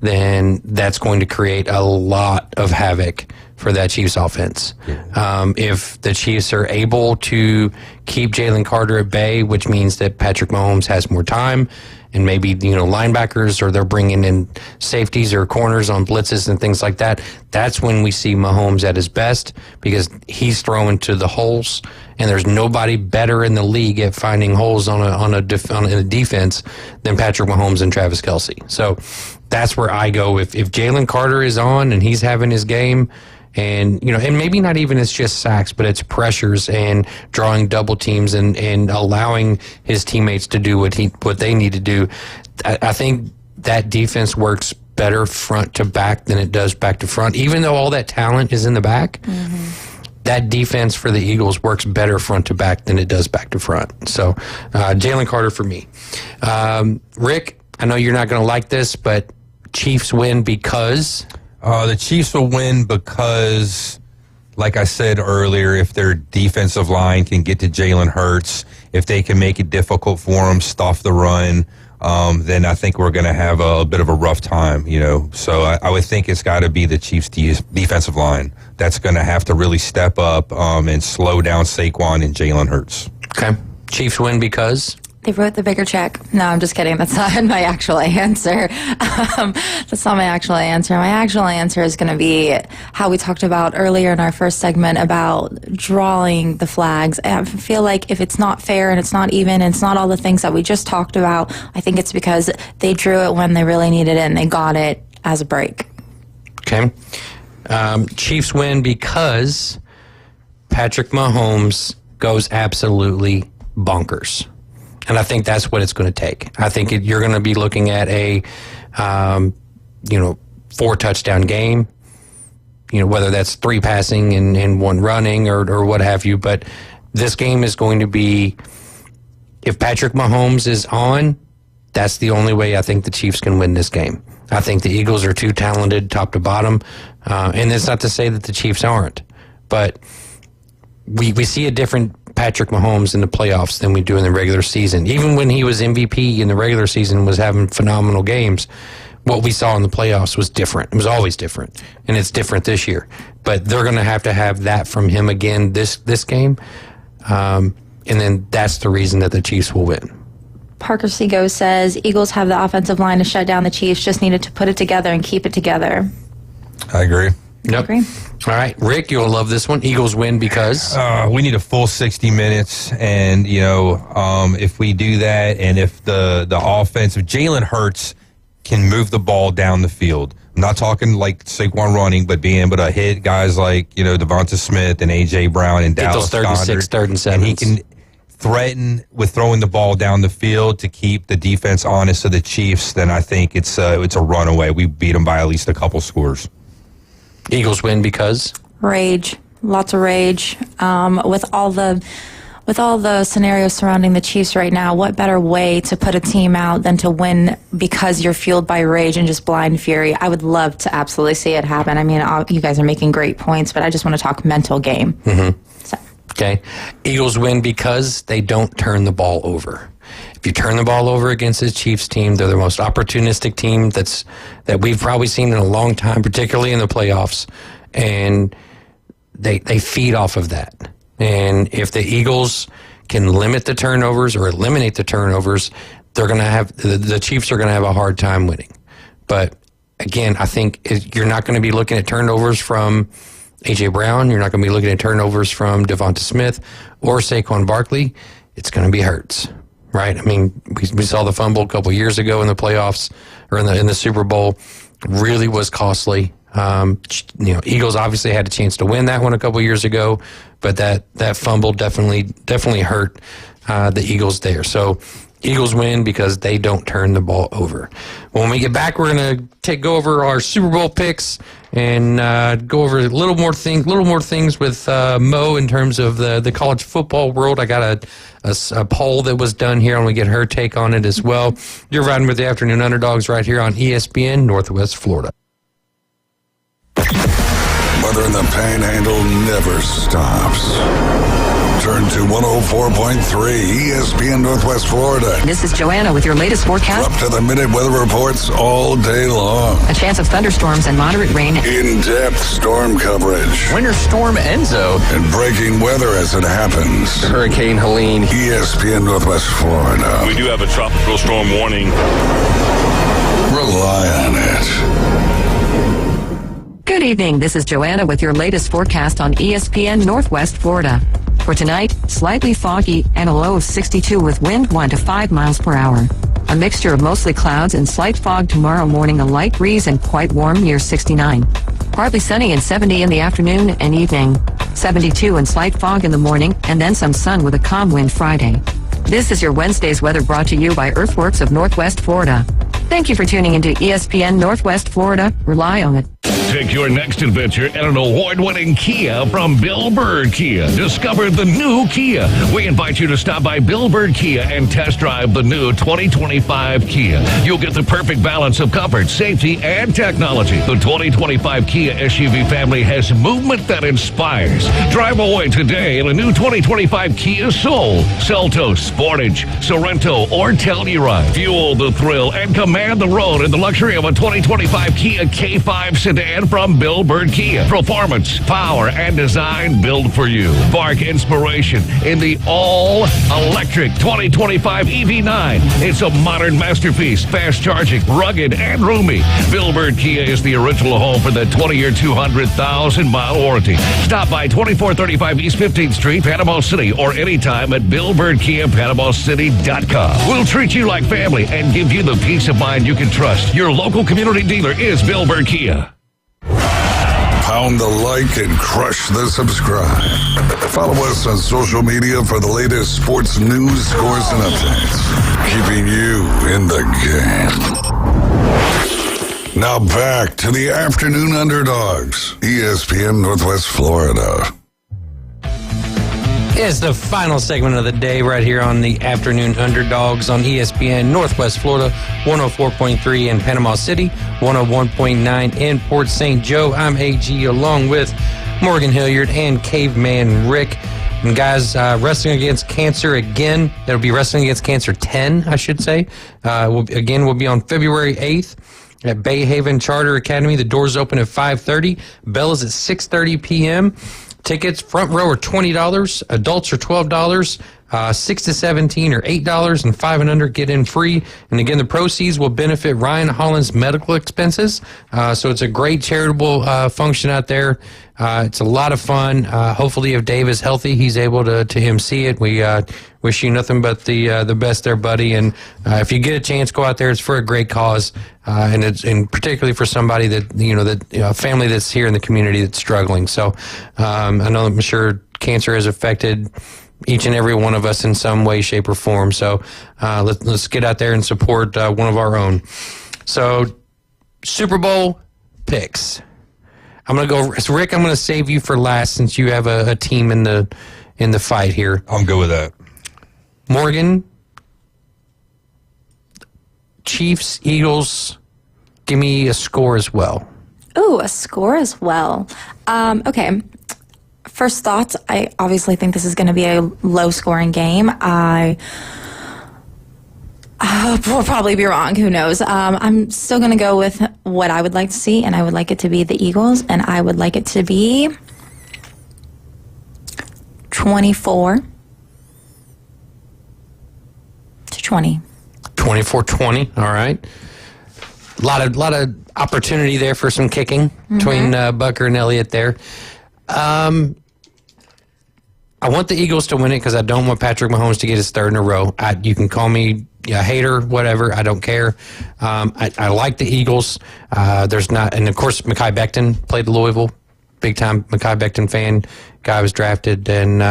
then that's going to create a lot of havoc for that Chiefs offense. If the Chiefs are able to keep Jalen Carter at bay, which means that Patrick Mahomes has more time, and maybe linebackers, or they're bringing in safeties or corners on blitzes and things like that, that's when we see Mahomes at his best, because he's throwing to the holes, and there's nobody better in the league at finding holes on a defense than Patrick Mahomes and Travis Kelce. So that's where I go. If Jalen Carter is on and he's having his game, and and maybe not even it's just sacks, but it's pressures and drawing double teams and allowing his teammates to do what they need to do, I think that defense works better front to back than it does back to front. Even though all that talent is in the back, that defense for the Eagles works better front to back than it does back to front. So Jalen Carter for me. Rick, I know you're not going to like this, but Chiefs win because... the Chiefs will win because, like I said earlier, if their defensive line can get to Jalen Hurts, if they can make it difficult for him, stuff the run, then I think we're going to have a bit of a rough time, So I would think it's got to be the Chiefs' defensive line that's going to have to really step up and slow down Saquon and Jalen Hurts. Okay. Chiefs win because... They wrote the bigger check. No, I'm just kidding. That's not my actual answer. That's not my actual answer. My actual answer is going to be how we talked about earlier in our first segment about drawing the flags. I feel like if it's not fair and it's not even and it's not all the things that we just talked about, I think it's because they drew it when they really needed it and they got it as a break. Okay. Chiefs win because Patrick Mahomes goes absolutely bonkers. And I think that's what it's going to take. I think you're going to be looking at a, 4-touchdown game, whether that's 3 passing and 1 running or what have you. But this game is going to be, if Patrick Mahomes is on, that's the only way I think the Chiefs can win this game. I think the Eagles are too talented top to bottom. And that's not to say that the Chiefs aren't. But we see a different Patrick Mahomes in the playoffs than we do in the regular season. Even when he was MVP in the regular season, was having phenomenal games, what we saw in the playoffs was different. It was always different, and it's different this year. But they're going to have that from him again this game, and then that's the reason that the Chiefs will win. Parker Seago says, Eagles have the offensive line to shut down the Chiefs, just needed to put it together and keep it together. I agree. Yep. Agree. All right, Rick, you'll love this one. Eagles win because we need a full 60 minutes, and if we do that, and if the offense, if Jalen Hurts can move the ball down the field, I'm not talking like Saquon running, but being able to hit guys like Devonta Smith and AJ Brown and Dallas Goedert, 3rd and 6, 3rd and 7, and he can threaten with throwing the ball down the field to keep the defense honest of the Chiefs, then I think it's a runaway. We beat them by at least a couple scores. Eagles win because rage, lots of rage. With all the scenarios surrounding the Chiefs right now, what better way to put a team out than to win because you're fueled by rage and just blind fury? I would love to absolutely see it happen. I mean, you guys are making great points, but I just want to talk mental game. Mm-hmm. Okay. Eagles win because they don't turn the ball over. If you turn the ball over against the Chiefs team, they're the most opportunistic team that we've probably seen in a long time, particularly in the playoffs. And they feed off of that. And if the Eagles can limit the turnovers or eliminate the turnovers, they're going to have the Chiefs are going to have a hard time winning. But again, I think you're not going to be looking at turnovers from A.J. Brown. You're not going to be looking at turnovers from Devonta Smith or Saquon Barkley. It's going to be Hurts, right? I mean, we saw the fumble a couple years ago in the playoffs or in the Super Bowl. Really was costly. Eagles obviously had a chance to win that one a couple years ago, but that fumble definitely hurt the Eagles there. So Eagles win because they don't turn the ball over. When we get back, we're going to go over our Super Bowl picks and go over a little more things with Mo in terms of the college football world. I got a poll that was done here. I want to get her take on it as well. You're riding with the Afternoon Underdogs right here on ESPN Northwest Florida. Weather in the Panhandle never stops. Turn to 104.3 ESPN Northwest Florida. This is Joanna with your latest forecast. Up to the minute weather reports all day long. A chance of thunderstorms and moderate rain. In-depth storm coverage. Winter Storm Enzo. And breaking weather as it happens. Hurricane Helene. ESPN Northwest Florida. We do have a tropical storm warning. Rely on it. Good evening. This is Joanna with your latest forecast on ESPN Northwest Florida. For tonight, slightly foggy and a low of 62 with wind 1 to 5 miles per hour. A mixture of mostly clouds and slight fog tomorrow morning, a light breeze and quite warm near 69. Partly sunny and 70 in the afternoon and evening. 72 and slight fog in the morning and then some sun with a calm wind Friday. This is your Wednesday's weather brought to you by Earthworks of Northwest Florida. Thank you for tuning into ESPN Northwest Florida. Rely on it. Take your next adventure in an award-winning Kia from Bill Bird Kia. Discover the new Kia. We invite you to stop by Bill Bird Kia and test drive the new 2025 Kia. You'll get the perfect balance of comfort, safety, and technology. The 2025 Kia SUV family has movement that inspires. Drive away today in a new 2025 Kia Soul, Seltos, Sportage, Sorrento, or Telluride. Fuel the thrill and command the road in the luxury of a 2025 Kia K5 sedan from Bill Bird Kia. Performance, power, and design built for you. Spark inspiration in the all-electric 2025 EV9. It's a modern masterpiece, fast charging, rugged, and roomy. Bill Bird Kia is the original home for the 20-year, 200,000-mile warranty. Stop by 2435 East 15th Street, Panama City, or anytime at BillBirdKia.PanamaCity.com. We'll treat you like family and give you the peace of mind you can trust. Your local community dealer is Bill Bird Kia. Pound the like and crush the subscribe. Follow us on social media for the latest sports news, scores, and updates. Keeping you in the game. Now back to the Afternoon Underdogs, ESPN Northwest Florida. It's the final segment of the day right here on the Afternoon Underdogs on ESPN Northwest Florida, 104.3 in Panama City, 101.9 in Port St. Joe. I'm AG along with Morgan Hilliard and Caveman Rick. And guys, Wrestling Against Cancer again. It'll be Wrestling Against Cancer 10, I should say. We'll be on February 8th. At Bay Haven Charter Academy. The doors open at 5:30. Bell is at 6:30 p.m. Tickets, front row are $20. Adults are $12. 6 to 17 are $8, and 5 and under get in free. And again, the proceeds will benefit Ryan Holland's medical expenses. So it's a great charitable function out there. It's a lot of fun. Hopefully, if Dave is healthy, he's able to MC it. We wish you nothing but the best there, buddy. And if you get a chance, go out there. It's for a great cause, and particularly for somebody that a family that's here in the community that's struggling. So I'm sure cancer has affected each and every one of us in some way, shape, or form. So let's get out there and support one of our own. So Super Bowl picks. I'm gonna go, Rick. I'm gonna save you for last since you have a team in the fight here. I'm good with that. Morgan, Chiefs, Eagles. Give me a score as well. Ooh, a score as well. Okay. First thoughts, I obviously think this is going to be a low-scoring game. We'll probably be wrong. Who knows? I'm still going to go with what I would like to see, and I would like it to be the Eagles, and I would like it to be 24-20. 24-20. All right. A lot of opportunity there for some kicking between Bucker and Elliott there. I want the Eagles to win it because I don't want Patrick Mahomes to get his third in a row. You can call me a hater, whatever. I don't care. I like the Eagles. And of course, Mekhi Becton played at Louisville. Big time Mekhi Becton fan. Guy was drafted and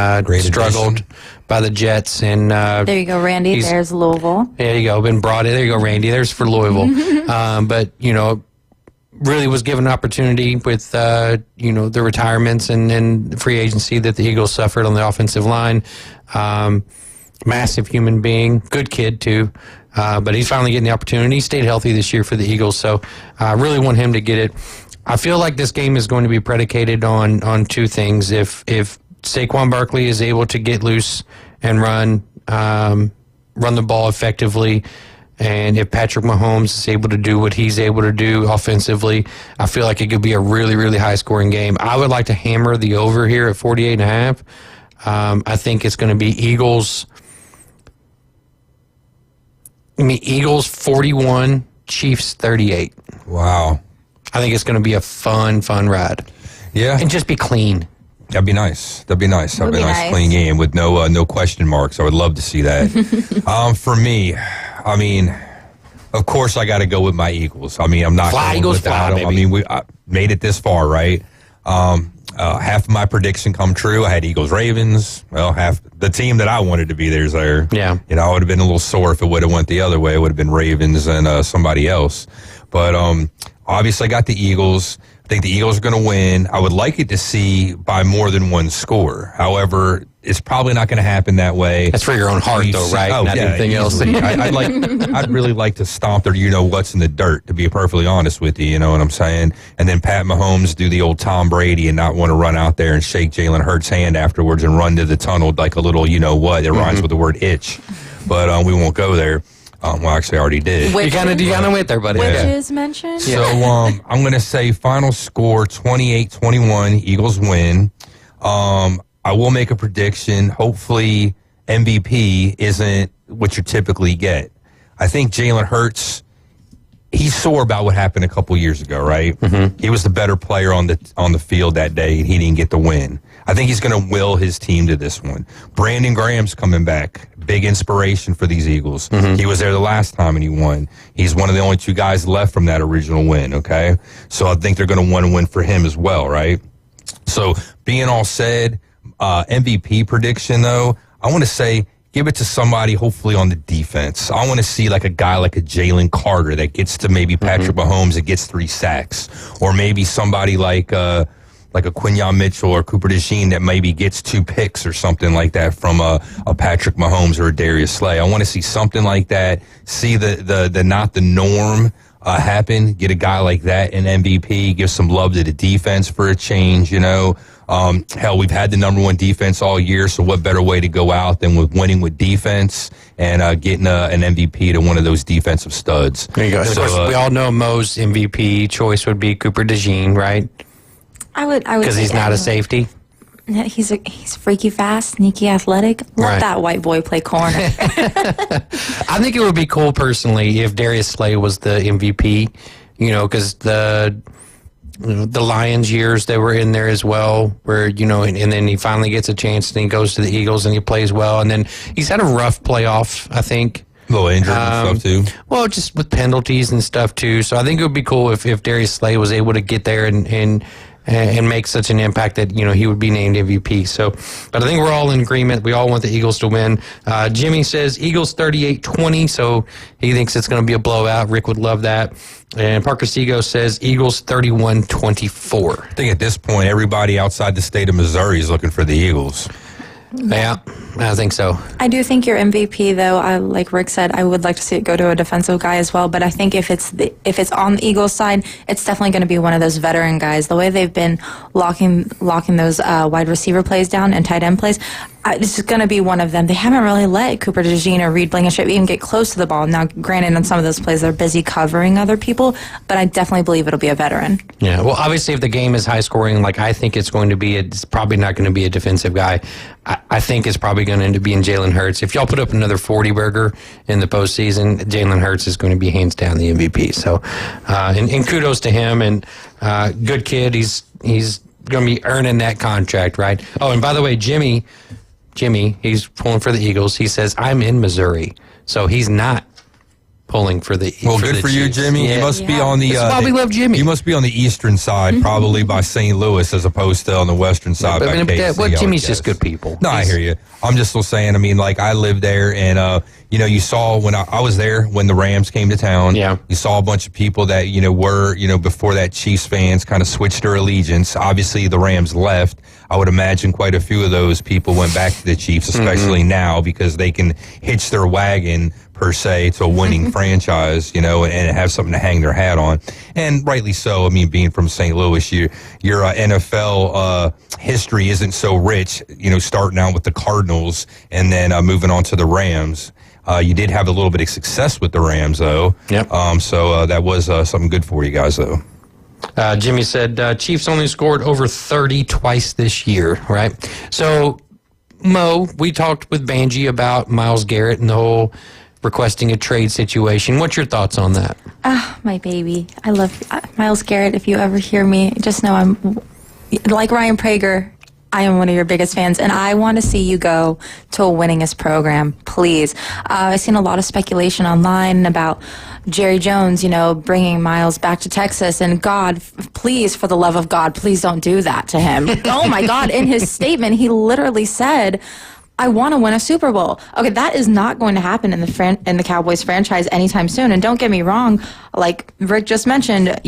struggled by the Jets. And there you go, Randy. There's Louisville. There you go. Been brought in. There you go, Randy. There's for Louisville. But really was given an opportunity with the retirements and free agency that the Eagles suffered on the offensive line. Massive human being, good kid too. But he's finally getting the opportunity. He stayed healthy this year for the Eagles, so I really want him to get it. I feel like this game is going to be predicated on two things. If Saquon Barkley is able to get loose and run the ball effectively, and if Patrick Mahomes is able to do what he's able to do offensively, I feel like it could be a really, really high-scoring game. I would like to hammer the over here at 48.5. I think it's going to be Eagles 41, Chiefs 38. Wow. I think it's going to be a fun ride. Yeah. And just be clean. That'd be nice. That'd be a nice nice. clean game with no question marks. I would love to see that. For me, I mean, of course I got to go with my Eagles. I mean, I'm not fly, going Eagles without fly, them. I mean, we made it this far, right? Half of my prediction come true. I had Eagles Ravens. Well, half the team that I wanted to be there's there. Yeah. I would have been a little sore if it would have went the other way. It would have been Ravens and somebody else. But obviously I got the Eagles. I think the Eagles are going to win. I would like it to see by more than one score. However, it's probably not going to happen that way. That's for your own heart, though, right? Oh, not yeah, anything else. I'd really like to stomp their what's in the dirt, to be perfectly honest with you. You know what I'm saying? And then Pat Mahomes do the old Tom Brady and not want to run out there and shake Jalen Hurts' hand afterwards and run to the tunnel like a little, it rhymes with the word itch. But we won't go there. Well, actually, I already did. You kind of went there, buddy. Witches mentioned. So I'm going to say final score 28-21, Eagles win. I will make a prediction. Hopefully, MVP isn't what you typically get. I think Jalen Hurts, he's sore about what happened a couple years ago, right? Mm-hmm. He was the better player on the field that day, and he didn't get the win. I think he's going to will his team to this one. Brandon Graham's coming back. Big inspiration for these Eagles. Mm-hmm. He was there the last time and he won. He's one of the only two guys left from that original win, okay? So I think they're going to want to win for him as well, right? So being all said, MVP prediction, though, I want to say give it to somebody hopefully on the defense. I want to see like a guy like a Jalen Carter that gets to maybe Patrick Mahomes that gets 3 sacks, or maybe somebody like a Quinyon Mitchell or Cooper DeJean that maybe gets 2 picks or something like that from a Patrick Mahomes or a Darius Slay. I want to see something like that, see the not the norm happen, get a guy like that in MVP, give some love to the defense for a change, Hell, we've had the number 1 defense all year, so what better way to go out than with winning with defense and getting an MVP to one of those defensitive studs. There you go. So, of course, we all know Mo's MVP choice would be Cooper DeJean, right? I would because he's not a safety. He's freaky fast, sneaky athletic. Let that white boy play corner. I think it would be cool personally if Darius Slay was the MVP. Because the Lions years they were in there as well, where and then he finally gets a chance and he goes to the Eagles and he plays well, and then he's had a rough playoff, I think. A little injured and stuff too. Well, just with penalties and stuff too. So I think it would be cool if Darius Slay was able to get there and make such an impact that he would be named MVP. So, but I think we're all in agreement. We all want the Eagles to win. Jimmy says Eagles 38-20, so he thinks it's going to be a blowout. Rick would love that. And Parker Seago says Eagles 31-24. I think at this point, everybody outside the state of Missouri is looking for the Eagles. Yeah. I think so. I do think your MVP, though, like Rick said, I would like to see it go to a defensive guy as well. But I think if it's on the Eagles side, it's definitely going to be one of those veteran guys. The way they've been locking those wide receiver plays down and tight end plays, this is going to be one of them. They haven't really let Cooper DeJean or Reed Blankenship even get close to the ball. Now, granted, on some of those plays, they're busy covering other people, but I definitely believe it'll be a veteran. Yeah, well, obviously, if the game is high scoring, like I think it's going to be, it's probably not going to be a defensive guy. I think it's probably going to end up being Jalen Hurts. If y'all put up another 40-burger in the postseason, Jalen Hurts is going to be hands down the MVP. So, and kudos to him, and good kid. He's going to be earning that contract, right? Oh, and by the way, Jimmy, he's pulling for the Eagles. He says, I'm in Missouri. So he's not pulling for the Well, good for you, Chiefs. Jimmy. Yeah. You must be on the... That's why we love Jimmy. You must be on the eastern side, probably by St. Louis, as opposed to on the western side by KC. Jimmy's just good people. No, I hear you. I'm just still saying, I mean, like, I lived there, and, you saw when I was there when the Rams came to town. Yeah. You saw a bunch of people that, were, before that Chiefs fans kind of switched their allegiance. Obviously, the Rams left. I would imagine quite a few of those people went back to the Chiefs, especially now, because they can hitch their wagon, per se, to a winning franchise, and have something to hang their hat on. And rightly so. I mean, being from St. Louis, your NFL history isn't so rich, starting out with the Cardinals and then moving on to the Rams. You did have a little bit of success with the Rams, though. Yep. So that was something good for you guys, though. Jimmy said Chiefs only scored over 30 twice this year, right? So, Mo, we talked with Banji about Myles Garrett and the whole requesting a trade situation. What's your thoughts on that? My baby. I love Myles Garrett. If you ever hear me, just know I'm like Ryan Prager. I am one of your biggest fans, and I want to see you go to a winningest program, please. I've seen a lot of speculation online about Jerry Jones, bringing Myles back to Texas, and God, please, for the love of God, please don't do that to him. Oh, my God. In his statement, he literally said, I want to win a Super Bowl. Okay, that is not going to happen in the Cowboys franchise anytime soon. And don't get me wrong, like Rick just mentioned,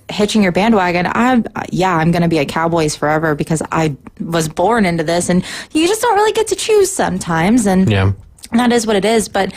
hitching your bandwagon. I'm going to be a Cowboys forever because I was born into this, and you just don't really get to choose sometimes. And that is what it is. But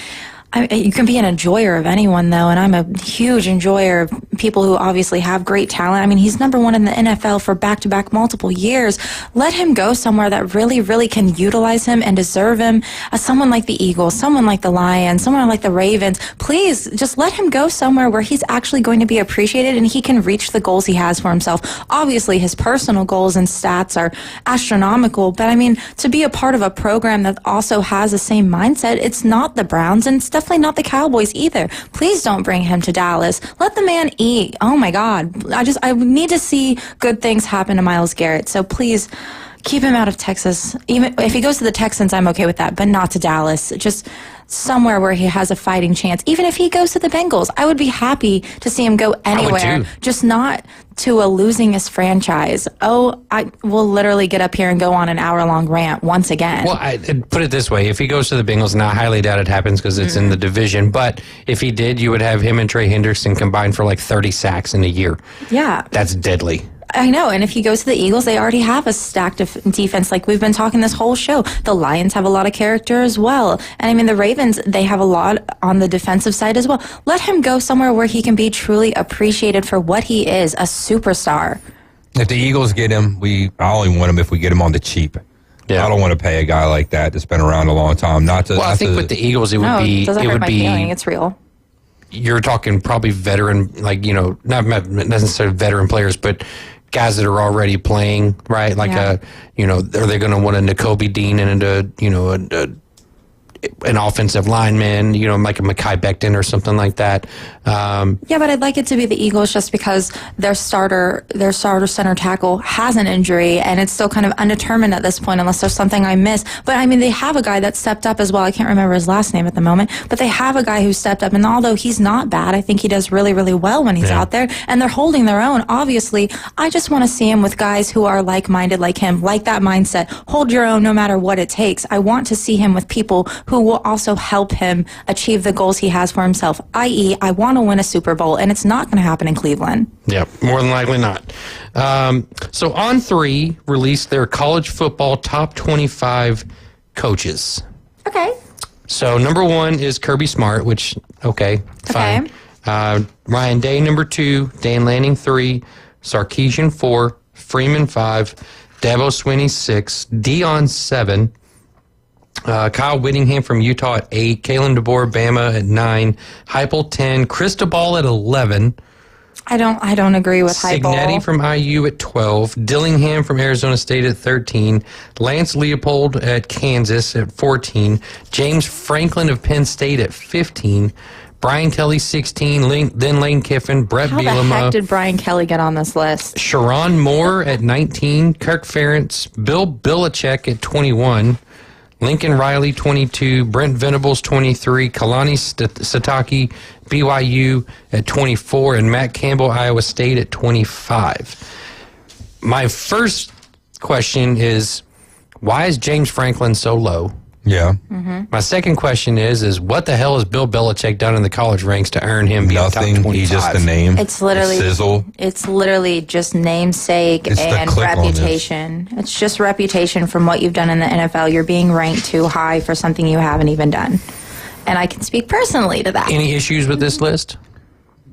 you can be an enjoyer of anyone, though, and I'm a huge enjoyer of people who obviously have great talent. I mean, he's number one in the NFL for back-to-back multiple years. Let him go somewhere that really, really can utilize him and deserve him. Someone like the Eagles, someone like the Lions, someone like the Ravens. Please, just let him go somewhere where he's actually going to be appreciated and he can reach the goals he has for himself. Obviously, his personal goals and stats are astronomical, but I mean, to be a part of a program that also has the same mindset, it's not the Browns, and it's definitely not the Cowboys either. Please don't bring him to Dallas. Let the man eat. Oh my God. I need to see good things happen to Myles Garrett. So please keep him out of Texas. Even if he goes to the Texans, I'm okay with that, but not to Dallas. Just somewhere where he has a fighting chance. Even if he goes to the Bengals, I would be happy to see him go anywhere. Just not to a losingest franchise. Oh, I will literally get up here and go on an hour-long rant once again. Well, I'd put it this way. If he goes to the Bengals, and I highly doubt it happens because it's in the division, but if he did, you would have him and Trey Henderson combined for like 30 sacks in a year. Yeah. That's deadly. I know, and if he goes to the Eagles, they already have a stacked defense like we've been talking this whole show. The Lions have a lot of character as well. And I mean, the Ravens, they have a lot on the defensive side as well. Let him go somewhere where he can be truly appreciated for what he is, a superstar. If the Eagles get him, I only want him if we get him on the cheap. Yeah. I don't want to pay a guy like that that's been around a long time. I think with the Eagles, it would be... it doesn't hurt my feeling. It's real. You're talking probably veteran, like, not necessarily veteran players, but guys that are already playing, right? Like are they going to want a Nakobe Dean and an offensive lineman, like a Mekhi Becton or something like that. Yeah, but I'd like it to be the Eagles just because their starter center tackle has an injury, and it's still kind of undetermined at this point unless there's something I miss. But I mean, they have a guy that stepped up as well. I can't remember his last name at the moment, but they have a guy who stepped up, and although he's not bad, I think he does really, really well when he's out there, and they're holding their own. Obviously, I just want to see him with guys who are like-minded like him, like that mindset. Hold your own no matter what it takes. I want to see him with people who will also help him achieve the goals he has for himself, i.e., I want to win a Super Bowl, and it's not going to happen in Cleveland. Yep, more than likely not. So On3 released their college football top 25 coaches. Okay. So number 1 is Kirby Smart, which, okay, fine. Ryan Day, number 2, Dan Lanning, 3, Sarkisian, 4, Freeman, 5, Dabo Swinney, 6, Dion, 7, Kyle Whittingham from Utah at 8, Kalen DeBoer, Bama at 9, Heupel 10, Cristobal at 11. I don't agree with Heupel. Cignetti from IU at 12, Dillingham from Arizona State at 13, Lance Leopold at Kansas at 14, James Franklin of Penn State at 15, Brian Kelly 16, then Lane Kiffin, Brett Bielema. How the heck did Brian Kelly get on this list? Sharon Moore at 19, Kirk Ferentz, Bill Belichick at 21, Lincoln Riley 22, Brent Venables 23, Kalani Sataki BYU at 24, and Matt Campbell Iowa State at 25. My first question is, why is James Franklin so low? Yeah. Mm-hmm. My second question is what the hell has Bill Belichick done in the college ranks to earn him being top 25? He's just a name. It's literally sizzle. It's literally just namesake and reputation. It's just reputation from what you've done in the NFL. You're being ranked too high for something you haven't even done. And I can speak personally to that. Any issues with this list?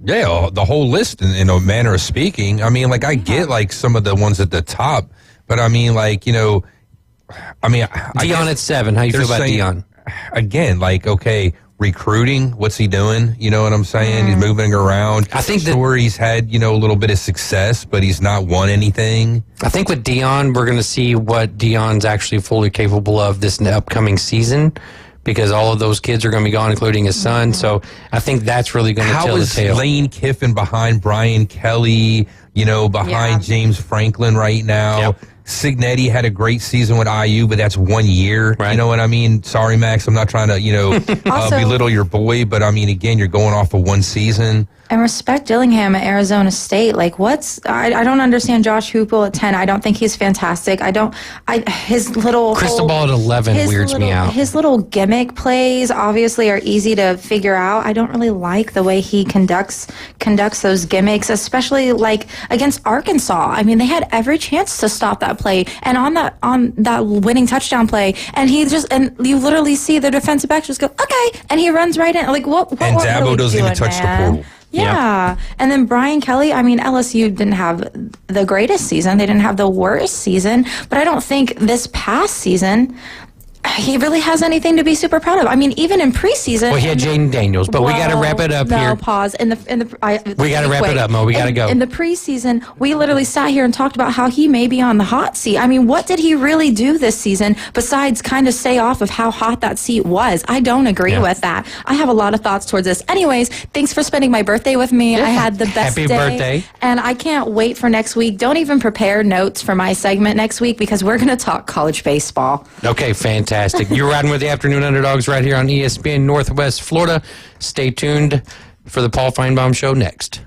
Yeah, the whole list in a manner of speaking. I mean, like, I get, like, some of the ones at the top, but I mean, like, you know, Dion at 7. How you feel about Dion? Again, like, okay, recruiting, what's he doing? You know what I'm saying? He's moving around. I think he's had, you know, a little bit of success, but he's not won anything. I think with Dion, we're going to see what Dion's actually fully capable of this upcoming season, because all of those kids are going to be gone, including his son. So I think that's really going to tell the tale. How is Lane Kiffin behind Brian Kelly, you know, behind James Franklin right now? Yep. Cignetti had a great season with IU, but that's 1 year. Right. You know what I mean? Sorry, Max, I'm not trying to, you know, belittle your boy, but I mean, again, you're going off of 1 season. And respect Dillingham at Arizona State. Like, I don't understand Josh Heupel at 10. I don't think he's fantastic. His little Cristobal at 11 weirds me out. His little gimmick plays obviously are easy to figure out. I don't really like the way he conducts those gimmicks, especially like against Arkansas. I mean, they had every chance to stop that play, and on that winning touchdown play, and you literally see the defensive back just go, okay, and he runs right in. Like, what? And Dabo doesn't even touch the portal. Yeah. And then Brian Kelly, I mean, LSU didn't have the greatest season. They didn't have the worst season. But I don't think this past season he really has anything to be super proud of. I mean, even in preseason. Well, he had Jaden Daniels, but we got to wrap it up here. No, pause. We got to wrap it up, Mo. We got to go. In the preseason, we literally sat here and talked about how he may be on the hot seat. I mean, what did he really do this season besides kind of stay off of how hot that seat was? I don't agree with that. I have a lot of thoughts towards this. Anyways, thanks for spending my birthday with me. I had the best Happy day. birthday. And I can't wait for next week. Don't even prepare notes for my segment next week because we're going to talk college baseball. Okay, fantastic. You're riding with the Afternoon Underdogs right here on ESPN Northwest Florida. Stay tuned for the Paul Feinbaum Show next.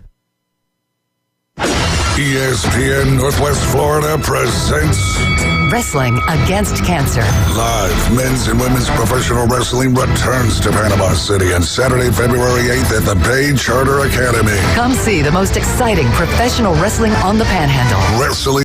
ESPN Northwest Florida presents Wrestling Against Cancer. Live men's and women's professional wrestling returns to Panama City on Saturday, February 8th at the Bay Charter Academy. Come see the most exciting professional wrestling on the Panhandle. Wrestling